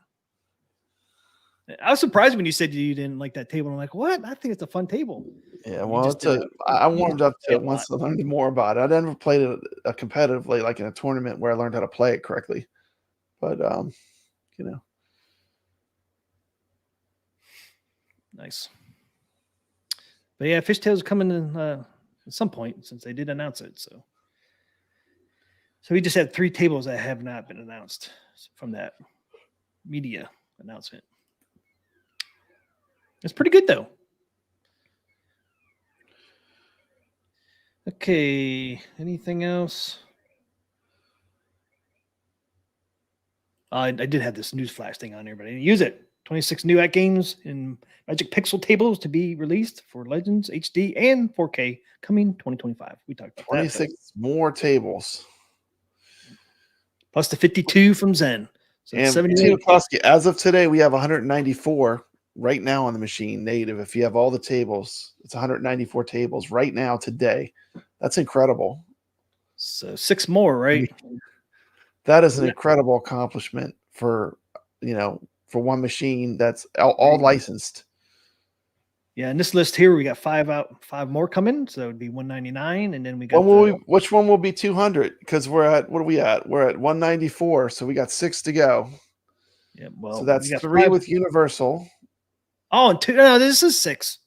Speaker 1: I was surprised when you said you didn't like that table. I'm like, what? I think it's a fun table.
Speaker 5: Yeah, well, I warmed up to it once I learned more about it. I never played it competitively, like in a tournament where I learned how to play it correctly. But, you know.
Speaker 1: Nice. But yeah, Fishtails coming in at some point, since they did announce it. So we just had 3 tables that have not been announced from that media announcement. It's pretty good though. Okay, anything else? I did have this news flash thing on there, but I didn't use it. 26 new AtGames and Magic Pixel tables to be released for Legends HD and 4K coming 2025. We talked about
Speaker 5: 26 more tables.
Speaker 1: Plus the 52 from Zen. So
Speaker 5: and
Speaker 1: 72
Speaker 5: plus, as of today, we have 194 right now on the machine native. If you have all the tables, it's 194 tables right now today. That's incredible.
Speaker 1: So 6 more, right?
Speaker 5: That is an incredible accomplishment for, you know, for one machine that's all licensed.
Speaker 1: Yeah, in this list here, we got 5 more coming, so it would be 199, and then we got.
Speaker 5: Which one will be 200? Because we're at, what are we at? We're at 194, so we got 6 to go.
Speaker 1: Yeah, well,
Speaker 5: so that's 3 with Universal.
Speaker 1: Oh, and 2. No, this is 6.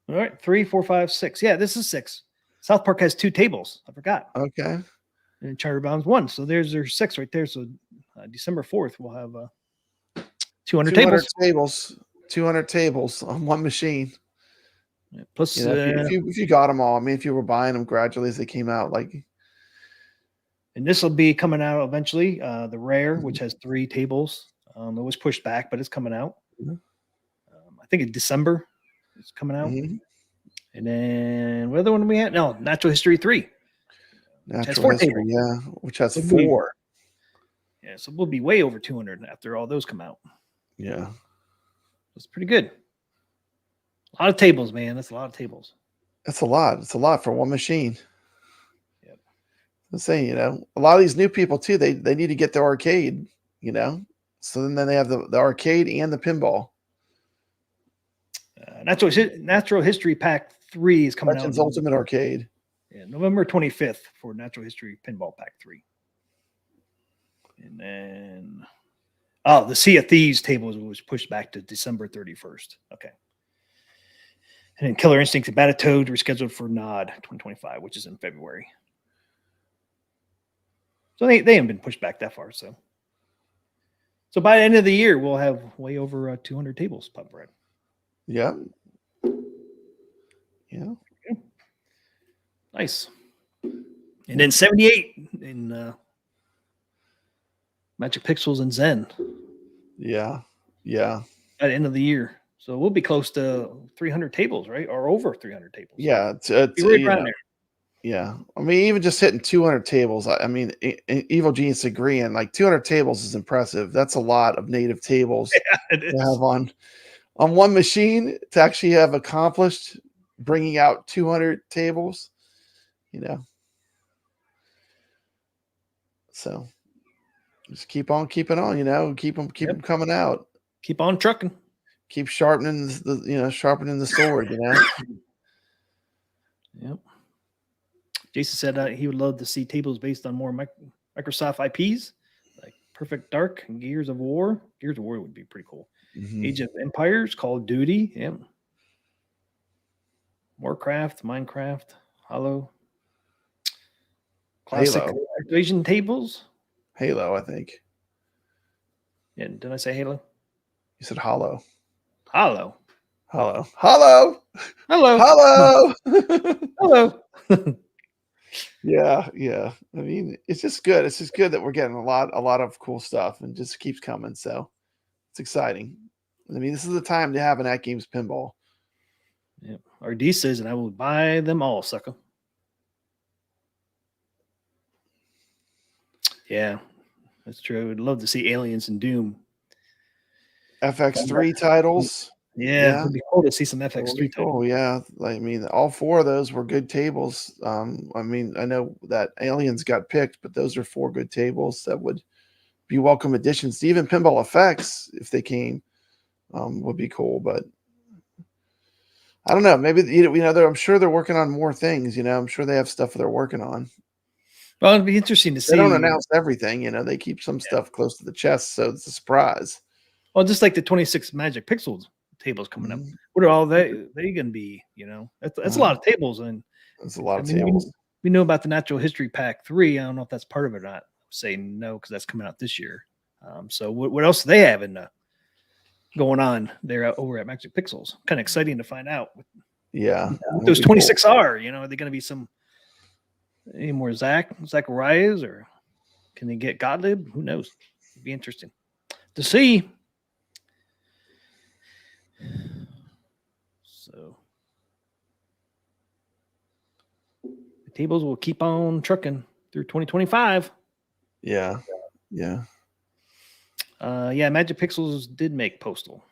Speaker 1: All right, 3, 4, 5, 6. Yeah, this is 6. South Park has 2 tables. I forgot.
Speaker 5: Okay.
Speaker 1: And Charter Bound's 1. So there's 6 right there. So December 4th, we'll have 200 tables.
Speaker 5: 200 tables on one machine.
Speaker 1: Yeah, plus,
Speaker 5: you know, if you got them all, I mean, if you were buying them gradually as they came out, like.
Speaker 1: And this will be coming out eventually. The Rare, which has 3 tables, it was pushed back, but it's coming out.
Speaker 5: Mm-hmm.
Speaker 1: I think in December it's coming out.
Speaker 5: Mm-hmm.
Speaker 1: And then what other one do we have? No, Natural History 3.
Speaker 5: Natural History, yeah, which has 4.
Speaker 1: Yeah, so we'll be way over 200 after all those come out.
Speaker 5: Yeah.
Speaker 1: It's pretty good. A lot of tables, man. That's a lot of tables.
Speaker 5: That's a lot. It's a lot for one machine.
Speaker 1: Yep.
Speaker 5: I'm saying, you know, a lot of these new people too, they need to get the arcade, you know. So then they have the arcade and the pinball.
Speaker 1: Natural History Pack 3 is coming
Speaker 5: Legends
Speaker 1: out.
Speaker 5: Ultimate Arcade.
Speaker 1: Yeah, November 25th for Natural History Pinball Pack 3. And then, the Sea of Thieves table was pushed back to December 31st. Okay. And then Killer Instinct and Battletoad rescheduled for NOD 2025, which is in February. So they haven't been pushed back that far. So by the end of the year, we'll have way over 200 tables pub bread.
Speaker 5: Yeah. Yeah.
Speaker 1: Nice. And then 78 in Magic Pixels and Zen.
Speaker 5: Yeah. Yeah.
Speaker 1: At the end of the year. So we'll be close to 300 tables, right? Or over 300 tables.
Speaker 5: Yeah.
Speaker 1: Be right around there.
Speaker 5: Yeah. I mean, even just hitting 200 tables, I mean, Evil Genius agreeing, like 200 tables is impressive. That's a lot of native tables
Speaker 1: It is.
Speaker 5: to have on one machine to actually have accomplished bringing out 200 tables, you know. So just keep on keeping on, you know, keep them coming out.
Speaker 1: Keep on trucking.
Speaker 5: Keep sharpening sharpening the sword, you know.
Speaker 1: Yep. Jason said he would love to see tables based on more Microsoft IPs, like Perfect Dark and Gears of War. Gears of War would be pretty cool.
Speaker 5: Mhm.
Speaker 1: Age of Empires, Call of Duty, yeah. Warcraft, Minecraft, Halo. Classic
Speaker 5: Halo.
Speaker 1: Activision tables.
Speaker 5: Halo, I think.
Speaker 1: Yeah, did I say Halo?
Speaker 5: You said hollow.
Speaker 1: Halo.
Speaker 5: Hollow. Hollow.
Speaker 1: Hello.
Speaker 5: Hollow.
Speaker 1: Hello.
Speaker 5: Yeah, yeah. I mean, it's just good. It's just good that we're getting a lot of cool stuff and just keeps coming. So it's exciting. I mean, this is the time to have an AtGames Pinball.
Speaker 1: Yeah. RD says, and I will buy them all, sucker. Yeah, that's true. I'd love to see Aliens and Doom.
Speaker 5: FX3 titles.
Speaker 1: Yeah, it'd be cool to see some
Speaker 5: That would
Speaker 1: FX3
Speaker 5: be
Speaker 1: titles.
Speaker 5: cool. Yeah. I mean, all 4 of those were good tables. I mean, I know that Aliens got picked, but those are 4 good tables that would be welcome additions. Even Pinball FX, if they came, would be cool. But I don't know. Maybe I'm sure they're working on more things. You know, I'm sure they have stuff they're working on.
Speaker 1: Well, it'd be interesting to see.
Speaker 5: They don't announce everything. You know, they keep some stuff close to the chest, so it's a surprise.
Speaker 1: Well, just like the 26 Magic Pixels tables coming up. What are all they going to be? You know, that's a lot of tables, and
Speaker 5: It's a lot of tables.
Speaker 1: We know about the Natural History Pack 3. I don't know if that's part of it or not. I would say no because that's coming out this year. So what else do they have going on there over at Magic Pixels? Kind of exciting to find out.
Speaker 5: Yeah,
Speaker 1: What those 26 are, you know, are they going to be any more Zacharias, or can they get Gottlieb? Who knows? It'd be interesting to see. So the tables will keep on trucking through 2025.
Speaker 5: Yeah, yeah.
Speaker 1: Yeah, Magic Pixels did make Postal.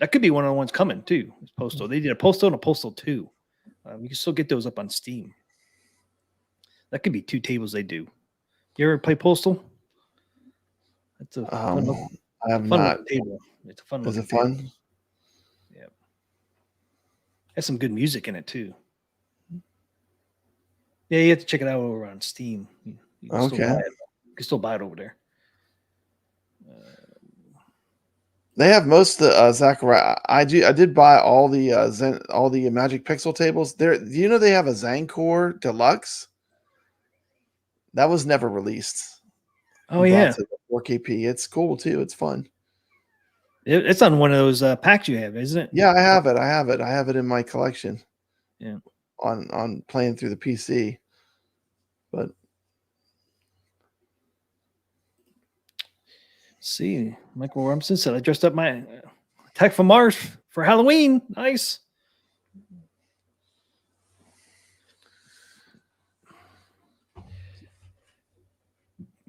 Speaker 1: That could be one of the ones coming too. It's Postal. They did a Postal and a Postal 2. You can still get those up on Steam. That could be 2 tables they do. You ever play Postal? It's a fun
Speaker 5: I have
Speaker 1: fun
Speaker 5: not.
Speaker 1: table. It's a fun.
Speaker 5: Is it
Speaker 1: table.
Speaker 5: fun?
Speaker 1: Yeah. Has some good music in it too. Yeah, you have to check it out over on Steam. You can still buy it. You can still buy it over there.
Speaker 5: They have most of the Zachariah. I did buy all the all the Magic Pixel tables. There, do you know they have a Zancor Deluxe? That was never released.
Speaker 1: Oh yeah,
Speaker 5: 4KP. It's cool too. It's fun.
Speaker 1: It's on one of those packs you have, isn't it?
Speaker 5: Yeah, I have it. I have it in my collection.
Speaker 1: Yeah.
Speaker 5: On playing through the PC. But
Speaker 1: see, Michael Rumson said I dressed up my Tech from Mars for Halloween. Nice.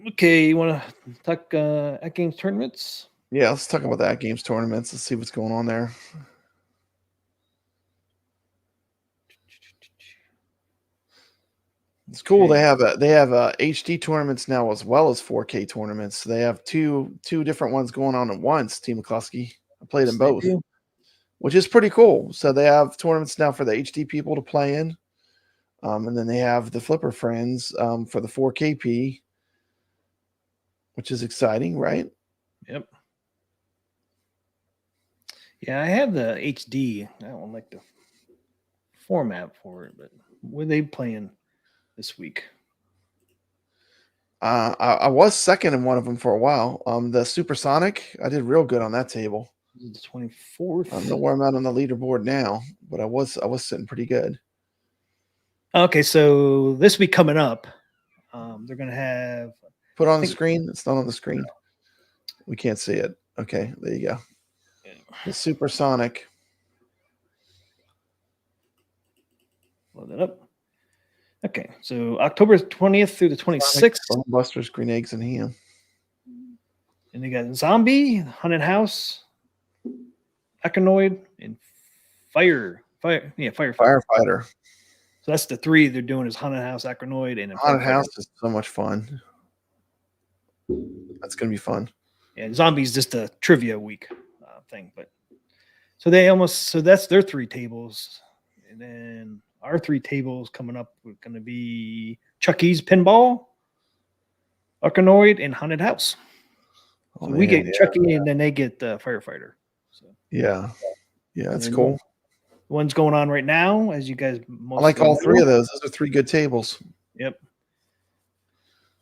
Speaker 1: Okay, you want to talk AtGames tournaments?
Speaker 5: yeah, let's talk about the AtGames tournaments. Let's see what's going on there. It's cool.
Speaker 1: Okay.
Speaker 5: They have HD tournaments now as well as 4K tournaments. They have two different ones going on at once. Team McCluskey. I played them both. which is pretty cool. So they have tournaments now for the HD people to play in. And then they have the Flipper Friends for the 4KP, which is exciting, right?
Speaker 1: Yep. Yeah, I have the HD. I don't like the format for it, but what are they playing this week?
Speaker 5: I was second in one of them for a while. The Supersonic, I did real good on that table.
Speaker 1: This is the 24th.
Speaker 5: I don't know where I'm at on the leaderboard now, but I was sitting pretty good.
Speaker 1: Okay, so this week coming up, they're going to have...
Speaker 5: Put on the screen. It's not on the screen. We can't see it. Okay, there you go. The Supersonic.
Speaker 1: Load it up. Okay, so October 20th through the 26th.
Speaker 5: Busters, Green Eggs, and Ham.
Speaker 1: And they got Zombie, Haunted House, Econoid, and Firefighter. So that's the three they're doing is Haunted House, Econoid, and
Speaker 5: Haunted House is so much fun. That's gonna be fun.
Speaker 1: And Zombie's just a trivia week thing, but so that's their three tables, and then our three tables coming up are going to be Chucky's Pinball, Arkanoid, and Haunted House. So we get Chucky, and then they get the Firefighter. So
Speaker 5: yeah, that's cool.
Speaker 1: The one's going on right now, as you guys.
Speaker 5: I like all three of those. Those are three good tables.
Speaker 1: Yep.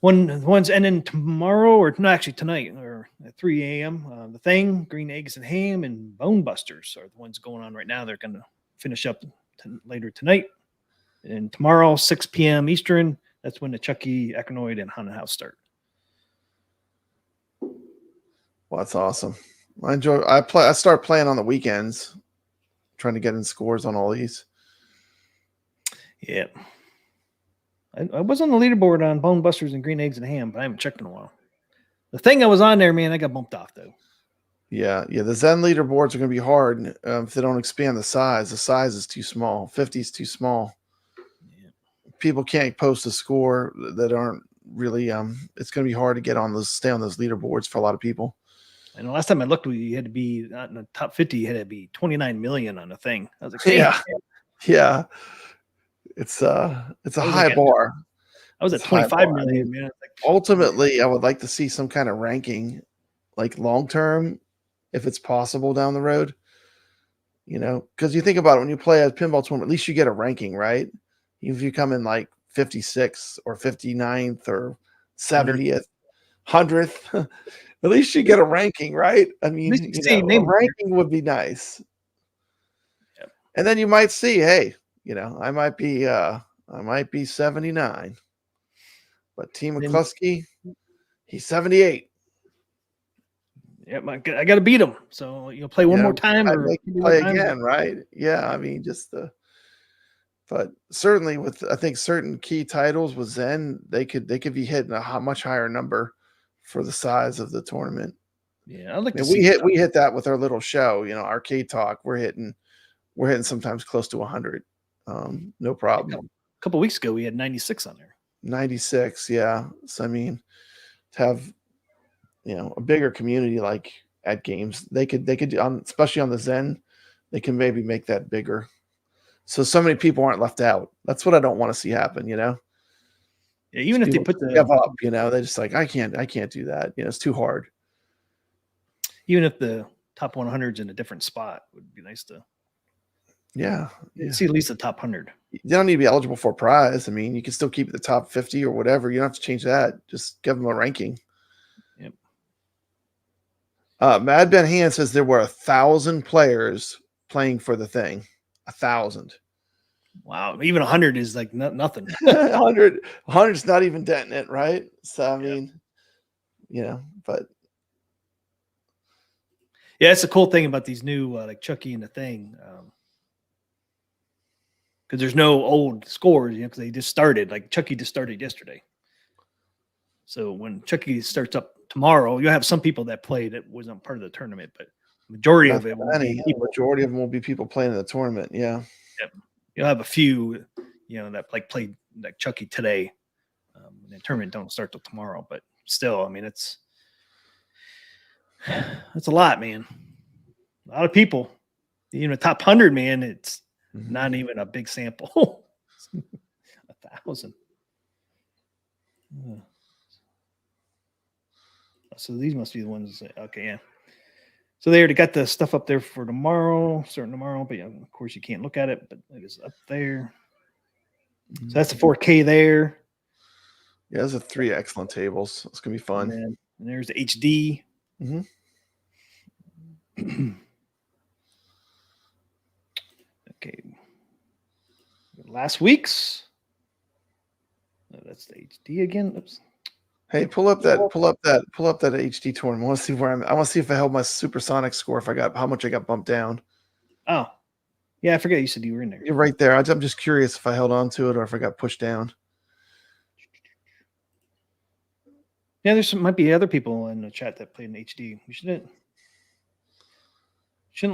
Speaker 1: One's ending tomorrow, or no, actually tonight, or at 3 a.m. The Thing, Green Eggs and Ham, and Bone Busters are the ones going on right now. They're going to finish up later tonight. And tomorrow, 6 p.m. Eastern, that's when the Chucky, Econoid, and Haunted House start.
Speaker 5: Well, that's awesome. I start playing on the weekends, trying to get in scores on all these.
Speaker 1: Yeah. I was on the leaderboard on Bone Busters and Green Eggs and Ham, but I haven't checked in a while. The Thing I was on there, man, I got bumped off, though.
Speaker 5: Yeah. The Zen leaderboards are going to be hard if they don't expand the size. The size is too small. 50 is too small. Yeah. People can't post a score that aren't really it's going to be hard to get on those, stay on those leaderboards for a lot of people.
Speaker 1: And the last time I looked, you had to be not in the top 50. You had to be 29 million on the Thing. I was like,
Speaker 5: yeah. It's a high bar.
Speaker 1: I was at 25 million, man.
Speaker 5: Ultimately, I would like to see some kind of ranking, like long term, if it's possible down the road. You know, because you think about it, when you play a pinball tournament, at least you get a ranking, right? Even if you come in like 56th or 59th or 70th, 100th, at least you get a ranking, right? I mean, a ranking would be nice. Yep. And then you might see, hey, I might be 79, but T. McCluskey, he's 78.
Speaker 1: Yep, I got to beat him. So you'll play one more time, or
Speaker 5: play again, right? Yeah, I mean, but certainly with I think certain key titles with Zen, they could be hitting a much higher number for the size of the tournament.
Speaker 1: Yeah, I'd like to
Speaker 5: see we hit that with our little show, Arcade Talk. We're hitting sometimes close to 100. No problem.
Speaker 1: A couple weeks ago, we had 96 on there.
Speaker 5: 96, yeah. So I mean, to have a bigger community like AtGames, they could especially on the Zen, they can maybe make that bigger, so many people aren't left out. That's what I don't want to see happen.
Speaker 1: Yeah, even if they put the
Speaker 5: give up, they're just like, I can't do that. It's too hard.
Speaker 1: Even if the top 100's in a different spot, would be nice to.
Speaker 5: Yeah.
Speaker 1: See at least the top 100.
Speaker 5: You don't need to be eligible for a prize. I mean, you can still keep the top 50 or whatever. You don't have to change that. Just give them a ranking.
Speaker 1: Yep.
Speaker 5: Mad Ben Han says there were 1,000 players playing for the Thing. 1,000.
Speaker 1: Wow. Even 100 is like nothing.
Speaker 5: 100's not even denting it, right? So, I mean, but.
Speaker 1: Yeah, it's the cool thing about these new like Chucky and the Thing. Because there's no old scores, because they just started. Like Chucky just started yesterday. So when Chucky starts up tomorrow, you'll have some people that played that wasn't part of the tournament, but majority of it will be people.
Speaker 5: Majority of them will be people playing in the tournament. Yeah.
Speaker 1: Yep. You'll have a few, that like played like Chucky today. The tournament don't start till tomorrow, but still, I mean, it's a lot, man. A lot of people. top 100, man, it's
Speaker 5: Mhm.
Speaker 1: not even a big sample. 1,000. Yeah. So these must be the ones. Okay, yeah. So they already got the stuff up there for tomorrow, starting tomorrow. But yeah, of course, you can't look at it, but it is up there. So that's the 4K there.
Speaker 5: Yeah, those are 3 excellent tables. It's gonna be fun.
Speaker 1: And there's the HD.
Speaker 5: Mhm.
Speaker 1: Okay. Last week's. Oh, that's the HD again. Oops.
Speaker 5: Hey, pull up that HD tournament. I want to see where I want to see if I held my supersonic score. How much I got bumped down.
Speaker 1: Oh, yeah. I forget you said you were in there.
Speaker 5: You're right there. I'm just curious if I held on to it or if I got pushed down.
Speaker 1: Yeah, might be other people in the chat that played in HD. We shouldn't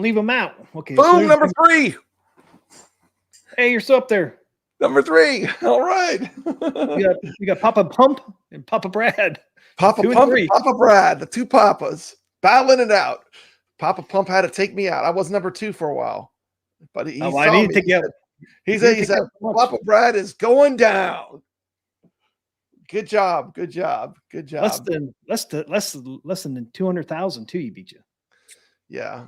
Speaker 1: leave them out. Okay.
Speaker 5: Boom, number 3.
Speaker 1: Hey, you're still up there.
Speaker 5: Number 3. All right.
Speaker 1: You got Papa Pump and Papa Brad.
Speaker 5: Papa
Speaker 1: 2 and
Speaker 5: Pump
Speaker 1: 3.
Speaker 5: and Papa Brad, the 2 Papas, battling it out. Papa Pump had to take me out. I was number 2 for a while, but he
Speaker 1: I
Speaker 5: saw
Speaker 1: didn't
Speaker 5: me.
Speaker 1: take you out.
Speaker 5: He said, Papa Brad is going down. Good job.
Speaker 1: Less than 200,000 too. You beat you.
Speaker 5: Yeah.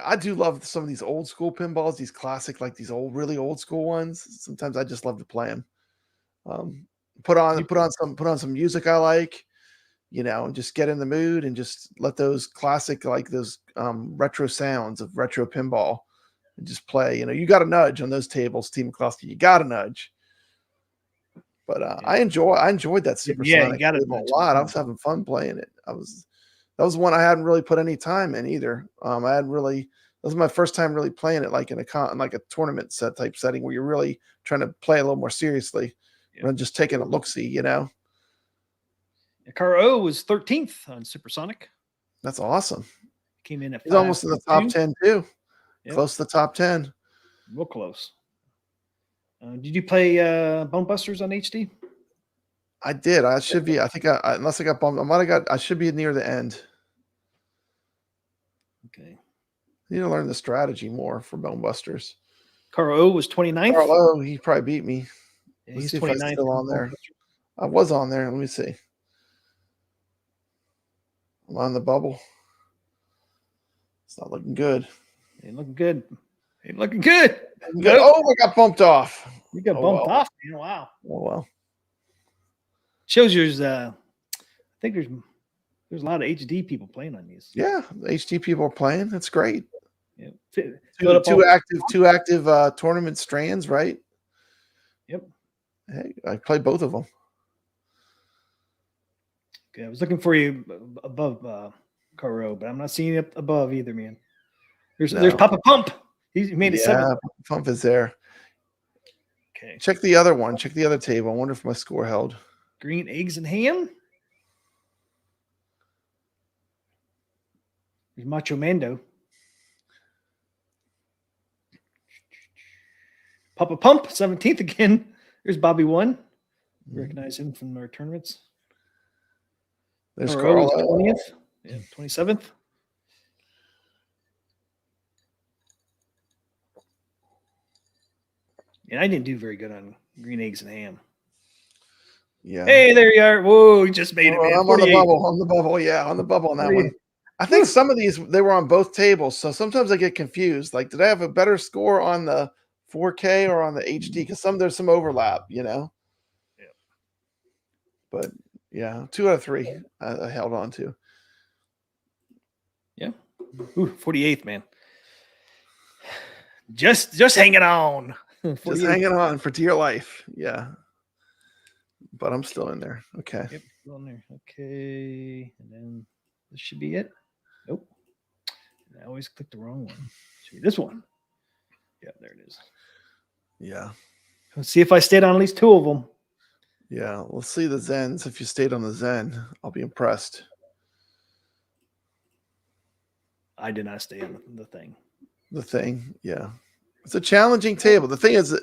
Speaker 5: I do love some of these old school pinballs, these classic, like these really old school ones. Sometimes I just love to play them. Put on some music I like, and just get in the mood and just let those classic, like those retro sounds of retro pinball and just play. You got to nudge on those tables, Team McCluskey. You got to nudge. But I enjoyed that supersonic table a lot. I was having fun playing it. That was one I hadn't really put any time in either. That was my first time really playing it like in a tournament type setting where you're really trying to play a little more seriously than just taking a look-see,
Speaker 1: Car O was 13th on Supersonic.
Speaker 5: That's awesome.
Speaker 1: Came in at
Speaker 5: He's almost in the top 10 too. Yep. Close to the top 10.
Speaker 1: Real close. Did you play Bone Busters on HD?
Speaker 5: I did. I should be. I think unless I got bumped, I should be near the end.
Speaker 1: Okay.
Speaker 5: I need to learn the strategy more for Bone Busters.
Speaker 1: Carl was 29th.
Speaker 5: Carl, he probably beat me.
Speaker 1: Yeah,
Speaker 5: Let's
Speaker 1: he's
Speaker 5: see
Speaker 1: 29th.
Speaker 5: if I'm still on there. I was on there. Let me see. I'm on the bubble. It's not looking good.
Speaker 1: Ain't looking good.
Speaker 5: Oh, I got bumped off.
Speaker 1: You got bumped off, man. Wow.
Speaker 5: Oh well.
Speaker 1: Shows there's I think there's a lot of HD people playing on these.
Speaker 5: Yeah, the HD people are playing. That's great.
Speaker 1: Yeah.
Speaker 5: Two active tournament strands, right?
Speaker 1: Yep.
Speaker 5: Hey, I played both of them.
Speaker 1: Okay, I was looking for you above Caro, but I'm not seeing you up above either, man. There's Papa Pump. He made it 7th.
Speaker 5: Papa Pump is there.
Speaker 1: Okay.
Speaker 5: Check the other one. Check the other table. I wonder if my score held.
Speaker 1: Green eggs and ham. There's Macho Mando. Papa Pump, 17th again. There's Bobby 1. Recognize him from our tournaments.
Speaker 5: There's
Speaker 1: Carl 20th. Yeah, 27th. And I didn't do very good on green eggs and ham.
Speaker 5: Yeah.
Speaker 1: Hey, there you are. Whoa, you just made it, man.
Speaker 5: I'm on the bubble. On the bubble. Yeah, on the bubble on that one. I think some of these, they were on both tables. So sometimes I get confused. Like, did I have a better score on the 4K or on the HD? Because there's some overlap, Yeah. But yeah, 2 out of 3 I held on to.
Speaker 1: Yeah. Ooh, 48th, man. Just hanging on.
Speaker 5: Just hanging on for dear life. Yeah. But I'm still in there. Okay.
Speaker 1: Yep, still in there. Okay. And then this should be it. Nope. I always clicked the wrong one. Should be this one. Yeah, there it is.
Speaker 5: Yeah.
Speaker 1: Let's see if I stayed on at least 2 of them.
Speaker 5: Yeah. We'll see the Zens. If you stayed on the Zen, I'll be impressed.
Speaker 1: I did not stay on the thing.
Speaker 5: The thing. Yeah. It's a challenging table. The thing is,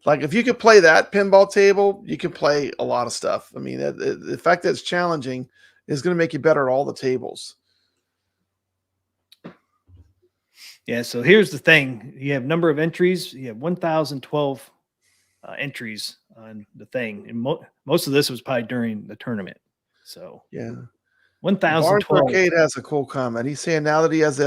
Speaker 5: like, if you could play that pinball table, you can play a lot of stuff. I mean, the fact that it's challenging is going to make you better at all the tables.
Speaker 1: Yeah. So here's the thing: you have number of entries. You have 1,012 entries on the thing, and most of this was probably during the tournament. So
Speaker 5: Yeah. Barnes
Speaker 1: 1,012.
Speaker 5: Arcade has a cool comment. He's saying now that he has the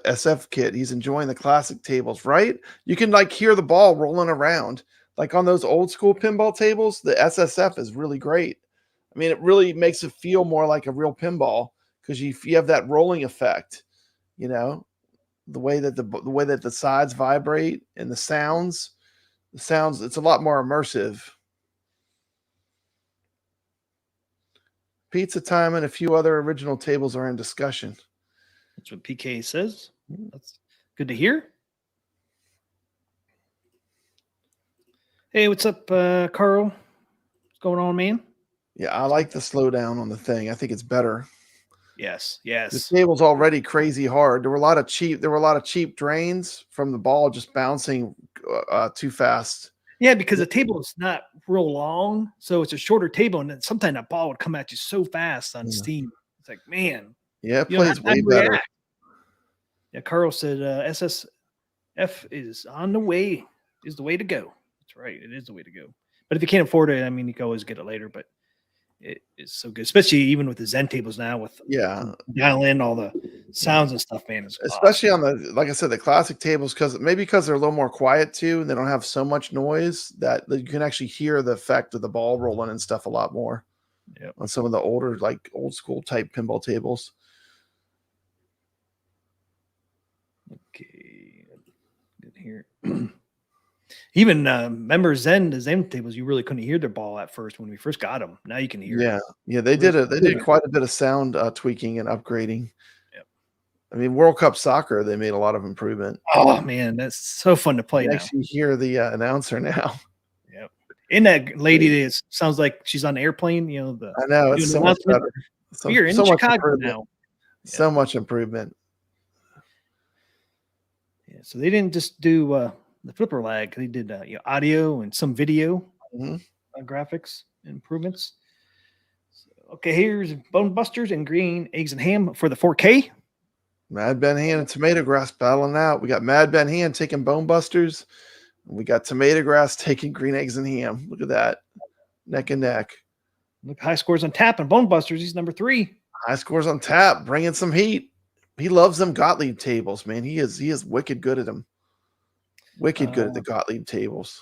Speaker 5: SF kit, he's enjoying the classic tables, right? You can like hear the ball rolling around. Like on those old school pinball tables, the SSF is really great. I mean, it really makes it feel more like a real pinball because you have that rolling effect, you know, the way that the sides vibrate and the sounds, it's a lot more immersive. Pizza Time and a few other original tables are in discussion.
Speaker 1: That's what PK says. That's good to hear. Hey, what's up, Carl? What's going on, man?
Speaker 5: Yeah, I like the slowdown on the thing. I think it's better.
Speaker 1: Yes,
Speaker 5: The
Speaker 1: yes.
Speaker 5: table's already crazy hard. There were a lot of cheap drains from the ball just bouncing too fast.
Speaker 1: Yeah, because the table is not real long, so it's a shorter table, and then sometimes that ball would come at you so fast on Steam. It's like, man,
Speaker 5: Yeah, it
Speaker 1: you don't
Speaker 5: plays
Speaker 1: have time
Speaker 5: way
Speaker 1: to
Speaker 5: better.
Speaker 1: react. Yeah, Carl said SSF is on the way, is the way to go. That's right, it is the way to go. But if you can't afford it, I mean, you can always get it later, but it is so good, especially even with the Zen tables now with dial in all the sounds and stuff, man.
Speaker 5: Especially on the, like I said, the classic tables, because they're a little more quiet too, and they don't have so much noise that you can actually hear the effect of the ball rolling and stuff a lot more.
Speaker 1: Yep.
Speaker 5: On some of the older, like old school type pinball tables.
Speaker 1: Okay, good here. Even remember the Zen tables, you really couldn't hear their ball at first when we first got them. Now you can hear.
Speaker 5: Yeah, they did quite a bit of sound tweaking and upgrading.
Speaker 1: Yep.
Speaker 5: I mean, World Cup Soccer, they made a lot of improvement.
Speaker 1: Oh man, that's so fun to play
Speaker 5: You
Speaker 1: now.
Speaker 5: actually hear the announcer now.
Speaker 1: Yep. And that lady is sounds like she's on an airplane. You know,
Speaker 5: I know it's so much better.
Speaker 1: You're in Chicago now.
Speaker 5: So much improvement.
Speaker 1: Yeah, so they didn't just do the flipper lag; they did audio and some video graphics improvements. So, okay, here's Bone Busters and Green Eggs and Ham for the 4K.
Speaker 5: Mad Ben Hand and Tomato Grass battling out. We got Mad Ben Hand taking Bone Busters. We got Tomato Grass taking Green Eggs and Ham. Look at that, neck and neck.
Speaker 1: Look, high scores on tap and Bone Busters. He's number 3.
Speaker 5: High scores on tap, bringing some heat. He loves them Gottlieb tables, man. He is wicked good at them. Wicked good at the Gottlieb tables.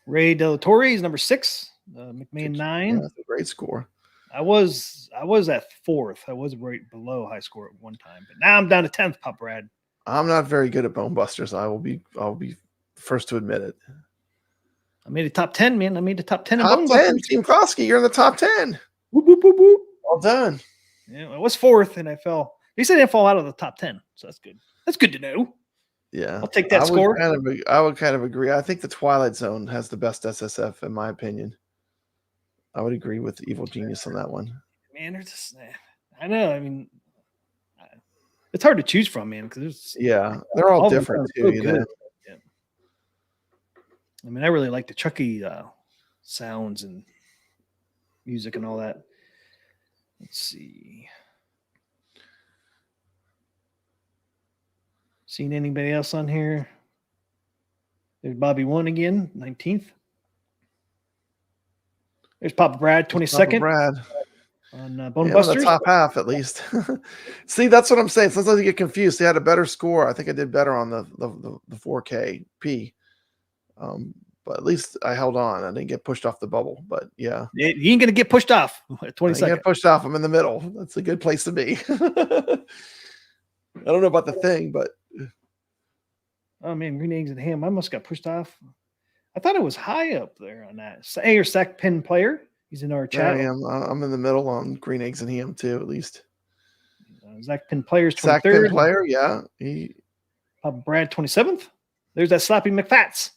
Speaker 1: Ray Del Torre is number 6. McMahon 9.
Speaker 5: Yeah, that's a great score.
Speaker 1: I was at 4th. I was right below high score at one time, but now I'm down to 10th. Pop Brad.
Speaker 5: I'm not very good at Bone Busters. I'll be first to admit it.
Speaker 1: I made a top 10, man. I made the top 10.
Speaker 5: Top 10, Team Klosky. You're in the top 10.
Speaker 1: Whoop, whoop, whoop, whoop.
Speaker 5: Well done.
Speaker 1: Yeah, I was 4th, and I fell. At least I didn't fall out of the top 10, so that's good. That's good to know.
Speaker 5: Yeah,
Speaker 1: I'll take that score.
Speaker 5: I would kind of agree. I think the Twilight Zone has the best SSF, in my opinion. I would agree with Evil Genius on that one.
Speaker 1: Man, they're just, I know. I mean, it's hard to choose from, man, because
Speaker 5: they're all different too. You know?
Speaker 1: Yeah. I mean, I really like the Chucky sounds and music and all that. Let's see. Seen anybody else on here? There's Bobby 1 again, 19th. There's Papa Brad, 22nd.
Speaker 5: Brad.
Speaker 1: On Bone Busters.
Speaker 5: The top half, at least. See, that's what I'm saying. Sometimes you get confused. They had a better score. I think I did better on the 4K P. But at least I held on. I didn't get pushed off the bubble. But yeah.
Speaker 1: You ain't going to get pushed off at 22nd.
Speaker 5: I get pushed off. I'm in the middle. That's a good place to be. I don't know about the thing, but.
Speaker 1: Oh, man, Green Eggs and Ham. I must got pushed off. I thought it was high up there on that. Hey, or Sack Pin Player. He's in our chat.
Speaker 5: I am. I'm in the middle on Green Eggs and Ham too, at least.
Speaker 1: Zach Pin Player's 23rd.
Speaker 5: Zach Pin Player, yeah.
Speaker 1: Brad 27th. There's that Sloppy McFats.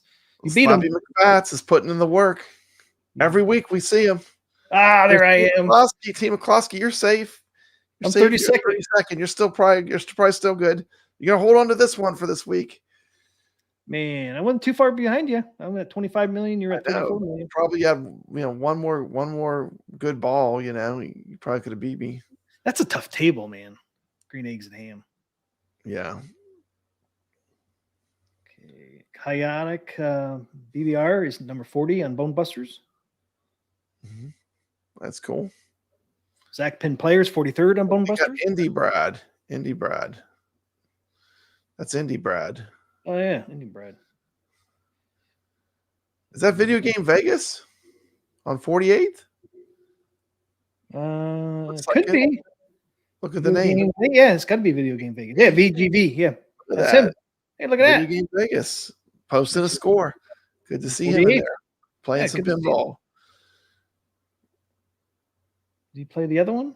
Speaker 1: You beat him.
Speaker 5: Sloppy McFats is putting in the work. Every week we see him.
Speaker 1: There I am.
Speaker 5: Team McCloskey, you're safe.
Speaker 1: I'm 32nd.
Speaker 5: 32nd. You're probably still good. You're gonna hold on to this one for this week.
Speaker 1: Man, I wasn't too far behind you. I'm at 25 million. You're at 34 million.
Speaker 5: You probably have one more good ball. You know, you probably could have beat me.
Speaker 1: That's a tough table, man. Green Eggs and Ham.
Speaker 5: Yeah.
Speaker 1: Chaotic BBR is number 40 on Bone Busters.
Speaker 5: That's cool.
Speaker 1: Zach Pin Players 43rd on Bone
Speaker 5: We got
Speaker 1: Busters.
Speaker 5: Indie Brad. Indie Brad. That's Indie Brad.
Speaker 1: Oh yeah, Indie Brad.
Speaker 5: Is that Video Game Vegas on 48th?
Speaker 1: It
Speaker 5: like
Speaker 1: could
Speaker 5: it.
Speaker 1: be.
Speaker 5: Look at the name.
Speaker 1: Yeah, it's got to be Video Game Vegas. Yeah, VGV. Yeah,
Speaker 5: Look at
Speaker 1: that's
Speaker 5: that.
Speaker 1: him. Hey, look at
Speaker 5: Video
Speaker 1: that.
Speaker 5: Game Vegas posting a score. Good to see him in
Speaker 1: 48.
Speaker 5: there playing
Speaker 1: Yeah,
Speaker 5: some
Speaker 1: good to see
Speaker 5: pinball.
Speaker 1: Did he play the other one?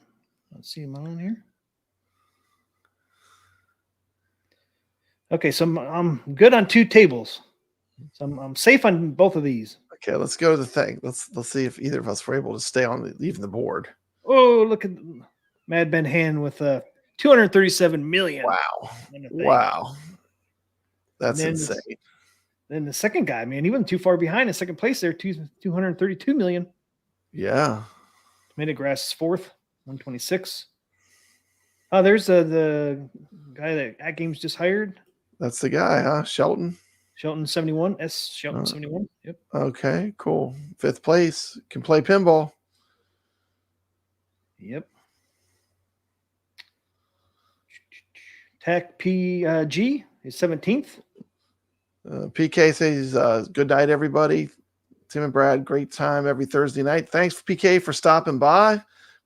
Speaker 1: Let's see him on here. Okay, so I'm good on 2 tables. So I'm safe on both of these.
Speaker 5: Okay, let's go to the thing. Let's see if either of us were able to stay on even the board.
Speaker 1: Oh, look at Mad Ben Hand with 237 million.
Speaker 5: Wow.
Speaker 1: on the thing.
Speaker 5: Wow. That's
Speaker 1: then
Speaker 5: insane.
Speaker 1: Then the second guy, man, he wasn't too far behind in second place there, 232 million.
Speaker 5: Yeah.
Speaker 1: Tomato Grass is 4th, 126. Oh, there's the guy that AtGames just hired.
Speaker 5: That's the guy, huh? Shelton.
Speaker 1: Shelton 71. Shelton 71. Yep.
Speaker 5: Okay, cool. 5th place. Can play pinball.
Speaker 1: Yep. Tech PG is 17th.
Speaker 5: PK says, good night, everybody. Tim and Brad, great time every Thursday night. Thanks, PK, for stopping by.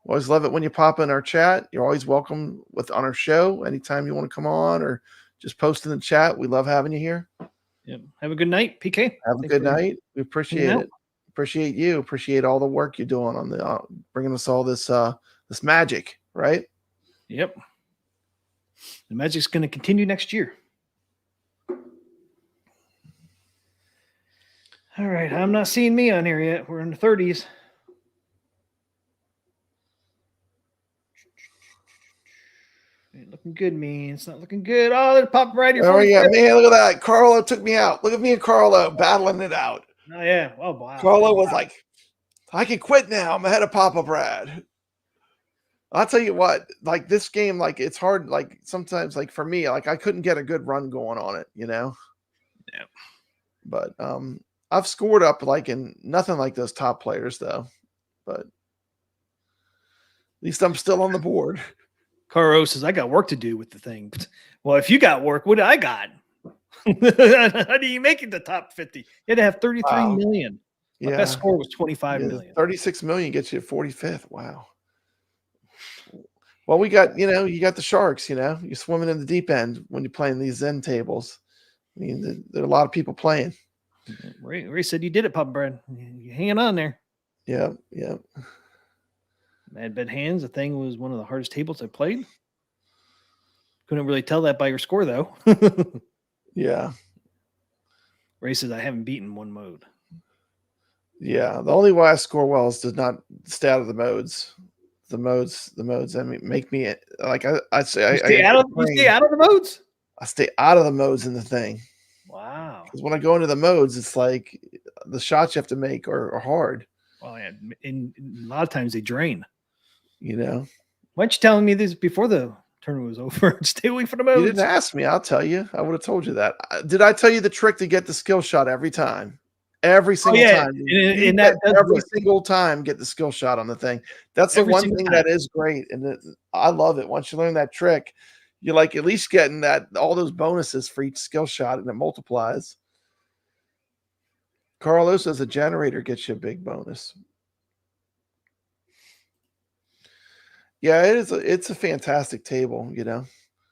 Speaker 5: Always love it when you pop in our chat. You're always welcome on our show anytime you want to come on or just post in the chat. We love having you here.
Speaker 1: Yep. Have a good night, PK.
Speaker 5: Have a good night. We appreciate
Speaker 1: out.
Speaker 5: it. Appreciate you. Appreciate all the work you're doing on the bringing us all this this magic, right?
Speaker 1: Yep. The magic's going to continue next year. All right. I'm not seeing me on here yet. We're in the 30s. Ain't looking good, man. It's not looking good. Oh, they're popping right here.
Speaker 5: Oh, yeah, man. Look at that. Carlo took me out. Look at me and Carlo battling it out.
Speaker 1: Oh, yeah. Oh, wow.
Speaker 5: Carlo was like, I can quit now. I'm ahead of Papa Brad. I'll tell you what, like this game, like it's hard. Like sometimes, like for me, like I couldn't get a good run going on it, you know?
Speaker 1: Yeah.
Speaker 5: But I've scored up like in nothing like those top players though. But at least I'm still on the board.
Speaker 1: Caro says, I got work to do with the thing. Well, if you got work, what do I got? How do you make it the top 50? You had to have 33 million. My best score was 25 million.
Speaker 5: 36 million gets you 45th. Wow. Well, we got, you got the sharks, you're swimming in the deep end when you're playing these Zen tables. I mean, there are a lot of people playing.
Speaker 1: Ray said you did it, Papa Brad. You're hanging on there.
Speaker 5: Yeah, yeah.
Speaker 1: Mad Bed Hands, the thing was one of the hardest tables I played. Couldn't really tell that by your score, though.
Speaker 5: Yeah.
Speaker 1: Ray says I haven't beaten one mode.
Speaker 5: Yeah, the only way I score well is to not stay out of the modes. The modes. I mean, make me like I say.
Speaker 1: You stay out of the modes.
Speaker 5: I stay out of the modes in the thing.
Speaker 1: Wow.
Speaker 5: Because when I go into the modes, it's like the shots you have to make are hard.
Speaker 1: Oh yeah, and a lot of times they drain.
Speaker 5: Why
Speaker 1: aren't you telling me this before the tournament was over? Stay away from the modes.
Speaker 5: You didn't ask me. I'll tell you. I would have told you that. Did I tell you the trick to get the skill shot every time? Every single time.
Speaker 1: And that
Speaker 5: every single time get the skill shot on the thing. That's the one thing that is great. And I love it. Once you learn that trick, you're like at least getting all those bonuses for each skill shot and it multiplies. Carlos says a generator gets you a big bonus. Yeah, it's a fantastic table,
Speaker 1: It's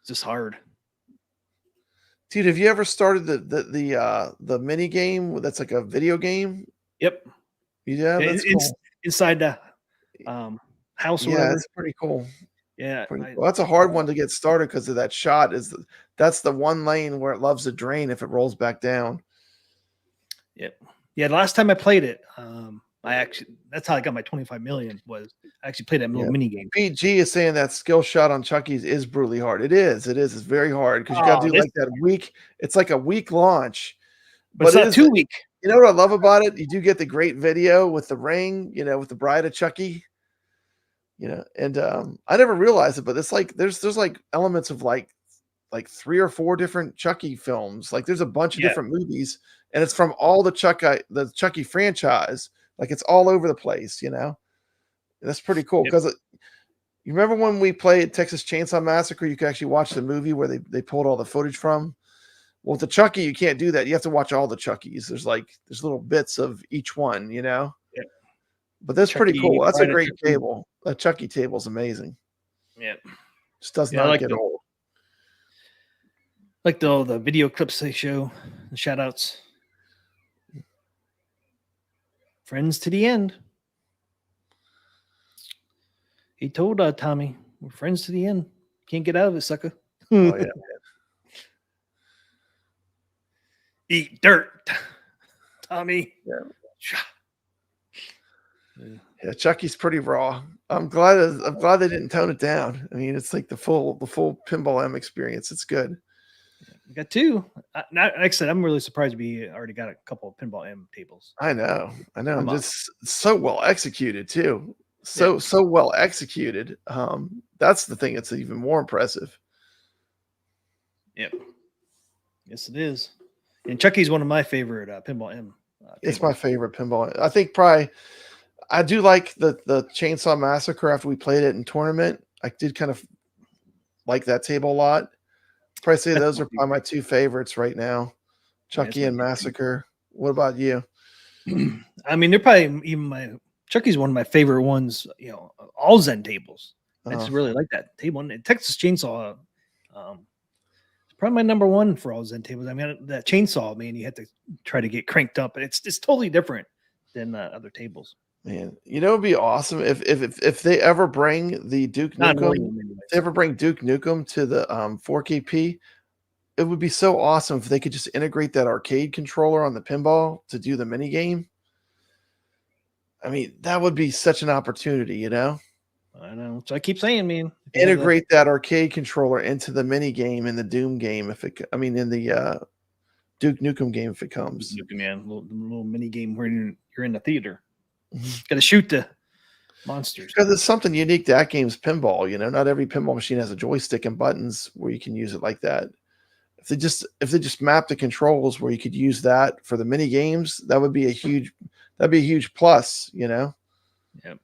Speaker 1: just hard.
Speaker 5: Dude, have you ever started the mini game that's like a video game?
Speaker 1: Yep.
Speaker 5: Yeah, that's cool.
Speaker 1: Inside the house.
Speaker 5: Yeah, it's pretty cool.
Speaker 1: Yeah,
Speaker 5: cool. That's a hard one to get started because of that shot. That's the one lane where it loves to drain if it rolls back down.
Speaker 1: Yep. Yeah, the last time I played it, that's how I got my 25 million. Was I actually played that little mini game.
Speaker 5: PG is saying that skill shot on Chucky's is brutally hard. It is. It's very hard because you got to do like that week. It's like a week launch,
Speaker 1: but it's not 2 week.
Speaker 5: You know what I love about it? You do get the great video with the ring, with the bride of Chucky. And I never realized it, but it's like there's like elements of like like 3 or 4 different Chucky films. Like there's a bunch of
Speaker 1: Yeah.
Speaker 5: different movies, and it's from all the Chucky franchise. Like it's all over the place, you know. That's pretty cool
Speaker 1: Yep.
Speaker 5: because you remember when we played Texas Chainsaw Massacre, you could actually watch the movie where they pulled all the footage from. Well, with the Chucky, you can't do that. You have to watch all the Chuckies. There's little bits of each one, you know.
Speaker 1: Yep.
Speaker 5: But that's pretty
Speaker 1: Chucky,
Speaker 5: cool. That's a
Speaker 1: Friday
Speaker 5: great
Speaker 1: Chucky.
Speaker 5: table. That Chucky table is amazing.
Speaker 1: Yeah.
Speaker 5: Just does
Speaker 1: Yeah, I
Speaker 5: not
Speaker 1: like
Speaker 5: get
Speaker 1: the-
Speaker 5: old.
Speaker 1: Like all the video clips they show, the shout outs. Friends to the end. He told Tommy, we're friends to the end. Can't get out of it, sucker.
Speaker 5: Oh yeah.
Speaker 1: Eat dirt, Tommy.
Speaker 5: Yeah. Yeah, Chucky's pretty raw. I'm glad they didn't tone it down. I mean, it's like the full Pinball M experience. It's good.
Speaker 1: We got 2. Like I said, I'm really surprised we already got a couple of Pinball M tables.
Speaker 5: I know.
Speaker 1: Come on.
Speaker 5: Just so well executed too. So well executed. That's the thing that's even more impressive.
Speaker 1: Yep. Yes, it is. And Chucky's one of my favorite Pinball M.
Speaker 5: It's my favorite pinball. I think probably I do like the Chainsaw Massacre after we played it in tournament. I did kind of like that table a lot. Probably say those are probably my 2 favorites right now. Chucky and Massacre. What about you?
Speaker 1: I mean, they're probably even Chucky's one of my favorite ones, you know, all Zen tables. I just really like that table. And Texas Chainsaw, it's probably my number 1 for all Zen tables. I mean, that chainsaw, man, you have to try to get cranked up. It's totally different than other tables.
Speaker 5: Man, you know, it'd be awesome if they ever bring the Duke
Speaker 1: Not really
Speaker 5: Nukem.
Speaker 1: in many ways.
Speaker 5: If they ever bring Duke Nukem to the 4KP, it would be so awesome if they could just integrate that arcade controller on the pinball to do the mini game. I mean, that would be such an opportunity, you know.
Speaker 1: I know. So I keep saying, man,
Speaker 5: Integrate that arcade controller into the mini game in the Doom game in the Duke Nukem game if it comes.
Speaker 1: Nukem, man, little mini game where you're in the theater. Got to shoot the monsters.
Speaker 5: Because it's something unique to AtGames Pinball, you know. Not every pinball machine has a joystick and buttons where you can use it like that. If they just map the controls where you could use that for the mini games, that'd be a huge plus, you know.
Speaker 1: Yep.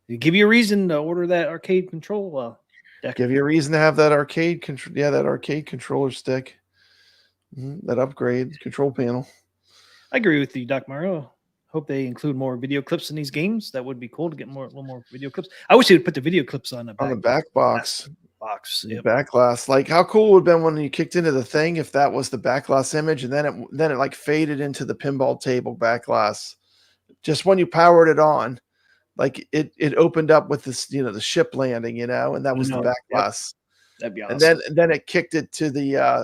Speaker 1: It give you a reason to order that arcade control deck.
Speaker 5: Give you a reason to have that arcade control, that arcade controller stick, that upgrade control panel.
Speaker 1: I agree with you, Doc Mario. Hope they include more video clips in these games. That would be cool to get a little more video clips. I wish they would put the video clips on the
Speaker 5: back box.
Speaker 1: Yep.
Speaker 5: Back glass. Like how cool would have been when you kicked into the thing if that was the back glass image and then it like faded into the pinball table back glass. Just when you powered it on, like it opened up with this, you know, the ship landing, you know, and that was the back glass.
Speaker 1: That'd be awesome.
Speaker 5: And then it kicked it to the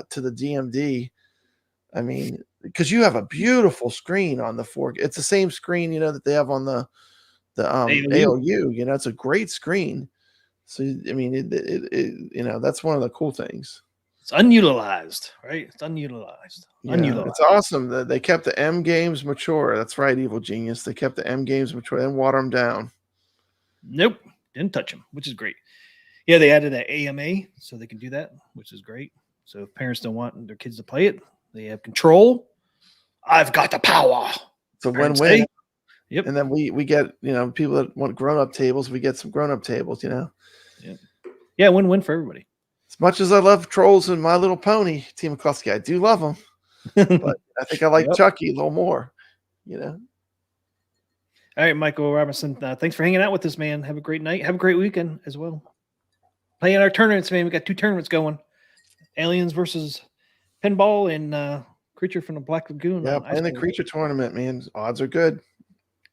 Speaker 5: DMD. I mean, because you have a beautiful screen on the 4. It's the same screen, you know, that they have on the ALU. You know, it's a great screen. So I mean, it you know, that's one of the cool things.
Speaker 1: It's unutilized, right? It's unutilized.
Speaker 5: Yeah, it's awesome that they kept the M games mature. That's right, Evil Genius. They kept the M games mature and water them down.
Speaker 1: Nope, didn't touch them, which is great. Yeah, they added that AMA so they can do that, which is great. So if parents don't want their kids to play it, they have control. I've got the power.
Speaker 5: It's a win-win.
Speaker 1: Yep.
Speaker 5: And then we get, you know, people that want grown-up tables, we get some grown-up tables, you know.
Speaker 1: Yeah, win-win for everybody.
Speaker 5: As much as I love Trolls and My Little Pony, Team McCluskey, I do love them. But I think I like Chucky a little more, you know.
Speaker 1: All right, Michael Robinson, thanks for hanging out with us, man. Have a great night. Have a great weekend as well. Playing our tournaments, man. We got 2 tournaments going. Aliens versus Pinball and Creature from the Black Lagoon.
Speaker 5: Yeah, playing the Creature tournament, man. Odds are good.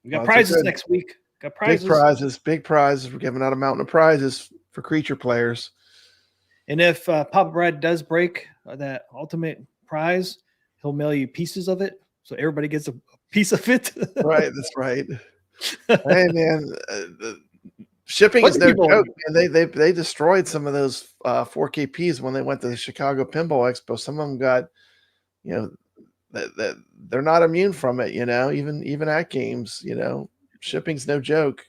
Speaker 1: We got prizes next week. Got prizes.
Speaker 5: Big prizes. We're giving out a mountain of prizes for Creature players.
Speaker 1: And if Papa Brad does break that ultimate prize, he'll mail you pieces of it, so everybody gets a piece of it.
Speaker 5: Right, that's right. Hey, man, shipping is no joke. And they destroyed some of those 4KPs when they went to the Chicago Pinball Expo. Some of them got, you know, that they're not immune from it. You know, even AtGames, you know, shipping's no joke.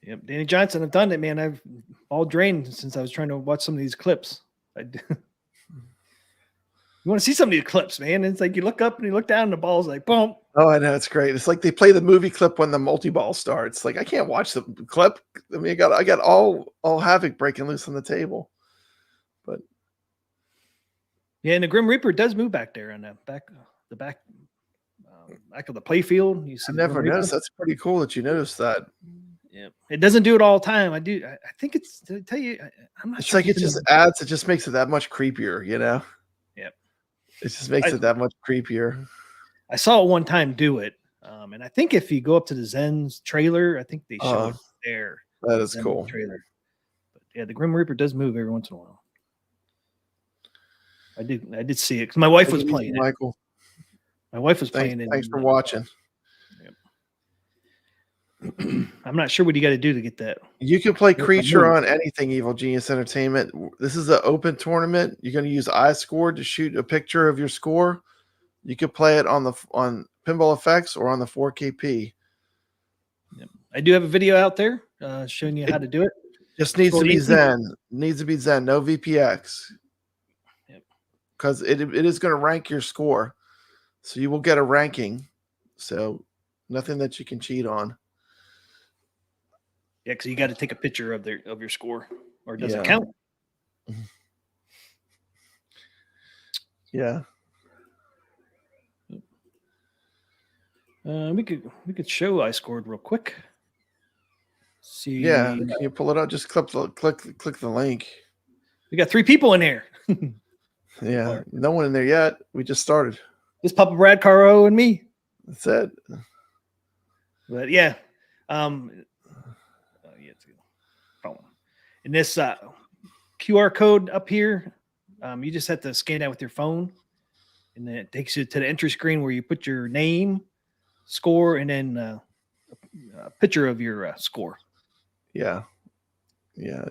Speaker 1: Yep, Danny Johnson. I've done it, man. I've all drained since I was trying to watch some of these clips. You want to see some of these clips, man. It's like you look up and you look down and the ball's like, boom.
Speaker 5: Oh, I know. It's great. It's like they play the movie clip when the multi-ball starts. Like I can't watch the clip. I mean, I got all havoc breaking loose on the table. But
Speaker 1: Yeah, and the Grim Reaper does move back there on the back of the play field. You see
Speaker 5: I
Speaker 1: the
Speaker 5: never
Speaker 1: Grim Reaper?
Speaker 5: noticed. That's pretty cool that you noticed that.
Speaker 1: Yeah, it doesn't do it all the time. I think it's to tell you. I'm not
Speaker 5: It's
Speaker 1: sure.
Speaker 5: like it just adds. It just makes it that much creepier. You know.
Speaker 1: Yep.
Speaker 5: It just makes it that much creepier.
Speaker 1: I saw it one time do it, and I think if you go up to the Zen's trailer, I think they show it there.
Speaker 5: That is
Speaker 1: Zen
Speaker 5: cool.
Speaker 1: Trailer. But yeah, the Grim Reaper does move every once in a while. I did see it because my wife was playing it.
Speaker 5: Michael.
Speaker 1: My wife was playing it.
Speaker 5: Thanks for watching.
Speaker 1: I'm not sure what you got to do to get that.
Speaker 5: You can play Creature on anything, Evil Genius Entertainment. This is an open tournament. You're going to use iScored to shoot a picture of your score. You could play it on Pinball FX or on the 4KP.
Speaker 1: Yep. I do have a video out there showing you how to do it.
Speaker 5: Just needs to be Zen. Needs to be Zen. No VPX. Because it is going to rank your score. So you will get a ranking. So nothing that you can cheat on.
Speaker 1: Yeah, because you got to take a picture of your score, or it doesn't
Speaker 5: Yeah.
Speaker 1: count.
Speaker 5: Yeah.
Speaker 1: We could show iScored real quick. See.
Speaker 5: Yeah. Can you pull it out? Just click the link.
Speaker 1: We got 3 people in here.
Speaker 5: Yeah. No one in there yet. We just started.
Speaker 1: This Papa Brad, Caro, and me.
Speaker 5: That's it.
Speaker 1: But yeah. It's good. Phone. And this QR code up here, you just have to scan that with your phone, and then it takes you to the entry screen where you put your name, score, and then a picture of your score.
Speaker 5: Yeah. Yeah.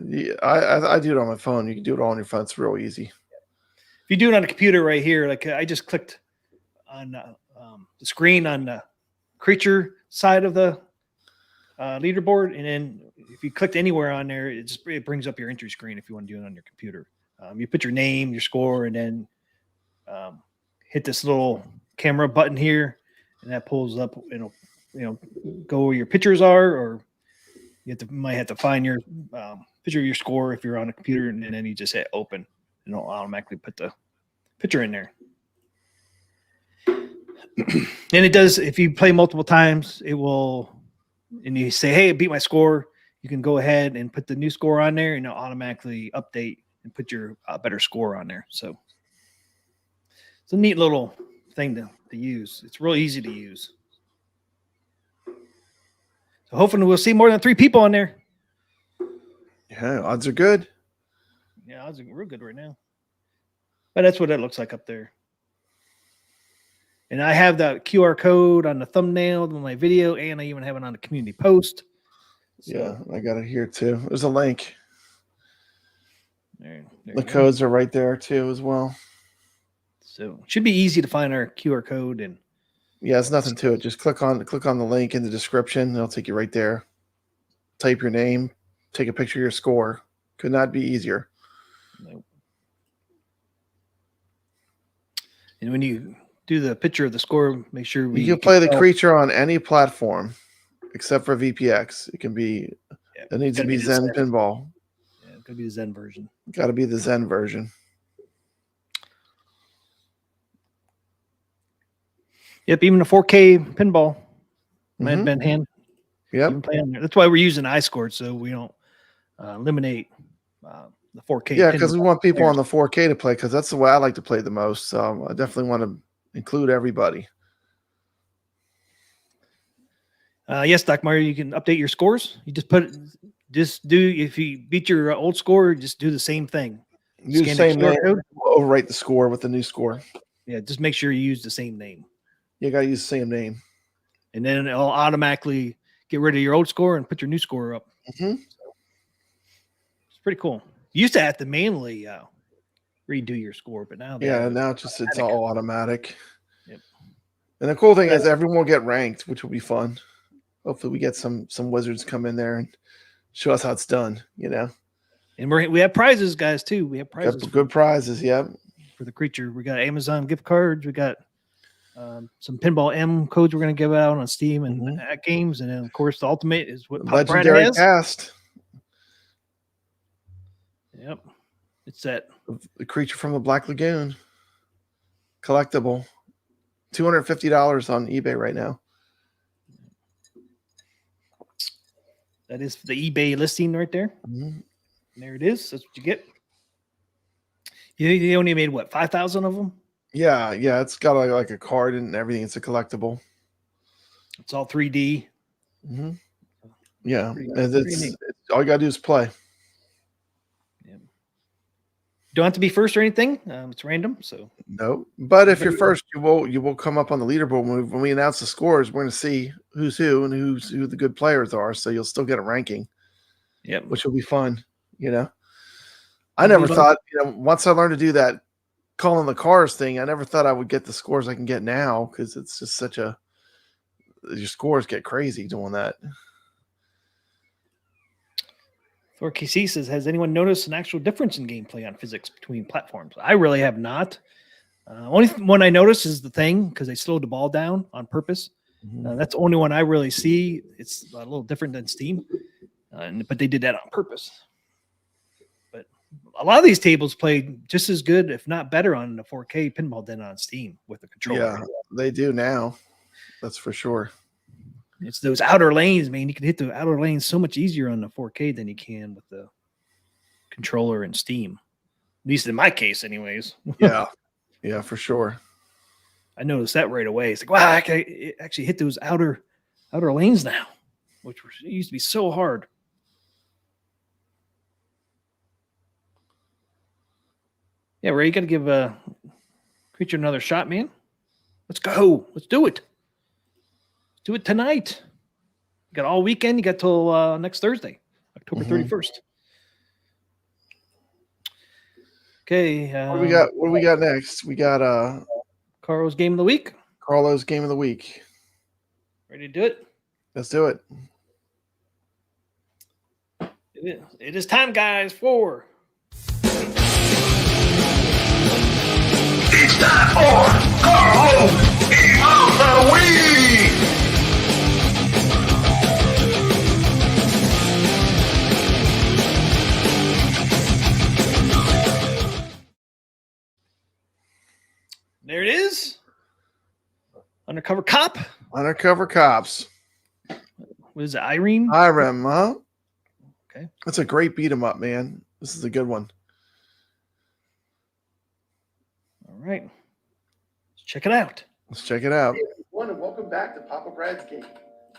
Speaker 5: I do it on my phone. You can do it all on your phone. It's real easy.
Speaker 1: If you do it on a computer right here, like I just clicked on the screen on the creature side of the leaderboard, and then if you clicked anywhere on there, it brings up your entry screen if you want to do it on your computer. You put your name, your score, and then hit this little camera button here, and that pulls up. It'll go where your pictures are, or you might have to find your picture of your score if you're on a computer, and then you just hit open, and it'll automatically put the picture in there. And it does, if you play multiple times, it will, and you say, hey, beat my score, you can go ahead and put the new score on there, and it'll automatically update and put your better score on there. So it's a neat little thing to use. It's real easy to use. So hopefully we'll see more than 3 people on there.
Speaker 5: Yeah, odds are good.
Speaker 1: Yeah, odds are real good right now. But that's what it looks like up there. And I have the QR code on the thumbnail of my video, and I even have it on the community post. So,
Speaker 5: Yeah, I got it here too. There's a link.
Speaker 1: there
Speaker 5: The codes are right there too as well.
Speaker 1: So it should be easy to find our QR code. And
Speaker 5: Yeah, it's nothing to it. Just click on the link in the description. And it'll take you right there. Type your name. Take a picture of your score. Could not be easier.
Speaker 1: nope. And when you do the picture of the score, make sure
Speaker 5: You can play the creature on any platform except for VPX. It can be.
Speaker 1: Yeah,
Speaker 5: It needs to
Speaker 1: gotta
Speaker 5: be
Speaker 1: the
Speaker 5: Zen Pinball.
Speaker 1: Yeah, it's gonna be the Zen version.
Speaker 5: Got to be the Zen version.
Speaker 1: Yep, even the 4K pinball might have
Speaker 5: Mhm.
Speaker 1: been hand.
Speaker 5: Yep.
Speaker 1: Even play on there. That's why we're using iScored, so we don't eliminate the 4K.
Speaker 5: Yeah, because we
Speaker 1: pinball
Speaker 5: want people
Speaker 1: players.
Speaker 5: on the 4K to play, because that's the way I like to play the most. So I definitely want to include everybody.
Speaker 1: Yes, Doc Mario, you can update your scores. You if you beat your old score, just do the same thing.
Speaker 5: Use the
Speaker 1: Scan
Speaker 5: same
Speaker 1: QR
Speaker 5: name.
Speaker 1: code.
Speaker 5: Overwrite the score with the new score.
Speaker 1: Yeah, just make sure you use the same name,
Speaker 5: You got to use the same name.
Speaker 1: and then it'll automatically get rid of your old score and put your new score up.
Speaker 5: Mhm.
Speaker 1: So, it's pretty cool. You used to have to manually redo your score, but now
Speaker 5: Now it's all automatic.
Speaker 1: Yep.
Speaker 5: And the cool thing is everyone will get ranked, which will be fun. Hopefully we get some wizards come in there and show us how it's done, you know.
Speaker 1: And we have prizes, guys, too. We have prizes.
Speaker 5: Got good prizes, yep.
Speaker 1: For the creature. We got Amazon gift cards. We got some Pinball M codes we're going to give out on Steam and AtGames. And then, of course, the ultimate is what Pop Brad
Speaker 5: Legendary
Speaker 1: has.
Speaker 5: cast.
Speaker 1: Yep. It's that.
Speaker 5: The Creature from the Black Lagoon. Collectible. $250 on eBay right now.
Speaker 1: That is the eBay listing right there.
Speaker 5: Mm-hmm.
Speaker 1: There it is. That's what you get. You only made what, 5,000 of them?
Speaker 5: Yeah. It's got like a card and everything. It's a collectible.
Speaker 1: It's all 3D.
Speaker 5: Mm-hmm. Yeah,
Speaker 1: Pretty
Speaker 5: it's all you gotta do is play.
Speaker 1: Yeah. Don't have to be first or anything. It's random. So
Speaker 5: no, but if you're first, you will come up on the leaderboard when we announce the scores. We're going to see who's who and who the good players are. So you'll still get a ranking.
Speaker 1: Yep.
Speaker 5: Which will be fun. You know, I never thought, once I learned to do that calling the cars thing, I never thought I would get the scores I can get now, because it's just your scores get crazy doing that.
Speaker 1: 4KC says, has anyone noticed an actual difference in gameplay on physics between platforms? I really have not. Only one I noticed is the thing, because they slowed the ball down on purpose. That's the only one I really see. It's a little different than Steam, but they did that on purpose. But a lot of these tables play just as good, if not better, on the 4K pinball than on Steam with the controller.
Speaker 5: Yeah, they do now. That's for sure.
Speaker 1: It's those outer lanes, man. You can hit the outer lanes so much easier on the 4K than you can with the controller and Steam. At least in my case, anyways.
Speaker 5: Yeah, for sure.
Speaker 1: I noticed that right away. It's like, wow, I can actually hit those outer lanes now, which used to be so hard. Yeah, Ray, you got to give Creature another shot, man. Let's go. Let's do it. Let's do it tonight. You got all weekend. You got till next Thursday, October 31st. Okay.
Speaker 5: What do we got next? We got
Speaker 1: Carlo's Game of the Week.
Speaker 5: Carlo's Game of the Week.
Speaker 1: Ready to do it?
Speaker 5: Let's do it.
Speaker 1: It is time, guys, for
Speaker 2: It's time for Carlo's Game of the Week!
Speaker 1: there it is. Undercover Cop.
Speaker 5: Undercover Cops.
Speaker 1: What is it, Irene?
Speaker 5: Irem, huh?
Speaker 1: Okay.
Speaker 5: That's a great beat 'em up, man. This is a good one.
Speaker 1: All right. Let's check it out.
Speaker 5: Let's check it out.
Speaker 7: Hey everyone, and welcome back to Papa Brad's Game.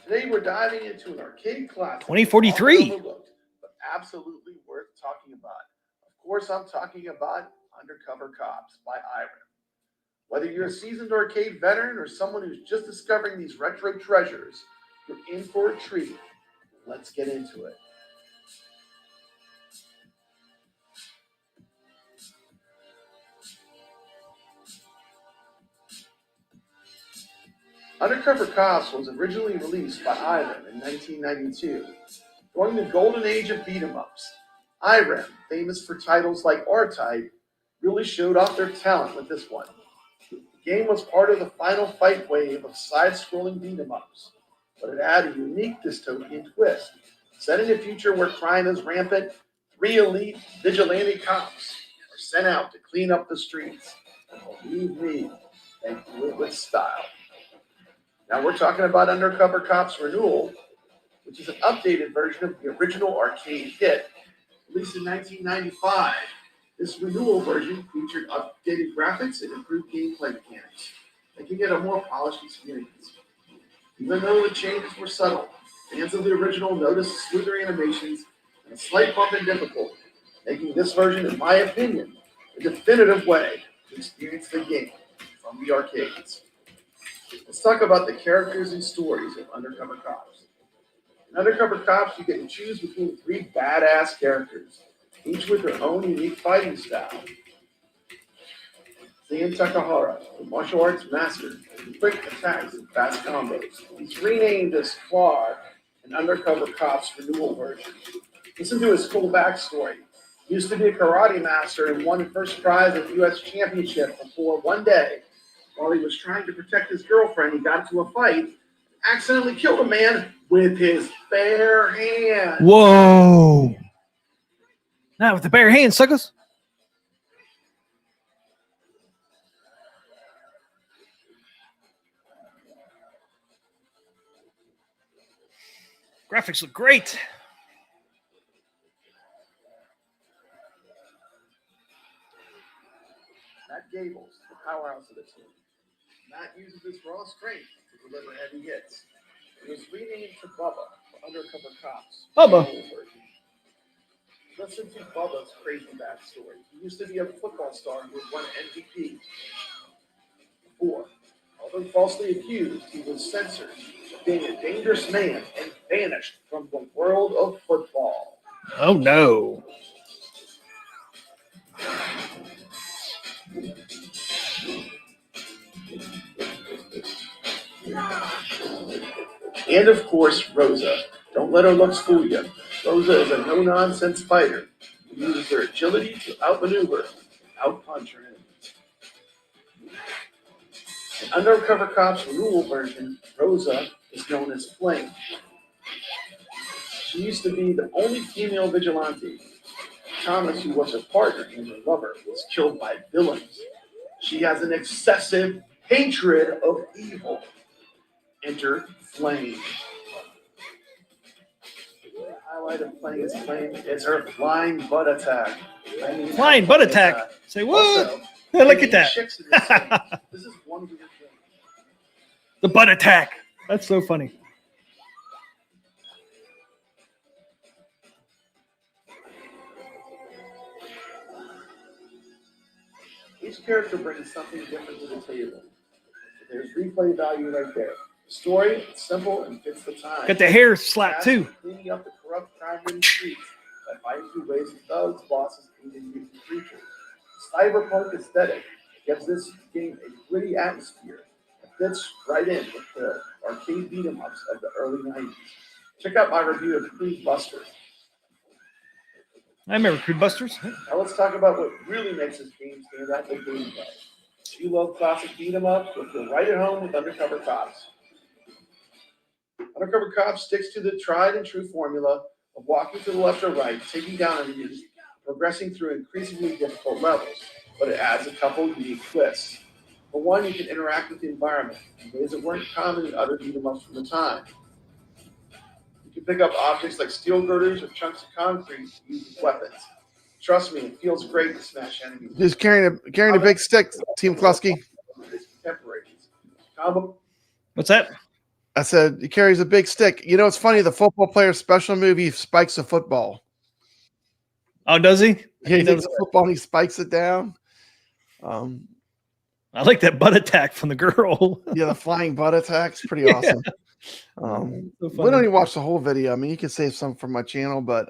Speaker 7: Today we're diving into an arcade classic.
Speaker 1: 2043.
Speaker 7: often overlooked, but absolutely worth talking about. Of course, I'm talking about Undercover Cops by Irem. Whether you're a seasoned arcade veteran or someone who's just discovering these retro treasures, you're in for a treat. Let's get into it. Undercover Cops was originally released by Irem in 1992. During the golden age of beat-em-ups, Irem, famous for titles like R-Type, really showed off their talent with this one. The game was part of the final fight wave of side-scrolling beat-em-ups, but it had a unique dystopian twist. Set in a future where crime is rampant, 3 elite vigilante cops are sent out to clean up the streets. And believe me, they do it with style. Now we're talking about Undercover Cops Renewal, which is an updated version of the original arcade hit, released in 1995. This renewal version featured updated graphics and improved gameplay mechanics, making it a more polished experience. Even though the changes were subtle, fans of the original noticed smoother animations and a slight bump in difficulty, making this version, in my opinion, a definitive way to experience the game from the arcades. Let's talk about the characters and stories of Undercover Cops. In Undercover Cops, you get to choose between 3 badass characters, each with their own unique fighting style. Zen Takahara, the martial arts master, quick attacks and fast combos. He's renamed as Far, an undercover cop's renewal version. Listen to his full backstory. He used to be a karate master and won first prize at the U.S. Championship before one day, while he was trying to protect his girlfriend, he got into a fight, accidentally killed a man with his bare hands.
Speaker 1: Whoa. Not with the bare hands, suckers. Graphics look great.
Speaker 7: Matt Gables, the powerhouse of the team. Matt uses his raw strength to deliver heavy hits. It was renamed to Bubba for Undercover Cops.
Speaker 1: Bubba.
Speaker 7: Listen to Bubba's crazy backstory. He used to be a football star who won MVP. Before, although falsely accused, he was censored for being a dangerous man and banished from the world of football.
Speaker 1: Oh, no.
Speaker 7: And of course, Rosa. Don't let her looks fool you. Rosa is a no-nonsense fighter who uses her agility to outmaneuver and outpunch her enemies. In Undercover Cop's renewal version, Rosa is known as Flame. She used to be the only female vigilante. Thomas, who was her partner and her lover, was killed by villains. She has an excessive hatred of evil. Enter Flame. The highlight of playing as Flame is her flying butt attack.
Speaker 1: Flying butt attack. Say what?
Speaker 7: Also,
Speaker 1: Look at that.
Speaker 7: chicks in this game. This is one weird thing.
Speaker 1: The butt attack. That's so funny.
Speaker 7: Each character brings something different to the table. There's replay value right there. The story is simple and fits the time.
Speaker 1: Got the hair slap too.
Speaker 7: Cleaning up the corrupt crime-ridden streets by fighting through waves of thugs, bosses, and mutant creatures. Cyberpunk aesthetic gives this game a gritty atmosphere. It fits right in with the arcade beat-em-ups of the early 90s. Check out my review of Cruise Busters.
Speaker 1: I remember Crude Busters.
Speaker 7: Now let's talk about what really makes this game stand out like gameplay. If you love classic beat-em-ups, you'll feel right at home with Undercover Cops. Undercover Cops sticks to the tried and true formula of walking to the left or right, taking down enemies, progressing through increasingly difficult levels, but it adds a couple unique twists. For one, you can interact with the environment in ways that weren't common in other beat-em-ups from the time. You can pick up objects like steel girders or chunks of concrete to use as weapons. Trust me, it feels great to smash enemies.
Speaker 5: Just carrying a big stick, Team Klusky.
Speaker 1: What's that?
Speaker 5: I said he carries a big stick. You know, it's funny. The football player's special move, he spikes a football.
Speaker 1: Oh, does he?
Speaker 5: Yeah, he takes a football and he spikes it down.
Speaker 1: I like that butt attack from the girl.
Speaker 5: Yeah, the flying butt attack's pretty awesome.
Speaker 1: So
Speaker 5: We don't even watch the whole video. I mean, you can save some from my channel, but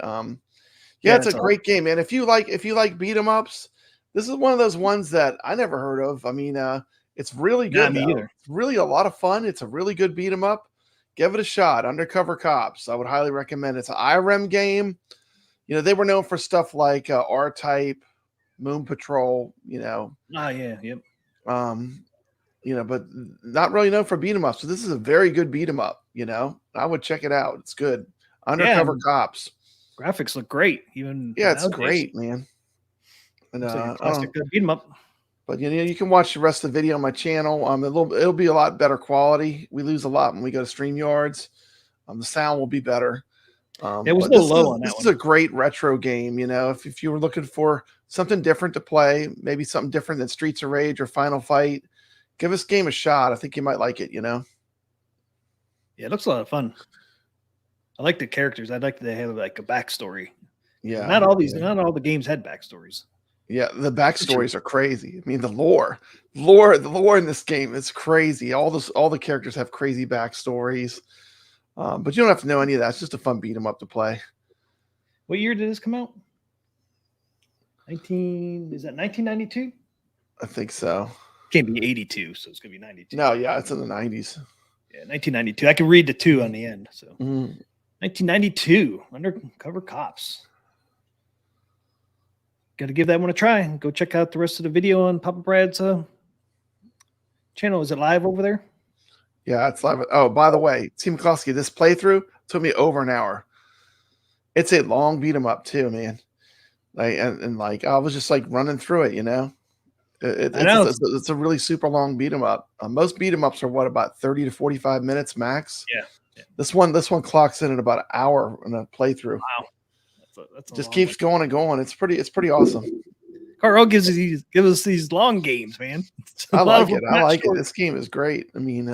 Speaker 5: yeah, it's a great game, man. If you like beat 'em ups, this is one of those ones that I never heard of. I mean, it's really good.
Speaker 1: Me either.
Speaker 5: It's really a lot of fun. It's a really good beat 'em up. Give it a shot. Undercover Cops. I would highly recommend it. It's an IREM game. You know, they were known for stuff like R-Type, Moon Patrol, you know.
Speaker 1: Oh, yeah. Yep.
Speaker 5: You know, but not really known for beat 'em up. So this is a very good beat 'em up, you know. I would check it out. It's good. Undercover Cops.
Speaker 1: Graphics look great. Even
Speaker 5: Yeah, it's
Speaker 1: nowadays.
Speaker 5: great, man. And
Speaker 1: It's like a classic beat 'em up.
Speaker 5: but you know, you can watch the rest of the video on my channel. It'll be a lot better quality. We lose a lot when we go to StreamYards. The sound will be better.
Speaker 1: It was a little low on that
Speaker 5: This
Speaker 1: one.
Speaker 5: is a great retro game. You know, if you were looking for something different to play, maybe something different than Streets of Rage or Final Fight, give this game a shot. I think you might like it. You know.
Speaker 1: Yeah, it looks a lot of fun. I like the characters. I'd like that they have like a backstory.
Speaker 5: Yeah.
Speaker 1: Not all the games had backstories.
Speaker 5: Yeah, the backstories are crazy. I mean, the lore in this game is crazy. All the characters have crazy backstories. But you don't have to know any of that. It's just a fun beat 'em up to play.
Speaker 1: What year did this come out? Is that 1992?
Speaker 5: I think so.
Speaker 1: Can't be 82, so it's gonna be 92.
Speaker 5: No, yeah, it's in the 90s.
Speaker 1: Yeah, 1992. I can read the 2 on the end. So
Speaker 5: Mhm.
Speaker 1: 1992, Undercover Cops. Got to give that one a try. Go check out the rest of the video on Papa Brad's channel. Is it live over there?
Speaker 5: Yeah, it's live. Oh, by the way, Team McCloskey, this playthrough took me over an hour. It's a long beat 'em up too, man. Like and like I was just like running through it, you know.
Speaker 1: I know.
Speaker 5: It's a really super long beat 'em up. Most beat 'em ups are what, about 30 to 45 minutes max.
Speaker 1: Yeah.
Speaker 5: This one clocks in at about an hour in a playthrough.
Speaker 1: Wow. That's
Speaker 5: Just keeps going and going. It's pretty awesome.
Speaker 1: Carl gives us these long games, man.
Speaker 5: I like it. I like it. This game is great. I mean,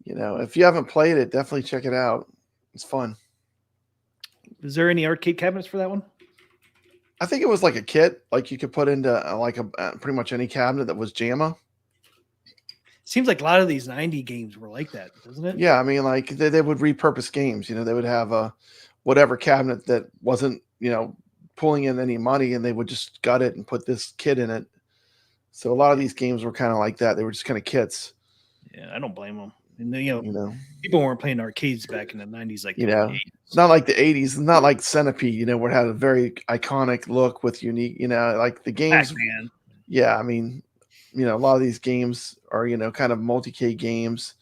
Speaker 5: you know, if you haven't played it, definitely check it out. It's fun.
Speaker 1: Is there any arcade cabinets for that one?
Speaker 5: I think it was like a kit, like you could put into like a pretty much any cabinet that was JAMA.
Speaker 1: Seems like a lot of these 90 games were like that, doesn't it?
Speaker 5: Yeah, I mean, like they would repurpose games. You know, they would have a whatever cabinet that wasn't, you know, pulling in any money, and they would just gut it and put this kit in it. So a lot of these games were kind of like that. They were just kind of kits.
Speaker 1: Yeah, I don't blame them. And then, you
Speaker 5: You know,
Speaker 1: people weren't playing arcades back in the 90s like
Speaker 5: You
Speaker 1: the
Speaker 5: know,
Speaker 1: 80s.
Speaker 5: it's not like the 80s, not like Centipede, you know, where it had a very iconic look with unique, you know, like the games.
Speaker 1: Pac-Man.
Speaker 5: Yeah, I mean, you know, a lot of these games are, you know, kind of multi-K games.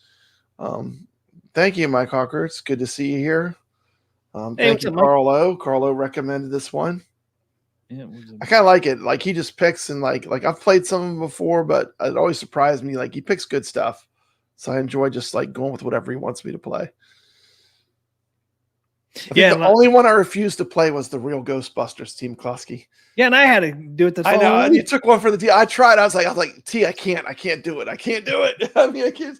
Speaker 5: Thank you, Mike Hawker. It's good to see you here. Thank
Speaker 1: what's
Speaker 5: you,
Speaker 1: up, Mike?
Speaker 5: Carl O. Carl O recommended this one.
Speaker 1: Yeah,
Speaker 5: I kind of like it. Like he just picks and like I've played some of them before, but it always surprised me. Like he picks good stuff. So I enjoy just like going with whatever he wants me to play. I think the only one I refused to play was the real Ghostbusters, Team Klosky.
Speaker 1: Yeah, and I had to do it the
Speaker 5: I know.
Speaker 1: following
Speaker 5: And you
Speaker 1: week.
Speaker 5: took one for the T. I tried. I was like, T, I can't do it. I can't do it. I mean, I can't.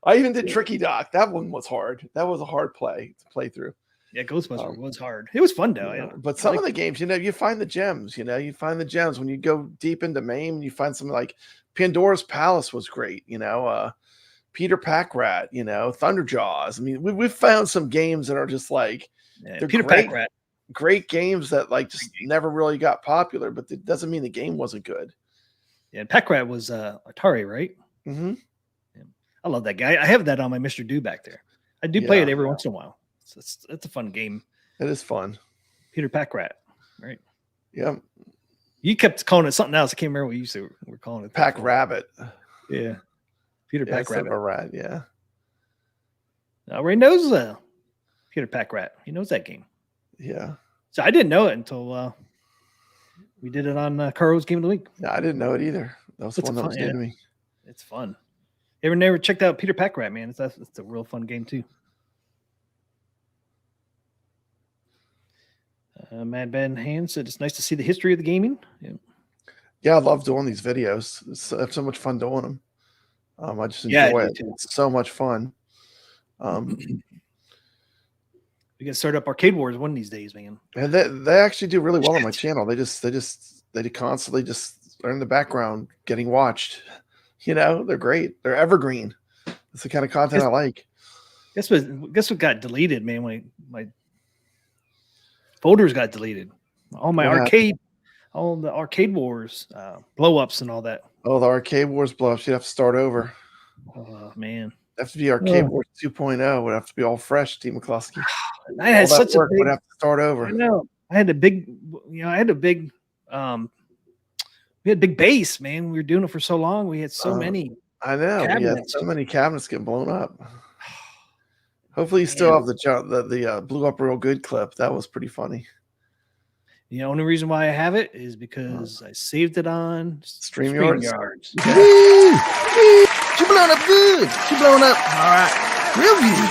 Speaker 5: I even did Tricky Dock. That one was hard. That was a hard play to play through.
Speaker 1: Yeah, Ghostbusters was hard. It was fun though.
Speaker 5: You know, but some of the games, you know, you find the gems. You know, you find the gems when you go deep into MAME. You find something like Pandora's Palace was great. You know, Peter Pack-Rat. You know, Thunderjaws. I mean, we've found some games that are just like they're
Speaker 1: Peter
Speaker 5: great,
Speaker 1: Pack-Rat.
Speaker 5: great games that like just never really got popular. But it doesn't mean the game wasn't good.
Speaker 1: Yeah, Pack-Rat was Atari, right?
Speaker 5: Mm-hmm.
Speaker 1: Yeah. I love that guy. I have that on my Mr. Do back there. I do play it every once in a while. It's a fun game.
Speaker 5: It is fun.
Speaker 1: Peter Pack-Rat, right?
Speaker 5: Yep.
Speaker 1: You kept calling it something else. I can't remember what you were calling it.
Speaker 5: Pack Rabbit.
Speaker 1: Yeah. Peter Pack-Rat.
Speaker 5: A rat, yeah.
Speaker 1: Ray knows Peter Pack-Rat. He knows that game.
Speaker 5: Yeah.
Speaker 1: So I didn't know it until we did it on Caro's Game of the Week.
Speaker 5: Yeah, I didn't know it either. That was the one that was new to me.
Speaker 1: It's fun. You ever never checked out Peter Pack-Rat, man? It's a real fun game too. Mad Ben Hand said it's nice to see the history of the gaming.
Speaker 5: Yeah, I love doing these videos. I have so much fun doing them. I just enjoy it. It's so much fun.
Speaker 1: We can start up Arcade Wars one of these days, man.
Speaker 5: And they actually do really well on my channel. They constantly just are in the background getting watched. You know, they're great. They're evergreen. It's the kind of content I like.
Speaker 1: Guess what got deleted, man? When my folders got deleted. All my all the Arcade Wars blow ups and all that.
Speaker 5: Oh, the Arcade Wars blow ups. You'd have to start over.
Speaker 1: Oh man.
Speaker 5: It'd have to be Arcade Wars 2.0. Would have to be all fresh, Team McCloskey.
Speaker 1: I had such a big,
Speaker 5: would have to start over.
Speaker 1: I know. I had a big, we had big base, man. We were doing it for so long. We had so many.
Speaker 5: I know.
Speaker 1: Cabinets.
Speaker 5: We had so many cabinets getting blown up. Hopefully you still have the blew up real good clip. That was pretty funny.
Speaker 1: The only reason why I have it is because I saved it on
Speaker 5: StreamYards.
Speaker 2: She blown up good. She blown up. All right. Real good.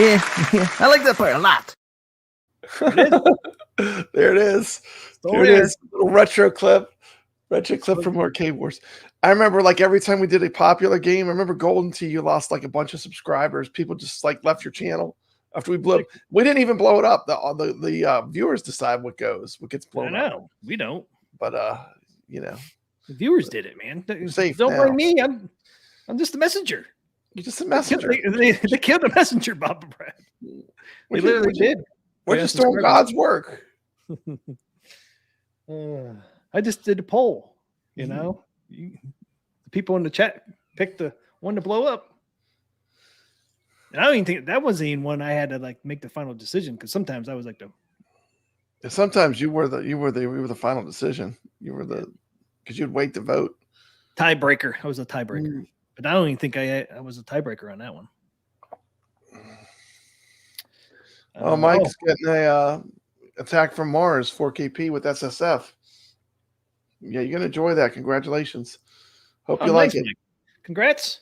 Speaker 2: yeah. I like that part a lot.
Speaker 5: There it is. There it is. Little retro clip from Arcade Wars. I remember like every time we did a popular game, I remember Golden Tee, you lost like a bunch of subscribers. People just like left your channel after we blew it. We didn't even blow it up. The viewers decide what gets blown up.
Speaker 1: I know. We don't.
Speaker 5: But you know.
Speaker 1: The viewers did it, man.
Speaker 5: Don't
Speaker 1: blame me. I'm just a messenger.
Speaker 5: You're just a messenger.
Speaker 1: They killed the messenger, Bob Brad. They literally did.
Speaker 5: We're just doing God's work.
Speaker 1: I I just did a poll. You
Speaker 5: Mhm.
Speaker 1: know, the people in the chat picked the one to blow up. And I don't even think that wasn't even one I had to like make the final decision because sometimes I was like
Speaker 5: Sometimes you were the final decision. You were because you'd wait to vote.
Speaker 1: tiebreaker. I was a tiebreaker,
Speaker 5: Mm.
Speaker 1: but I don't even think I was a tiebreaker on that one.
Speaker 5: Oh, Mike's getting a Attack from Mars 4KP with SSF. Yeah, you're gonna enjoy that. Congratulations. Hope you like
Speaker 1: nice,
Speaker 5: it.
Speaker 1: Mike. Congrats.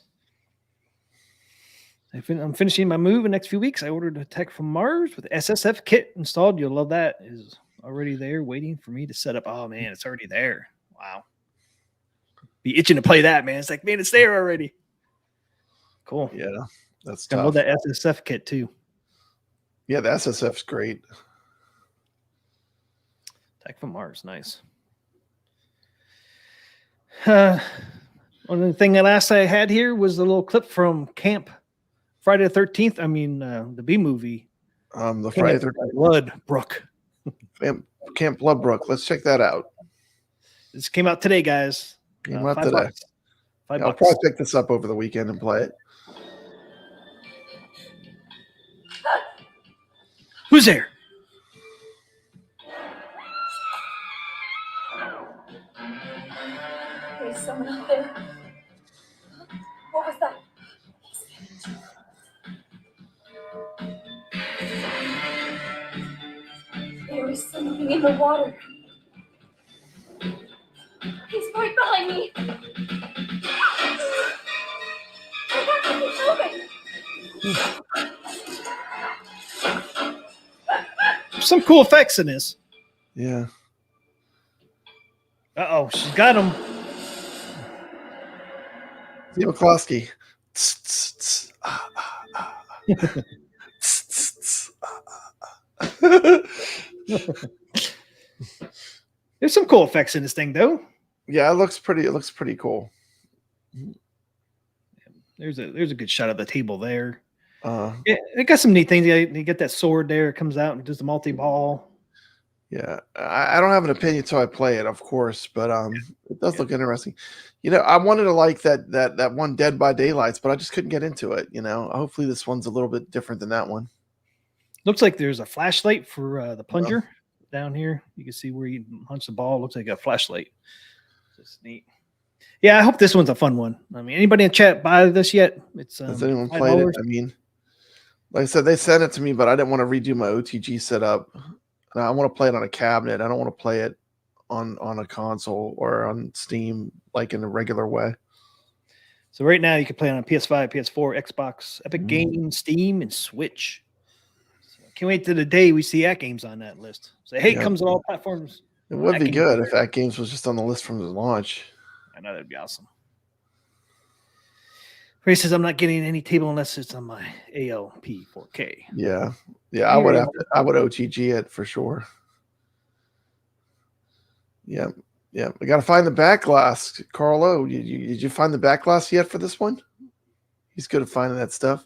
Speaker 1: I'm finishing my move in the next few weeks. I ordered a Tech from Mars with SSF kit installed. You'll love that. It is already there waiting for me to set up. Oh, man, it's already there. Wow. Be itching to play that, man. It's like, man, it's there already. Cool.
Speaker 5: Yeah, that's
Speaker 1: I
Speaker 5: tough.
Speaker 1: love that SSF kit, too.
Speaker 5: Yeah, the SSF's great.
Speaker 1: Tech from Mars. Nice. One of the thing that last I had here was a little clip from Camp Friday the 13th. I mean, the B movie.
Speaker 5: The Friday the 13th.
Speaker 1: Bloodbrook.
Speaker 5: Camp Bloodbrook. Let's check that out.
Speaker 1: This came out today, guys.
Speaker 5: Came out
Speaker 1: $5.
Speaker 5: today.
Speaker 1: $5.
Speaker 5: I'll probably pick this up over the weekend and play it.
Speaker 1: Who's there?
Speaker 8: There's someone out there. What was that? There is something in the water. He's right behind me. I have to keep moving.
Speaker 1: Some cool effects in this.
Speaker 5: Yeah.
Speaker 1: Uh-oh, she's got him.
Speaker 5: Steve McCloskey.
Speaker 1: There's some cool effects in this thing, though.
Speaker 5: Yeah, it looks pretty cool.
Speaker 1: There's a good shot of the table there.
Speaker 5: Yeah,
Speaker 1: it got some neat things. You get that sword there. It comes out and does the multi-ball.
Speaker 5: Yeah, I don't have an opinion until I play it, of course, but it does look interesting. You know, I wanted to like that one Dead by Daylights, but I just couldn't get into it. You know, hopefully this one's a little bit different than that one.
Speaker 1: Looks like there's a flashlight for the plunger down here. You can see where you punch the ball. Looks like a flashlight. That's neat. Yeah, I hope this one's a fun one. I mean, anybody in chat buy this yet? It's
Speaker 5: Has anyone played it? I mean, like I said, they sent it to me, but I didn't want to redo my OTG setup. I want to play it on a cabinet. I don't want to play it on a console or on Steam like in a regular way.
Speaker 1: So right now you can play it on PS5, PS4, Xbox, Epic Games, Steam, and Switch. So can't wait to the day we see AtGames on that list. Say, hey, it comes on all platforms.
Speaker 5: It would be good if AtGames was just on the list from the launch.
Speaker 1: I know that'd be awesome. Ray says I'm not getting any table unless it's on my ALP 4K.
Speaker 5: Yeah, I would OTG it for sure. Yeah. We got to find the back glass. Carlo, did you find the back glass yet for this one? He's good at finding that stuff.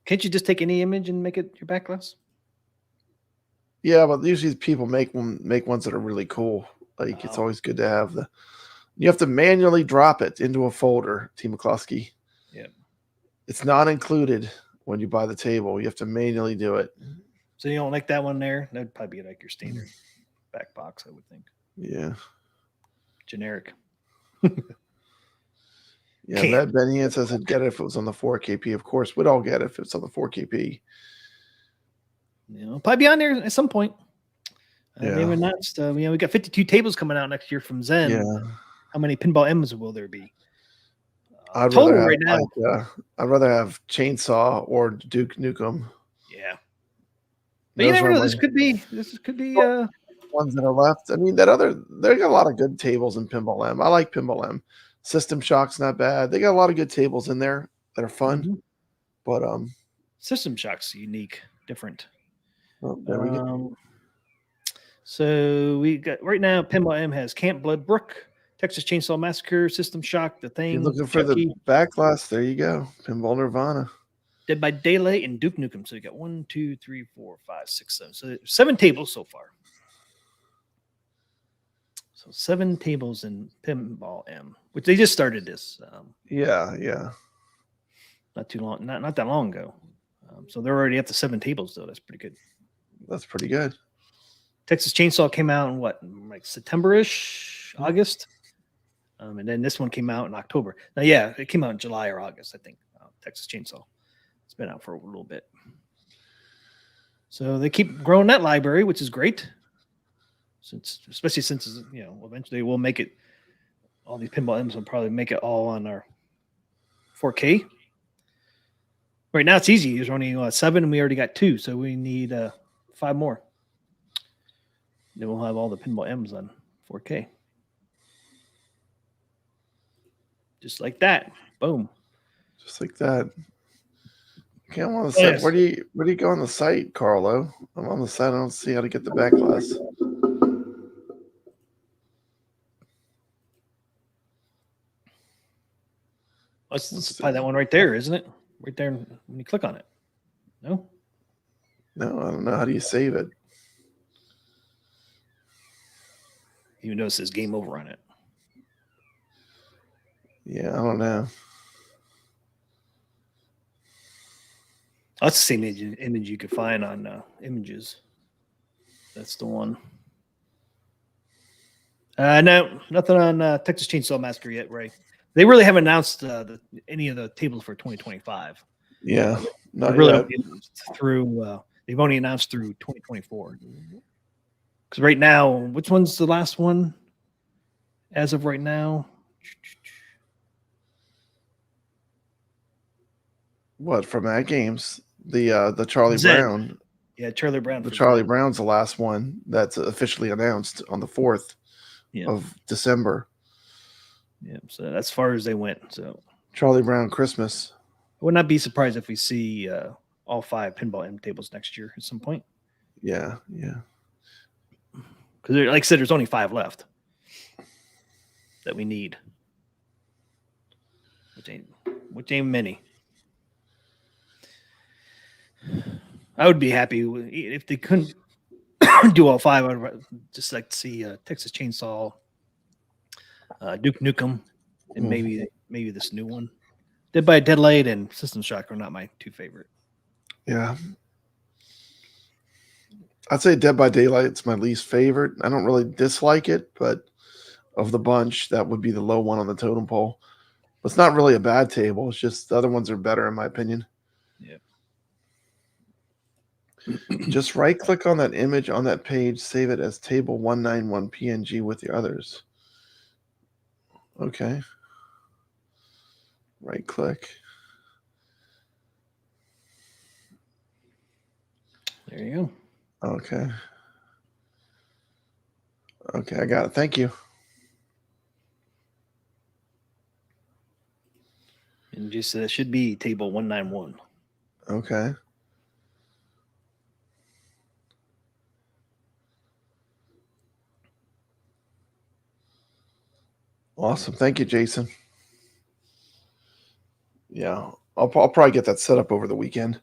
Speaker 1: Can't you just take any image and make it your back glass?
Speaker 5: Yeah, but usually people make ones that are really cool. Like it's always good to have you have to manually drop it into a folder, T. McCloskey.
Speaker 1: Yeah.
Speaker 5: It's not included when you buy the table. You have to manually do it.
Speaker 1: So you don't like that one there? That'd probably be like your standard back box, I would think.
Speaker 5: Yeah.
Speaker 1: Generic.
Speaker 5: Yeah, that Benny says I'd get it if it was on the 4KP. Of course, we'd all get it if it's on the 4KP.
Speaker 1: You know, probably be on there at some point. Maybe not. We got 52 tables coming out next year from Zen.
Speaker 5: Yeah.
Speaker 1: How many pinball M's will there be?
Speaker 5: I'd rather have Chainsaw or Duke Nukem.
Speaker 1: Yeah. But you never know. This could be
Speaker 5: ones that are left. I mean, they got a lot of good tables in Pinball M. I like Pinball M. System Shock's not bad. They got a lot of good tables in there that are fun. But
Speaker 1: System Shock's unique, different.
Speaker 5: Oh, there we go.
Speaker 1: So we got right now Pinball M has Camp Bloodbrook, Texas Chainsaw Massacre, System Shock, The Thing.
Speaker 5: You're looking for the back glass. There you go. Pinball Nirvana.
Speaker 1: Dead by Daylight and Duke Nukem. So you got 1, 2, 3, 4, 5, 6, 7. So 7 tables so far. So 7 tables in Pinball M, which they just started this
Speaker 5: Yeah.
Speaker 1: not too long, not that long ago. So they're already up to 7 tables though. That's pretty good.
Speaker 5: That's pretty good.
Speaker 1: Texas Chainsaw came out in what, like September-ish, August, and then this one came out in October. Now, yeah, it came out in July or August, I think. Texas Chainsaw. It's been out for a little bit. So they keep growing that library, which is great. Especially since eventually we'll make it. All these pinball M's will probably make it all on our 4K. Right now it's easy. There's only 7, and we already got 2, so we need 5 more. Then we'll have all the pinball M's on 4K. Just like that. Boom.
Speaker 5: Just like that. Okay, I'm on the site.
Speaker 1: Yes.
Speaker 5: Where do you go on the site, Carlo? I'm on the site. I don't see how to get the backlash.
Speaker 1: Let's apply that one right there, isn't it? Right there when you click on it. No?
Speaker 5: No, I don't know. How do you save it?
Speaker 1: Even though it says game over on it.
Speaker 5: Yeah, I don't know.
Speaker 1: That's the same image you could find on images. That's the one. No, nothing on Texas Chainsaw Massacre yet, Ray. They really haven't announced any of the tables for 2025.
Speaker 5: Yeah, not
Speaker 1: really
Speaker 5: yet.
Speaker 1: through. They've only announced through 2024. Because right now, which one's the last one? As of right now,
Speaker 5: What from AtGames? The Charlie
Speaker 1: Zen.
Speaker 5: Brown.
Speaker 1: Yeah, Charlie Brown.
Speaker 5: The Charlie Brown's the last one that's officially announced on the 4th of December.
Speaker 1: Yeah, so that's as far as they went. So
Speaker 5: Charlie Brown Christmas.
Speaker 1: I would not be surprised if we see all 5 pinball M tables next year at some point.
Speaker 5: Yeah.
Speaker 1: Because, like I said, there's only 5 left that we need, which ain't many. I would be happy if they couldn't do all 5. I would just like to see Texas Chainsaw, Duke Nukem, and maybe this new one. Dead by Daylight and System Shock are not my 2 favorite.
Speaker 5: Yeah. I'd say Dead by Daylight's my least favorite. I don't really dislike it, but of the bunch, that would be the low one on the totem pole. But it's not really a bad table. It's just the other ones are better, in my opinion.
Speaker 1: Yeah.
Speaker 5: Just right-click on that image on that page, save it as table 191 PNG with the others. Okay. Right-click.
Speaker 1: There you go.
Speaker 5: Okay. Okay, I got it. Thank you.
Speaker 1: And just should be table 191.
Speaker 5: Okay. Awesome. Thank you, Jason. Yeah, I'll probably get that set up over the weekend.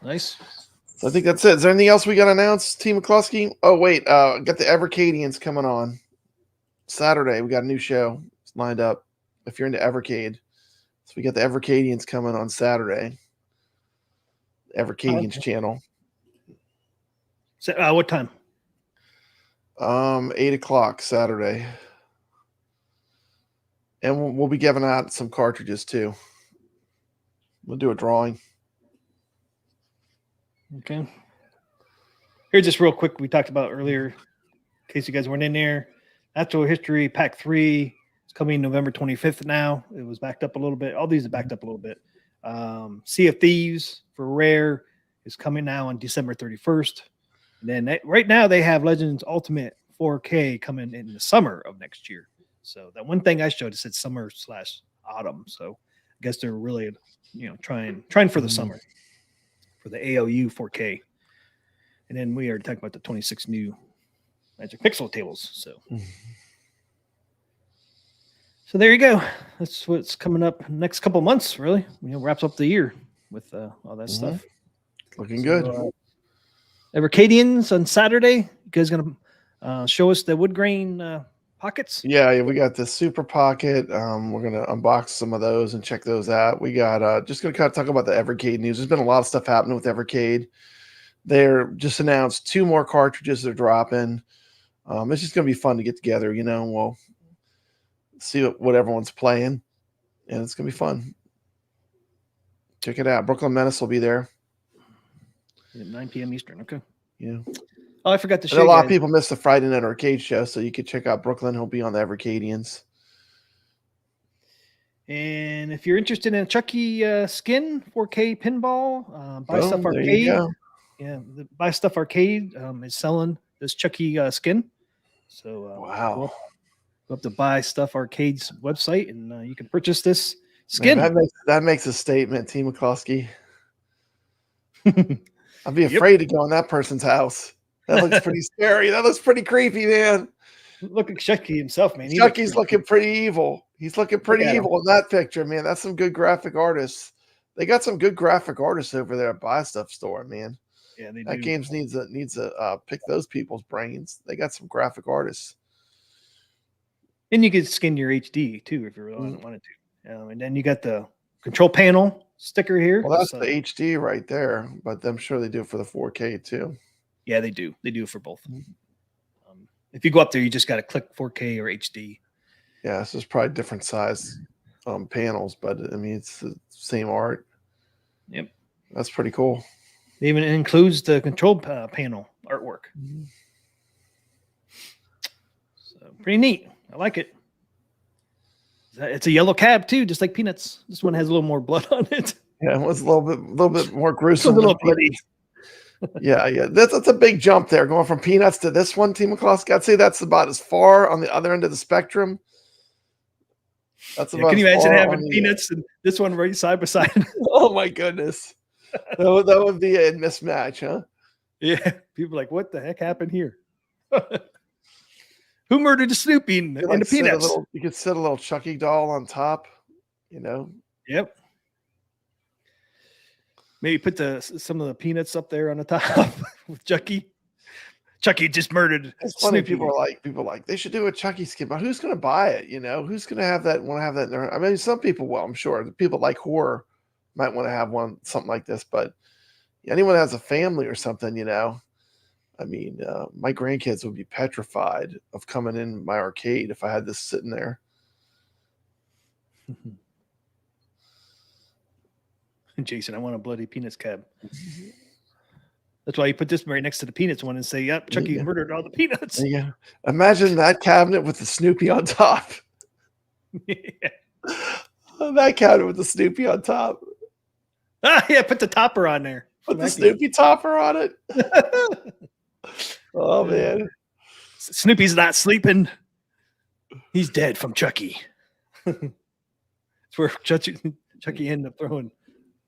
Speaker 1: Nice.
Speaker 5: So I think that's it. Is there anything else we got to announce, Team McCluskey? Oh, wait. Got the Evercadians coming on Saturday. We got a new show lined up if you're into Evercade. So we got the Evercadians coming on Saturday. Evercadians channel.
Speaker 1: So, what time?
Speaker 5: 8 o'clock Saturday. And we'll be giving out some cartridges too. We'll do a drawing.
Speaker 1: Okay. Here, just real quick, we talked about earlier, in case you guys weren't in there. Natural History Pack 3 is coming November 25th now. It was backed up a little bit. All these are backed up a little bit. Sea of Thieves for Rare is coming now on December 31st. And then right now they have Legends Ultimate 4K coming in the summer of next year. So that one thing I showed, it said summer/autumn. So I guess they're really, trying for the summer for the AOU 4K. And then we already talked about the 26 new Magic Pixel tables. So there you go. That's what's coming up next couple months, really. Wraps up the year with all that stuff.
Speaker 5: Looking good.
Speaker 1: Evercadians on Saturday. You guys gonna show us the wood grain pockets?
Speaker 5: Yeah, we got the Super Pocket. We're gonna unbox some of those and check those out. We got just gonna kind of talk about the Evercade news. There's been a lot of stuff happening with Evercade. They're just announced 2 more cartridges they're dropping. It's just gonna be fun to get together. We'll see what everyone's playing, and it's gonna be fun. Check it out. Brooklyn Menace will be there.
Speaker 1: At 9 p.m. Eastern. Okay.
Speaker 5: Yeah.
Speaker 1: Oh, I forgot to show
Speaker 5: And
Speaker 1: you
Speaker 5: a lot
Speaker 1: guys.
Speaker 5: of people missed the Friday Night Arcade show, so you could check out Brooklyn. He'll be on the Evercadians.
Speaker 1: And if you're interested in a Chucky skin 4K pinball, Buy
Speaker 5: Boom,
Speaker 1: Stuff
Speaker 5: there you
Speaker 1: Arcade.
Speaker 5: go.
Speaker 1: Yeah, the Buy Stuff Arcade is selling this Chucky skin. So
Speaker 5: Wow.
Speaker 1: go up to Buy Stuff Arcade's website, and you can purchase this
Speaker 5: Man,
Speaker 1: skin.
Speaker 5: that makes a statement, T. McCloskey. I'd be afraid to go in that person's house. That looks pretty scary. That looks pretty creepy, man.
Speaker 1: Look at Chucky himself, man.
Speaker 5: Chucky's looking pretty evil. He's looking pretty
Speaker 1: at him.
Speaker 5: evil in that picture, man. That's some good graphic artists. They got some good graphic artists over there at Buy Stuff Store, man.
Speaker 1: Yeah, they
Speaker 5: That
Speaker 1: do.
Speaker 5: games needs to pick those people's brains. They got some graphic artists.
Speaker 1: And you could skin your HD too if you really wanted to. And then you got the control panel sticker here.
Speaker 5: Well, that's
Speaker 1: So,
Speaker 5: the HD right there, but I'm sure they do it for the 4K too.
Speaker 1: yeah, they do. They do it for both. If you go up there, you just got to click 4K or HD.
Speaker 5: Yeah, so it's probably different size panels, but I mean it's the same art.
Speaker 1: Yep.
Speaker 5: That's pretty cool.
Speaker 1: It even includes the control panel artwork. So pretty neat. I like it. It's a yellow cab too, just like Peanuts. This one has a little more blood on it.
Speaker 5: Yeah, it was a little bit more
Speaker 1: It's a
Speaker 5: gruesome.
Speaker 1: little
Speaker 5: than
Speaker 1: bloody.
Speaker 5: Yeah. That's a big jump there, going from Peanuts to this one, T. McCloskey. I'd say that's about as far on the other end of the spectrum. That's about
Speaker 1: Can you
Speaker 5: as
Speaker 1: imagine
Speaker 5: far
Speaker 1: having
Speaker 5: on the-
Speaker 1: Peanuts and this one right side by side?
Speaker 5: Oh my goodness. That would be a mismatch, huh?
Speaker 1: Yeah. People are like, what the heck happened here? Who murdered the Snoopy and
Speaker 5: You could,
Speaker 1: the Peanuts?
Speaker 5: you could set a little Chucky doll on top,
Speaker 1: Yep. Maybe put some of the Peanuts up there on the top with Chucky. Chucky just murdered
Speaker 5: It's funny.
Speaker 1: Snoopy.
Speaker 5: People are like, they should do a Chucky skin, but who's going to buy it? Who's going to have that? Want to have that? In their, I mean, some people will. I'm sure the people like horror might want to have something like this, but anyone that has a family or something, I mean, my grandkids would be petrified of coming in my arcade if I had this sitting there.
Speaker 1: Jason, I want a bloody Peanuts cab. That's why you put this right next to the Peanuts one and say, yep, Chucky
Speaker 5: Yeah.
Speaker 1: murdered all the Peanuts.
Speaker 5: Yeah. Imagine that cabinet with the Snoopy on top.
Speaker 1: Yeah.
Speaker 5: That cabinet with the Snoopy on top.
Speaker 1: Yeah, put the topper on there.
Speaker 5: Put the Snoopy topper on it. Oh, man.
Speaker 1: Snoopy's not sleeping. He's dead from Chucky. It's where Chucky ended up throwing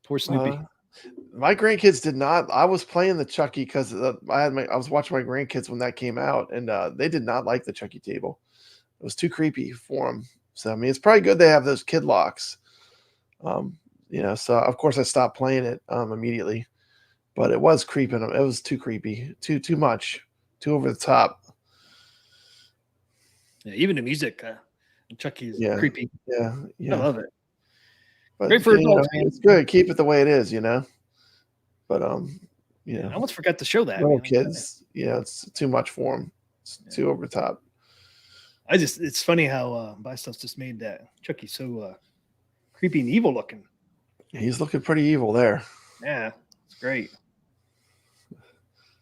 Speaker 1: poor Snoopy.
Speaker 5: My grandkids did not. I was playing the Chucky because I was watching my grandkids when that came out, and they did not like the Chucky table. It was too creepy for them. So I mean, it's probably good they have those kid locks. So of course I stopped playing it immediately, but it was creeping. It was too creepy, too much, too over the top.
Speaker 1: Yeah, even the music, Chucky is creepy.
Speaker 5: Yeah.
Speaker 1: I love it.
Speaker 5: But
Speaker 1: Great for adults, man.
Speaker 5: it's good. Keep it the way it is, But
Speaker 1: I almost forgot to show that.
Speaker 5: little
Speaker 1: man.
Speaker 5: kids, it's too much for them. It's too over the top.
Speaker 1: It's funny how Buy Stuff's just made that Chucky so creepy and evil looking.
Speaker 5: He's looking pretty evil there.
Speaker 1: Yeah, it's great.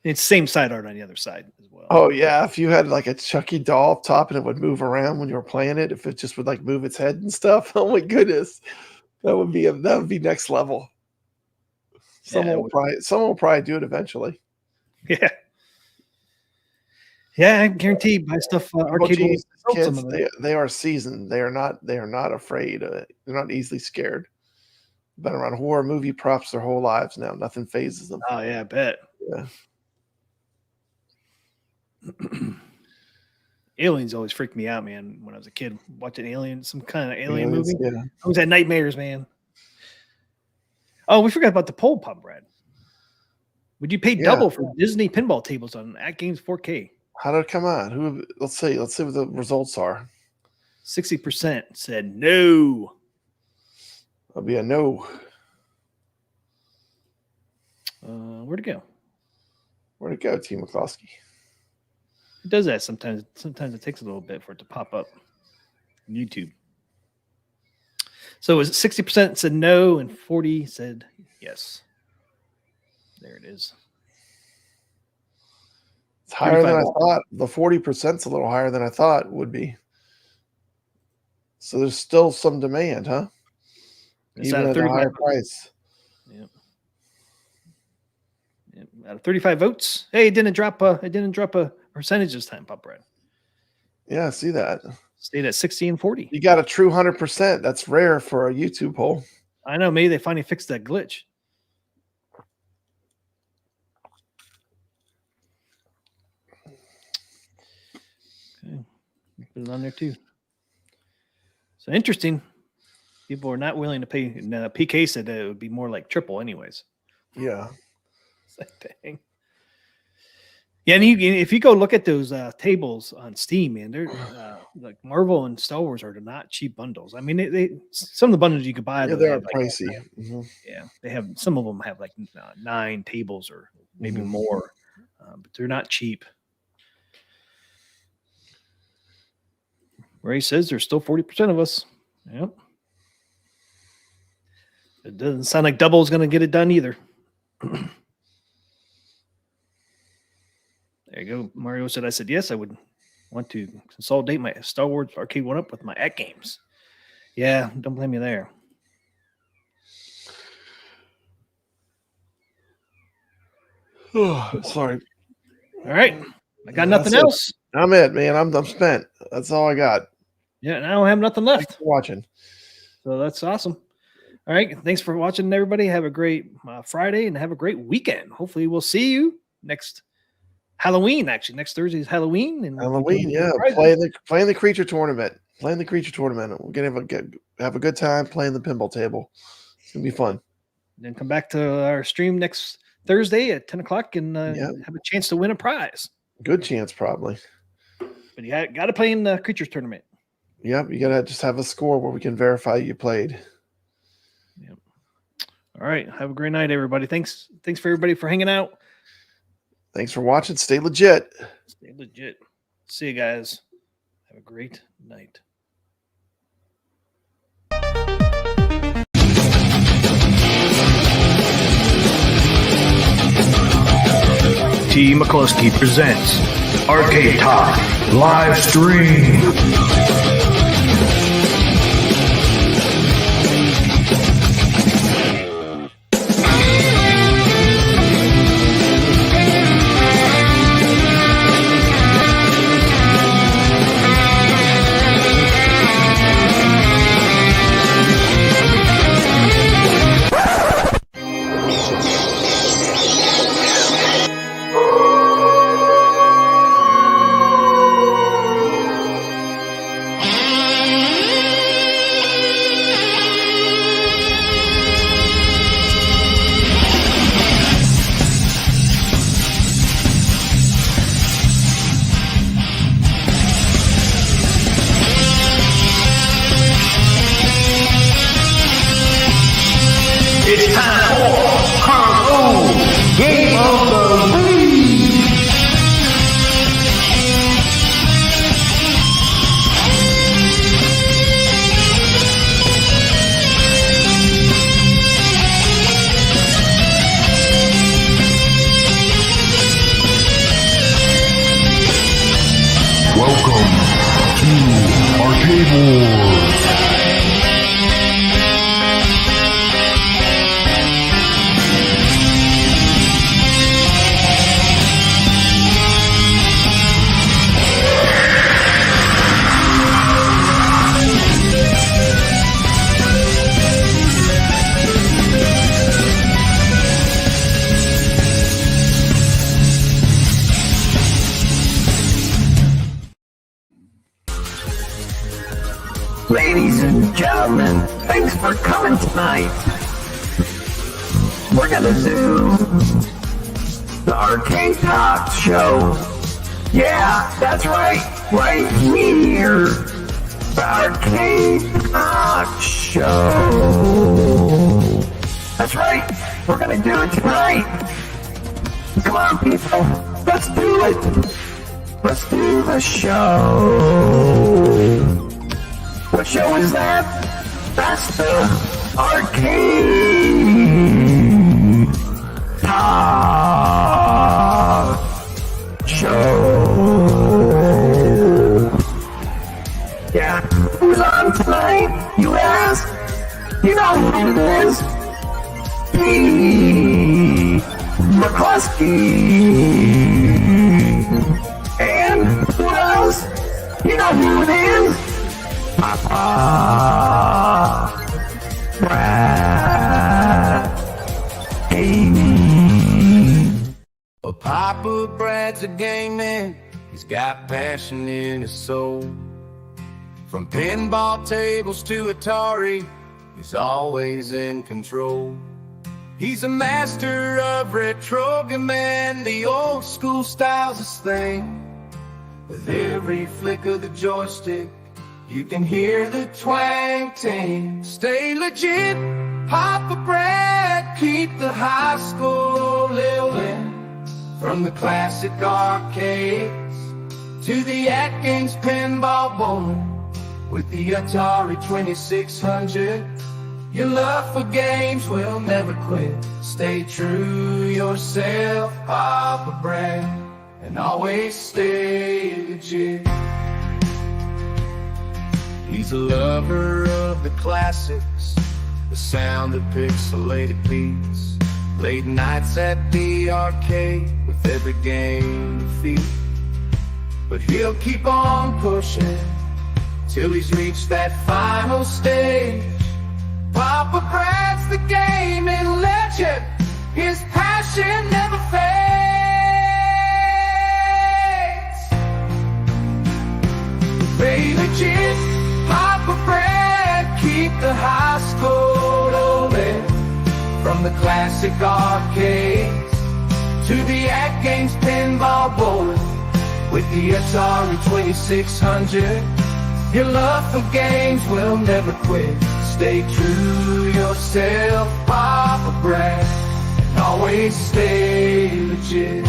Speaker 1: It's same side art on the other side as well.
Speaker 5: Oh yeah, if you had like a Chucky doll up top and it would move around when you were playing it, if it just would like move its head and stuff. Oh my goodness, that would be next level. Someone will probably do it eventually.
Speaker 1: Yeah. Yeah, I guarantee Buy Stuff arcade will
Speaker 5: Kids,
Speaker 1: sell some of that.
Speaker 5: they are seasoned. They are not afraid. They're not easily scared. Been around horror movie props their whole lives now. Nothing phases them.
Speaker 1: Oh yeah, I bet.
Speaker 5: Yeah.
Speaker 1: Aliens always freaked me out, man. When I was a kid, watching Alien, some kind of alien movie.
Speaker 5: Yeah.
Speaker 1: I always had nightmares, man. Oh, we forgot about the pole pump, Brad. Would you pay
Speaker 5: Yeah.
Speaker 1: double for Disney pinball tables on AtGames 4K?
Speaker 5: How did it come on? Who? Let's see. Let's see what the results are.
Speaker 1: 60% said no.
Speaker 5: That'll be a no.
Speaker 1: Where'd it go?
Speaker 5: Where'd it go, T. McCloskey?
Speaker 1: It does that sometimes. Sometimes it takes a little bit for it to pop up on YouTube. So it was 60% said no and 40 said yes. There it is.
Speaker 5: It's higher than I
Speaker 1: 35.
Speaker 5: thought. The 40%'s a little higher than I thought it would be. So there's still some demand, huh?
Speaker 1: It's
Speaker 5: Even
Speaker 1: out of
Speaker 5: at a
Speaker 1: 35
Speaker 5: higher
Speaker 1: votes.
Speaker 5: price.
Speaker 1: Yep. Out of 35 votes. Hey, it didn't drop a percentage this time, Pop Brad.
Speaker 5: Yeah, I see that.
Speaker 1: Stayed at 60 and 40.
Speaker 5: You got a true 100%. That's rare for a YouTube poll.
Speaker 1: I know, maybe they finally fixed that glitch. Okay. Put it on there too. So interesting. People are not willing to pay. Now, PK said that it would be more like triple anyways.
Speaker 5: Yeah.
Speaker 1: Dang. Yeah, and if you go look at those tables on Steam, man, they're like Marvel and Star Wars are not cheap bundles. I mean, they some of the bundles you could buy,
Speaker 5: Yeah,
Speaker 1: they
Speaker 5: they're
Speaker 1: have like,
Speaker 5: pricey. Mhm.
Speaker 1: yeah, they have some of them have like 9 tables or maybe
Speaker 5: Mhm.
Speaker 1: more, but they're not cheap. Ray says there's still 40% of us. Yep. It doesn't sound like Double is going to get it done either. There you go. Mario said, I said, yes, I would want to consolidate my Star Wars arcade one up with my AtGames. Yeah, don't blame me there.
Speaker 5: Sorry.
Speaker 1: All right. I got
Speaker 5: That's
Speaker 1: nothing
Speaker 5: it.
Speaker 1: else.
Speaker 5: I'm it, man. I'm spent. That's all I got.
Speaker 1: Yeah, and I don't have nothing
Speaker 5: Thanks
Speaker 1: left.
Speaker 5: for watching.
Speaker 1: So that's awesome. All right. Thanks for watching, everybody. Have a great Friday and have a great weekend. Hopefully, we'll see you next Halloween. Actually, next Thursday is Halloween. And
Speaker 5: Halloween, yeah. Playing the creature tournament. Playing the creature tournament. We're gonna have a good time playing the pinball table. It's gonna be fun.
Speaker 1: Then come back to our stream next Thursday at 10 o'clock and have a chance to win a prize.
Speaker 5: Good chance, probably.
Speaker 1: But you got to play in the creatures tournament.
Speaker 5: Yep, you gotta just have a score where we can verify you played.
Speaker 1: Yep. All right. Have a great night, everybody. Thanks for everybody for hanging out.
Speaker 5: Thanks for watching. Stay legit.
Speaker 1: Stay legit. See you guys. Have a great night.
Speaker 9: T. McCluskey presents Arcade Talk live stream. It's time for Carl Game of the Week. Welcome to Arcade Wars.
Speaker 2: Ladies and gentlemen, thanks for coming tonight. We're gonna do The Arcade Talk Show. Yeah, that's right. Right here. The Arcade Talk Show. That's right. We're gonna do it tonight. Come on, people. Let's do it. Let's do the show. What show is that? That's the Arcade Talk Show. Yeah, who's on tonight? You ask? You know who it is. P. McCluskey. And who else? You know who it is? Papa Brad.
Speaker 10: Well, Papa Brad's a game man. He's got passion in his soul. From pinball tables to Atari, he's always in control. He's a master of retro command. The old school style's his thing. With every flick of the joystick, you can hear the twang ting. Stay legit, Papa Brad, keep the high school living. From the classic arcades to the AtGames Pinball bowling. With the Atari 2600, your love for games will never quit. Stay true yourself, Papa Brad, and always stay legit. He's a lover of the classics, the sound of pixelated beats. Late nights at the arcade with every game to feel. But he'll keep on pushing till he's reached that final stage. Papa Brad's the gaming legend. His passion never fades. Stay legit, Papa Brad, keep the high school rolling. From the classic arcades to the AtGames Pinball bowling. With the Atari 2600, your love for games will never quit. Stay true yourself, Papa Brad, and always stay legit.